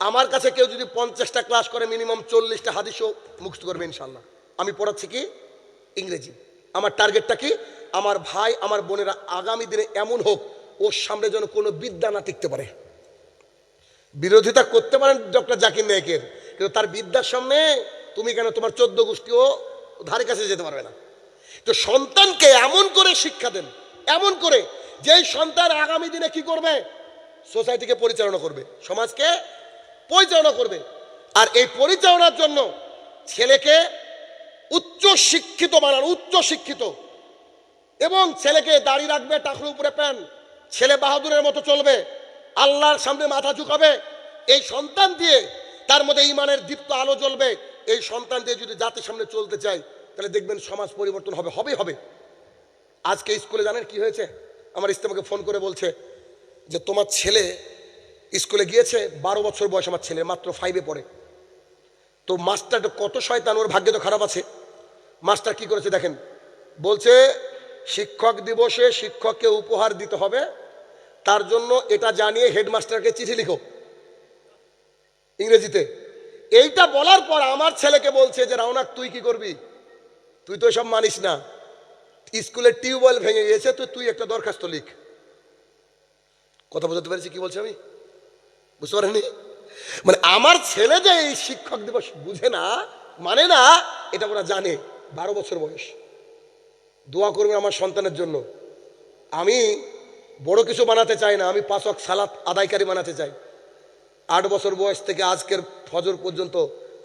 আমার কাছে কেউ যদি 50টা ক্লাস করে মিনিমাম 40টা হাদিসও মুখস্থ করবে ইনশাল্লাহ। আমি পড়াচ্ছি কি ইংরেজি। আমার টার্গেটটা কি, আমার ভাই আমার বোনেরা আগামী দিনে এমন হোক ওর সামনে যেন কোনো বিদ্যা না টিকতে পারে। বিরোধিতা করতে পারেন ডক্টর জাকির নায়েকের, কিন্তু তার বিদ্যার সামনে তুমি কেন তোমার 14 গোষ্ঠীও ধারে কাছে যেতে পারবে না। তো সন্তানকে এমন করে শিক্ষা দেন, এমন করে যেই সন্তান আগামী দিনে কি করবে, সোসাইটিকে পরিচালনা করবে, সমাজকে পরিচালনা করবে। আর এই পরিচালনার জন্য ছেলেকে উচ্চ শিক্ষিত বানান, উচ্চ শিক্ষিত, এবং ছেলেকে দাড়ি রাখবে, টাকর উপরে প্যান্ট, ছেলে বাহাদুরের মতো চলবে, আল্লাহর সামনে মাথা ঝুঁকাবে। এই সন্তান দিয়ে তার মধ্যে ইমানের দীপ্ত আলো জ্বলবে। এই সন্তান দিয়ে যদি জাতির সামনে চলতে চাই তাহলে দেখবেন সমাজ পরিবর্তন হবে, হবেই হবে। আজকে স্কুলে জানেন কি হয়েছে, আমার স্ত্রী আমাকে ফোন করে বলছে যে তোমার ছেলে স্কুলে গিয়েছে, 12 বছর বয়স আমার ছেলে, মাত্র 5-এ পড়ে। তো মাস্টারটা কত শয়তান, ওর ভাগ্য তো খারাপ আছে। মাস্টার কি করেছে দেখেন, বলছে শিক্ষক দিবসে শিক্ষককে উপহার দিতে হবে, তার জন্য এটা জানিয়ে হেডমাস্টারকে চিঠি লিখো ইংরেজিতে। এইটা বলার পর আমার ছেলেকে বলছে যে রাওনাক তুই কি করবি, তুই তো সব মানিস না, স্কুলের টিউবওয়েল ভেঙে গিয়েছে, তো তুই একটা দরখাস্ত লিখ। কথা বোঝাতে পেরেছি কি বলছে আমি, বুঝতে পারেনি? মানে আমার ছেলে যে এই শিক্ষক দিবস বুঝে না, মানে না, এটা ওরা জানে। 12 বছর বয়স। দোয়া করবেন আমার সন্তানের জন্য। আমি বড় কিছু বানাতে চাই না, আমি 5 ওয়াক্ত সালাত আদায়কারী বানাতে চাই। 8 বছর বয়স থেকে আজকের ফজর পর্যন্ত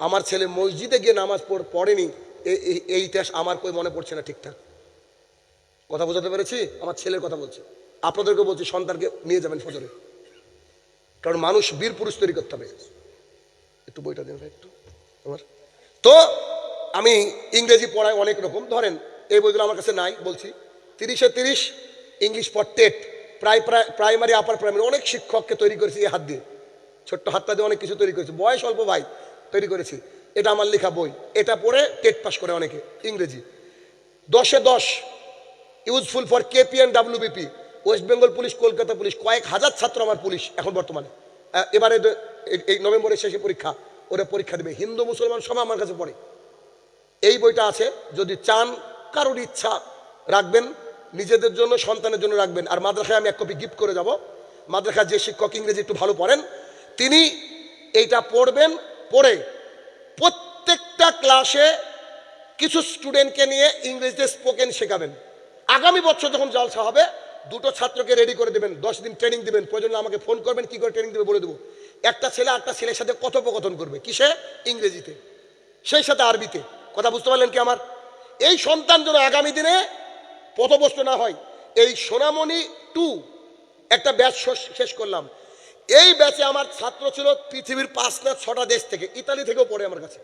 আমার ছেলে মসজিদে গিয়ে নামাজ পড়েনি, এই ইতিহাস আমার কই মনে পড়ছে না ঠিকঠাক। কথা বোঝাতে পেরেছি? আমার ছেলের কথা বলছি, আপনাদেরকে বলছি সন্তানকে নিয়ে যাবেন ফজরে, কারণ মানুষ বীর পুরুষ তৈরি করতে হবে। একটু বইটা দেন ভাই একটু আমার। তো আমি ইংরেজি পড়াই অনেক রকম, ধরেন এই বইগুলো আমার কাছে নাই, বলছি 30-এ 30 English for TET, primary upper primary, অনেক শিক্ষককে তৈরি করেছি এই হাত দিয়ে, ছোট্ট হাতটা দিয়ে অনেক কিছু তৈরি করেছি, বয়স অল্প ভাই তৈরি করেছি। এটা আমার লেখা বই, এটা পড়ে টেট পাস করে অনেকে ইংরেজি। 10-এ 10 useful for KP and WBP, West Bengal police, Kolkata police, কয়েক হাজার ছাত্র আমার পুলিশ এখন বর্তমানে। এবারে এই নভেম্বরের শেষে পরীক্ষা, ওরা পরীক্ষা দেবে, হিন্দু মুসলমান সবাই আমার কাছে পড়ে। এই বইটা আছে, যদি চান, কারোর ইচ্ছা রাখবেন, নিজেদের জন্য সন্তানের জন্য রাখবেন। আর মাদ্রাসায় আমি 1 কপি গিফট করে যাব। মাদ্রাসায় যে শিক্ষক ইংরেজি একটু ভালো পড়েন তিনি এইটা পড়বেন, পড়ে প্রত্যেকটা ক্লাসে কিছু স্টুডেন্টকে নিয়ে ইংরেজিতে স্পোকেন শেখাবেন। আগামী বছর যখন জলসা হবে 2টো ছাত্রকে রেডি করে দেবেন, 10 দিন ট্রেনিং দেবেন, প্রয়োজন আমাকে ফোন করবেন, কি করে ট্রেনিং দেবে বলে দেবো। একটা ছেলে আরেকটা ছেলের সাথে কথোপকথন করবে, কিসে? ইংরেজিতে, সেই সাথে আরবিতে। কথা বুঝতে পারলেন কি আমার? এই সন্তান যেন আগামী দিনে পথভ্রষ্ট না হয়। এই সোনামণি 2 একটা ব্যাচ শেষ করলাম, এই ব্যাচে আমার ছাত্র ছিল পৃথিবীর 5 না 6টা দেশ থেকে, ইতালি থেকেও পড়ে আমার কাছে,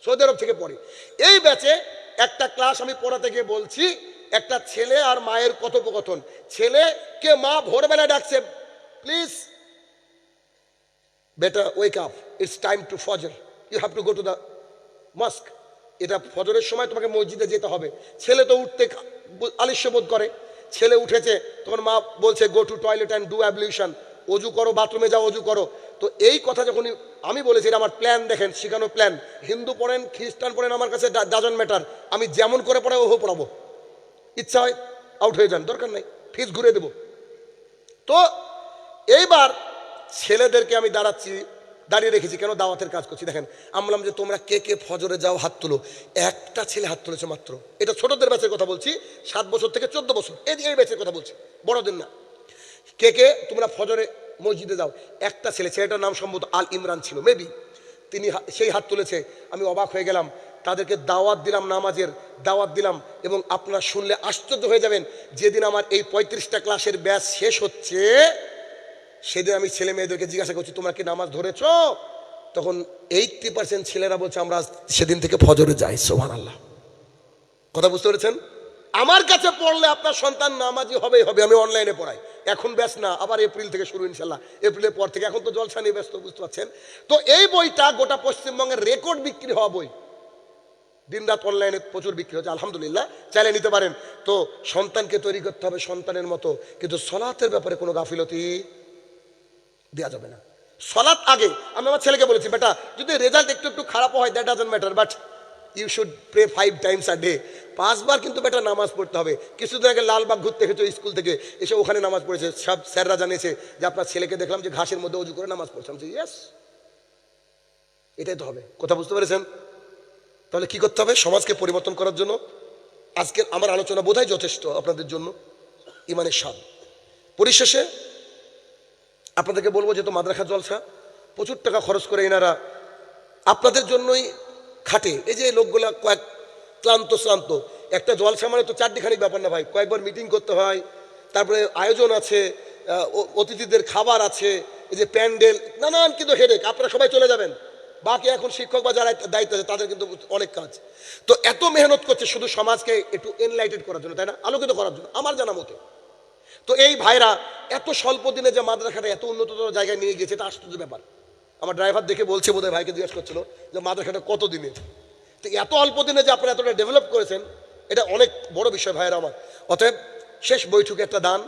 সৌদি আরব থেকে পড়ে। এই ব্যাচে একটা ক্লাস আমি পড়াতে গিয়ে বলছি, একটা ছেলে আর মায়ের কথোপকথন। ছেলেকে মা ভোরবেলা ডাকছে, প্লিজ বেটা wake up, it's time to ফজর, you have to go to the mosque. এটা ফজরের সময় তোমাকে মসজিদে যেতে হবে। ছেলে তো উঠতে আলস্য বোধ করে, ছেলে উঠেছে, তখন মা বলছে go to toilet and do ablution, অজু করো, বাথরুমে যাও, অজু করো। তো এই কথা যখন আমি বলেছি, এটা আমার প্ল্যান, দেখেন শেখানো প্ল্যান। হিন্দু পড়েন, খ্রিস্টান পড়েন, আমার কাছে ডাজন্ট ম্যাটার, আমি যেমন করে পড়াবো ওভাবে পড়াবো। ইচ্ছা হয় আউট হয়ে যান, দরকার নাই, ফিস ঘুরে দেব। তো এইবার ছেলেদেরকে আমি দাঁড়িয়ে রেখেছি, কেন? দাওয়াতের কাজ করছি। দেখেন, আমি বললাম যে তোমরা কে কে ফজরে যাও হাত তুলো। একটা ছেলে হাত তুলেছে মাত্র। এটা ছোটদের ব্যাচের কথা বলছি, 7 বছর থেকে 14 বছর, এই ব্যাচের কথা বলছি, বড়দের না। কে কে তোমরা ফজরে মসজিদে যাও? একটা ছেলেটার নাম সম্ভবত আল ইমরান ছিল, মেবি, তিনি সেই হাত তুলেছে। আমি অবাক হয়ে গেলাম, তাদেরকে দাওয়াত দিলাম, নামাজের দাওয়াত দিলাম। এবং আপনারা শুনলে আশ্চর্য হয়ে যাবেন, যেদিন আমার এই 35টা ক্লাসের ব্যাচ শেষ হচ্ছে, সেদিন আমি ছেলে মেয়েদেরকে জিজ্ঞাসা করছি তোমরা কি নামাজ ধরেছ? তখন 80% ছেলেরা বলছে আমরা সেদিন থেকে ফজরে যাই। সুবহানাল্লাহ। কথা বুঝতে পেরেছেন? আমার কাছে পড়লে আপনার সন্তান নামাজি হবেই হবে। আমি অনলাইনে পড়াই, এখন ব্যাস না, আবার এপ্রিল থেকে শুরু ইনশাল্লাহ, এপ্রিলের পর থেকে। এখন তো জলসা নিয়ে ব্যস্ত, বুঝতে পারছেন? তো এই বইটা গোটা পশ্চিমবঙ্গের রেকর্ড বিক্রি হওয়া বই, দিনরাত অনলাইনে প্রচুর বিক্রি হচ্ছে, আলহামদুলিল্লাহ, চাইলে নিতে পারেন। তো সন্তানকে তৈরি করতে হবে সন্তানের মতো, কিন্তু সলাতের ব্যাপারে কোনো গাফিলতি দেওয়া যাবে না। সলাৎ আগে আমি আমার ছেলেকে বলেছি, বেটা যদি রেজাল্ট একটু একটু খারাপ হয় that doesn't matter, but you should pray 5 times a day। 5 বার কিন্তু বেটা নামাজ পড়তে হবে। কিছুদিন আগে লালবাগ ঘুরতে গেছো স্কুল থেকে এসে ওখানে নামাজ পড়েছে, সব স্যাররা জানিয়েছে যে আপনার ছেলেকে দেখলাম যে ঘাসের মধ্যে উজু করে নামাজ পড়ছে। আমি ইয়েস, এটাই তো হবে। কথা বুঝতে পেরেছেন? তাহলে কি করতে হবে সমাজকে পরিবর্তন করার জন্য? আজকের আমার আলোচনা বোধহয় যথেষ্ট আপনাদের জন্য। ইমানের স্বাদ। পরিশেষে আপনাদেরকে বলবো, যেহেতু মাদ্রাসা জলসা প্রচুর টাকা খরচ করে এনারা আপনাদের জন্যই খাটে। এই যে লোকগুলা কয়েক ক্লান্ত, একটা জলসা মানে তো চারটিখানি ব্যাপার না ভাই, কয়েকবার মিটিং করতে হয়, তারপরে আয়োজন আছে, অতিথিদের খাবার আছে, এই যে প্যান্ডেল, নানান কিন্তু হেডেক। আপনারা সবাই চলে যাবেন, বাকি এখন শিক্ষক বা যারা দায়িত্ব আছে তাদের কিন্তু অনেক কাজ। তো এত মেহনত করছে শুধু সমাজকে একটু এনলাইটেড করার জন্য, তাই না, আলোকিত করার জন্য আমার জানা মতে। তো এই ভাইরা এত স্বল্প দিনে যে মাদ্রাসাটা এত উন্নততর জায়গায় নিয়ে গেছে, এটা আশ্চর্য ব্যাপার। আমার ড্রাইভার দেখে বলছে, বোধহয় ভাইকে জিজ্ঞেস করছিল যে মাদ্রাসাটা কত দিনে, তো এত অল্প দিনে যে আপনারা এতটা ডেভেলপ করেছেন, এটা অনেক বড় বিষয় ভাইরা আমার। অতএব শেষ বৈঠকে একটা দান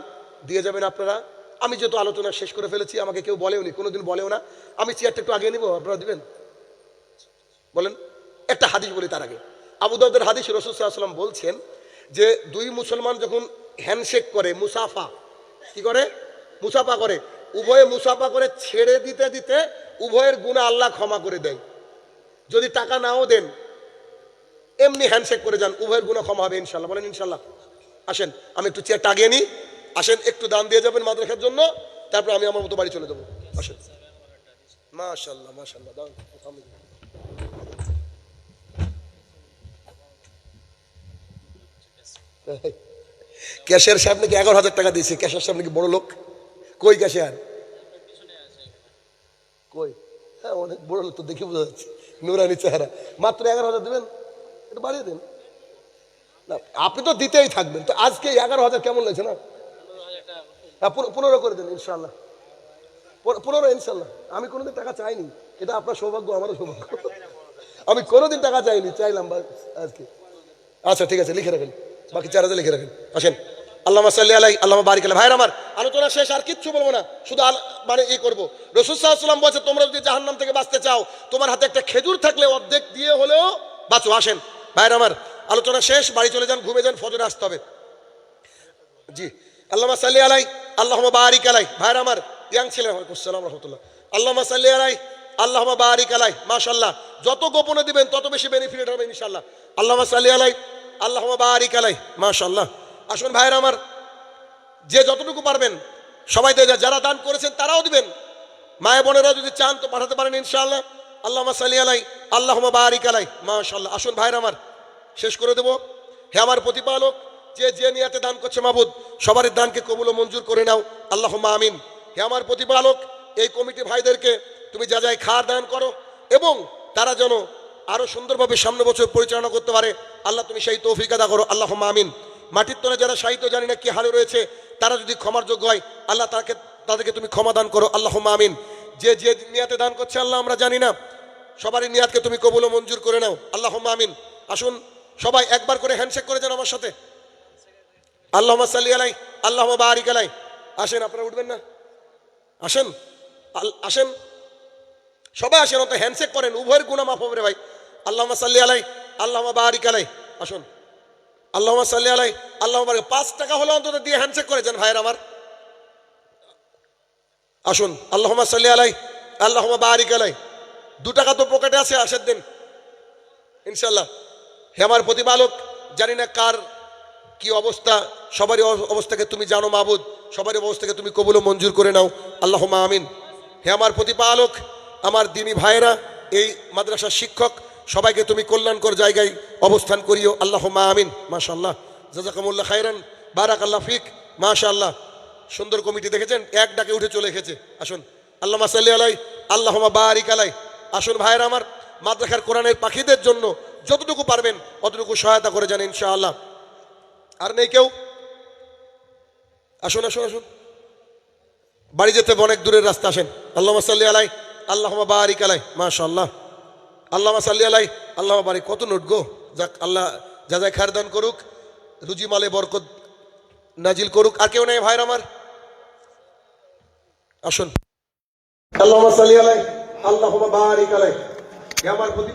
দিয়ে যাবেন আপনারা। আমি যেহেতু আলোচনা শেষ করে ফেলেছি, আমাকে কেউ বলেওনি, কোনোদিন বলেও না। আমি চেয়ারটা একটু আগে নিব, আপনারা দিবেন? বলেন। একটা হাদিস বলি তার আগে। আবু দাউদের হাদিস, রাসূল সাল্লাল্লাহু আলাইহি ওয়াসাল্লাম বলছেন যে দুই মুসলমান যখন হ্যান্ডশেক করে, মুসাফা কি করে, মুসাফা করে, উভয়ে মুসাফা করে ছেড়ে দিতে দিতে উভয়ের গুনাহ আল্লাহ ক্ষমা করে দেয়। যদি টাকা নাও দেন, এমনি হ্যান্ডশেক করে যান, উভয়ের গুনাহ ক্ষমা হবে ইনশাল্লাহ। বলেন ইনশাল্লাহ। আসেন আমি একটু চেয়ারটা আগিয়ে নিই, আসেন একটু দান দিয়ে যাবেন মাদ্রাসার জন্য, তারপর আমি আমার মতো বাড়ি চলে যাবো। আসেন। মাশাআল্লাহ মাশাআল্লাহ। দাও সামনে। ক্যাশিয়ার সাহেব নাকি 11,000 টাকা দিয়েছে। ক্যাশিয়ার সাহেব নাকি বড় লোক। কই ক্যাশিয়ার? কই? হ্যাঁ অনেক বড় লোক তো, দেখে বোঝা যাচ্ছে, নুরানি চেহারা। মাত্র 11,000 দেবেন? একটু বাড়িয়ে দেন না, আপনি তো দিতেই থাকবেন। তো আজকে 11,000 কেমন লাগছে না? 15 করে দেন ইনশাল্লাহ। 15 ইনশাল্লাহ। আমি কোনোদিন টাকা চাইনি, এটা আপনার সৌভাগ্য, আমারও সৌভাগ্য। আমি কোনোদিন টাকা চাইনি, চাইলাম আজকে। আচ্ছা ঠিক আছে, লিখে রাখেন, বাকি 4,000 লিখে রাখেন। আসেন। আল্লাহুম্মা সাল্লি আলাইহি আল্লাহুম্মা বারিক আলাইহি। ভাইরা আমার, আলোচনা শেষ, আর কিচ্ছু বলবো না, শুধু মানে এই করবো। রাসূল সাল্লাল্লাহু আলাইহি ওয়াসাল্লাম বলেছে, তোমরা যদি জাহান্নাম থেকে বাঁচতে চাও, তোমার হাতে একটা খেজুর থাকলে অর্ধেক দিয়ে হলেও বাঁচো। আসেন ভাইরা আমার, আলোচনা শেষ, বাড়ি চলে যান, ঘুমে যান, ফজরে আসতে হবে। জি। আল্লাহুম্মা সাল্লি আলাইহি আল্লাহুম্মা বারিক আলাইহি। ভাইরা আমার, ইয়াং ছিলেন, ওয়ালাইকুম আসসালাম ওয়া রাহমাতুল্লাহ। আল্লাহুম্মা সাল্লি আলাইহি আল্লাহুম্মা বারিক আলাইহি। মাশাআল্লাহ, যত গোপনে দিবেন তত বেশি বেনিফিট হবে ইনশাআল্লাহ। আল্লাহুম্মা সাল্লি আলাইহি আল্লাহুম্মা বারিক আলাইহি। মাশাআল্লাহ। আসুন ভাইরা আমার, যে যতটুকু পারবেন সবাই দিয়ে যায়, যারা দান করেছেন তারাও দিবেন। মায়ে বোনেরা যদি চান তো পাঠাতে পারেন ইনশাআল্লাহ। আল্লাহুম্মা সাল্লি আলাইহি আল্লাহুম্মা বারিক আলাইহি। মাশাআল্লাহ। আসুন ভাইরা আমার, শেষ করে দেব। হে আমার প্রতিপালক, যে যে নিয়াতে দান করছে মাবুদ, সবার দানকে কবুল ও মঞ্জুর করে নাও, আল্লাহুম্মা আমিন। হে আমার প্রতিপালক, এই কমিটি ভাইদেরকে তুমি যা যায় খার দান করো, এবং তারা যেন আরো সুন্দরভাবে সামনে বছর পরিচালনা করতে পারে, আল্লাহ তুমি সেই তৌফিক আদা করো, আল্লাহুম্মা আমিন। মাটির তলে যারা সাহিত্য জানি না কি হালে রয়েছে, তারা যদি ক্ষমার যোগ্য হয়, আল্লাহ তাদেরকে তুমি ক্ষমা দান করো, আল্লাহুম্মা আমিন। যে যে নিয়াতে দান করছে আল্লাহ আমরা জানি না, সবারই নিয়াতকে তুমি কবুল ও মঞ্জুর করে নাও, আল্লাহুম্মা আমিন। আসুন সবাই একবার করে হ্যান্ডশেক করে যান আমার সাথে। আল্লাহুম্মা সাল্লি আলাইহি আল্লাহুম্মা বারিক আলাইহি। আসেন, আপনারা উঠবেন না? আসেন আসেন সবাই আসেন, অত হ্যান্ডশেক করেন, উভয়ের গুনাহ মাফ হবে রে ভাই। আল্লাহুম্মা সাল্লি আলাইহি আল্লাহুম্মা বারিক আলাইহি। আসুন। আল্লাহুম্মা সাল্লি আলাইহি আল্লাহুম্মা বারিক। 5 টাকা হলো অন্তত দিয়ে হ্যান্ডশেক করে যান ভাইয়ের আমার। আসুন। আল্লাহুম্মা সাল্লি আলাইহি আল্লাহুম্মা বারিক আলাইহি। 2 টাকা তো পকেটে আছে, আসেন দেন ইনশাআল্লাহ। হে আমার প্রতিপালক, জানি না কার কি অবস্থা, সবারই অবস্থাকে তুমি জানো মাবুদ, সবারই অবস্থাকে তুমি কবুল ও মঞ্জুর করে নাও, আল্লাহুম্মা আমিন। হে আমার প্রতিপালক, আমার দিনী ভাইয়েরা, এই মাদ্রাসার শিক্ষক, সবাইকে তুমি কল্যাণকর জায়গায় অবস্থান করিও, আল্লাহুম্মা আমিন। মাশাআল্লাহ, জাযাকামুল্লাহ খাইরান, বারাকাল্লাহ ফিক। মাশাআল্লাহ, সুন্দর কমিটি দেখেছেন, এক ডাকে উঠে চলে এসেছে। আসুন। আল্লাহুম্মা সাল্লি আলাইহি আল্লাহুম্মা বারিক আলাইহি। আসুন ভাইয়েরা আমার, মাদ্রাসার কোরআনের পাখিদের জন্য যতটুকু পারবেন অতটুকু সহায়তা করে যান ইনশাআল্লাহ। আর নেই কেউ? আসুন আসুন আসুন, বাড়ি যেতে অনেক দূরের রাস্তা। আসেন। আল্লাহুম্মা সাল্লি আলাইহি আল্লাহুম্মা বারিক আলাইহি। মাশাআল্লাহ। আল্লাহুম্মা সাল্লি আলাইহি আল্লাহুম্মা বারিক। কত নোট গো! যাক, আল্লাহ যা যায় খায়ের দান করুক, রুজি মালে বরকত নাজিল করুক। আর কেউ নেই ভাইরা আমার? আসুন। আল্লাহুম্মা সাল্লি আলাইহি আল্লাহুম্মা বারিক আলাইহি। আমার প্রতি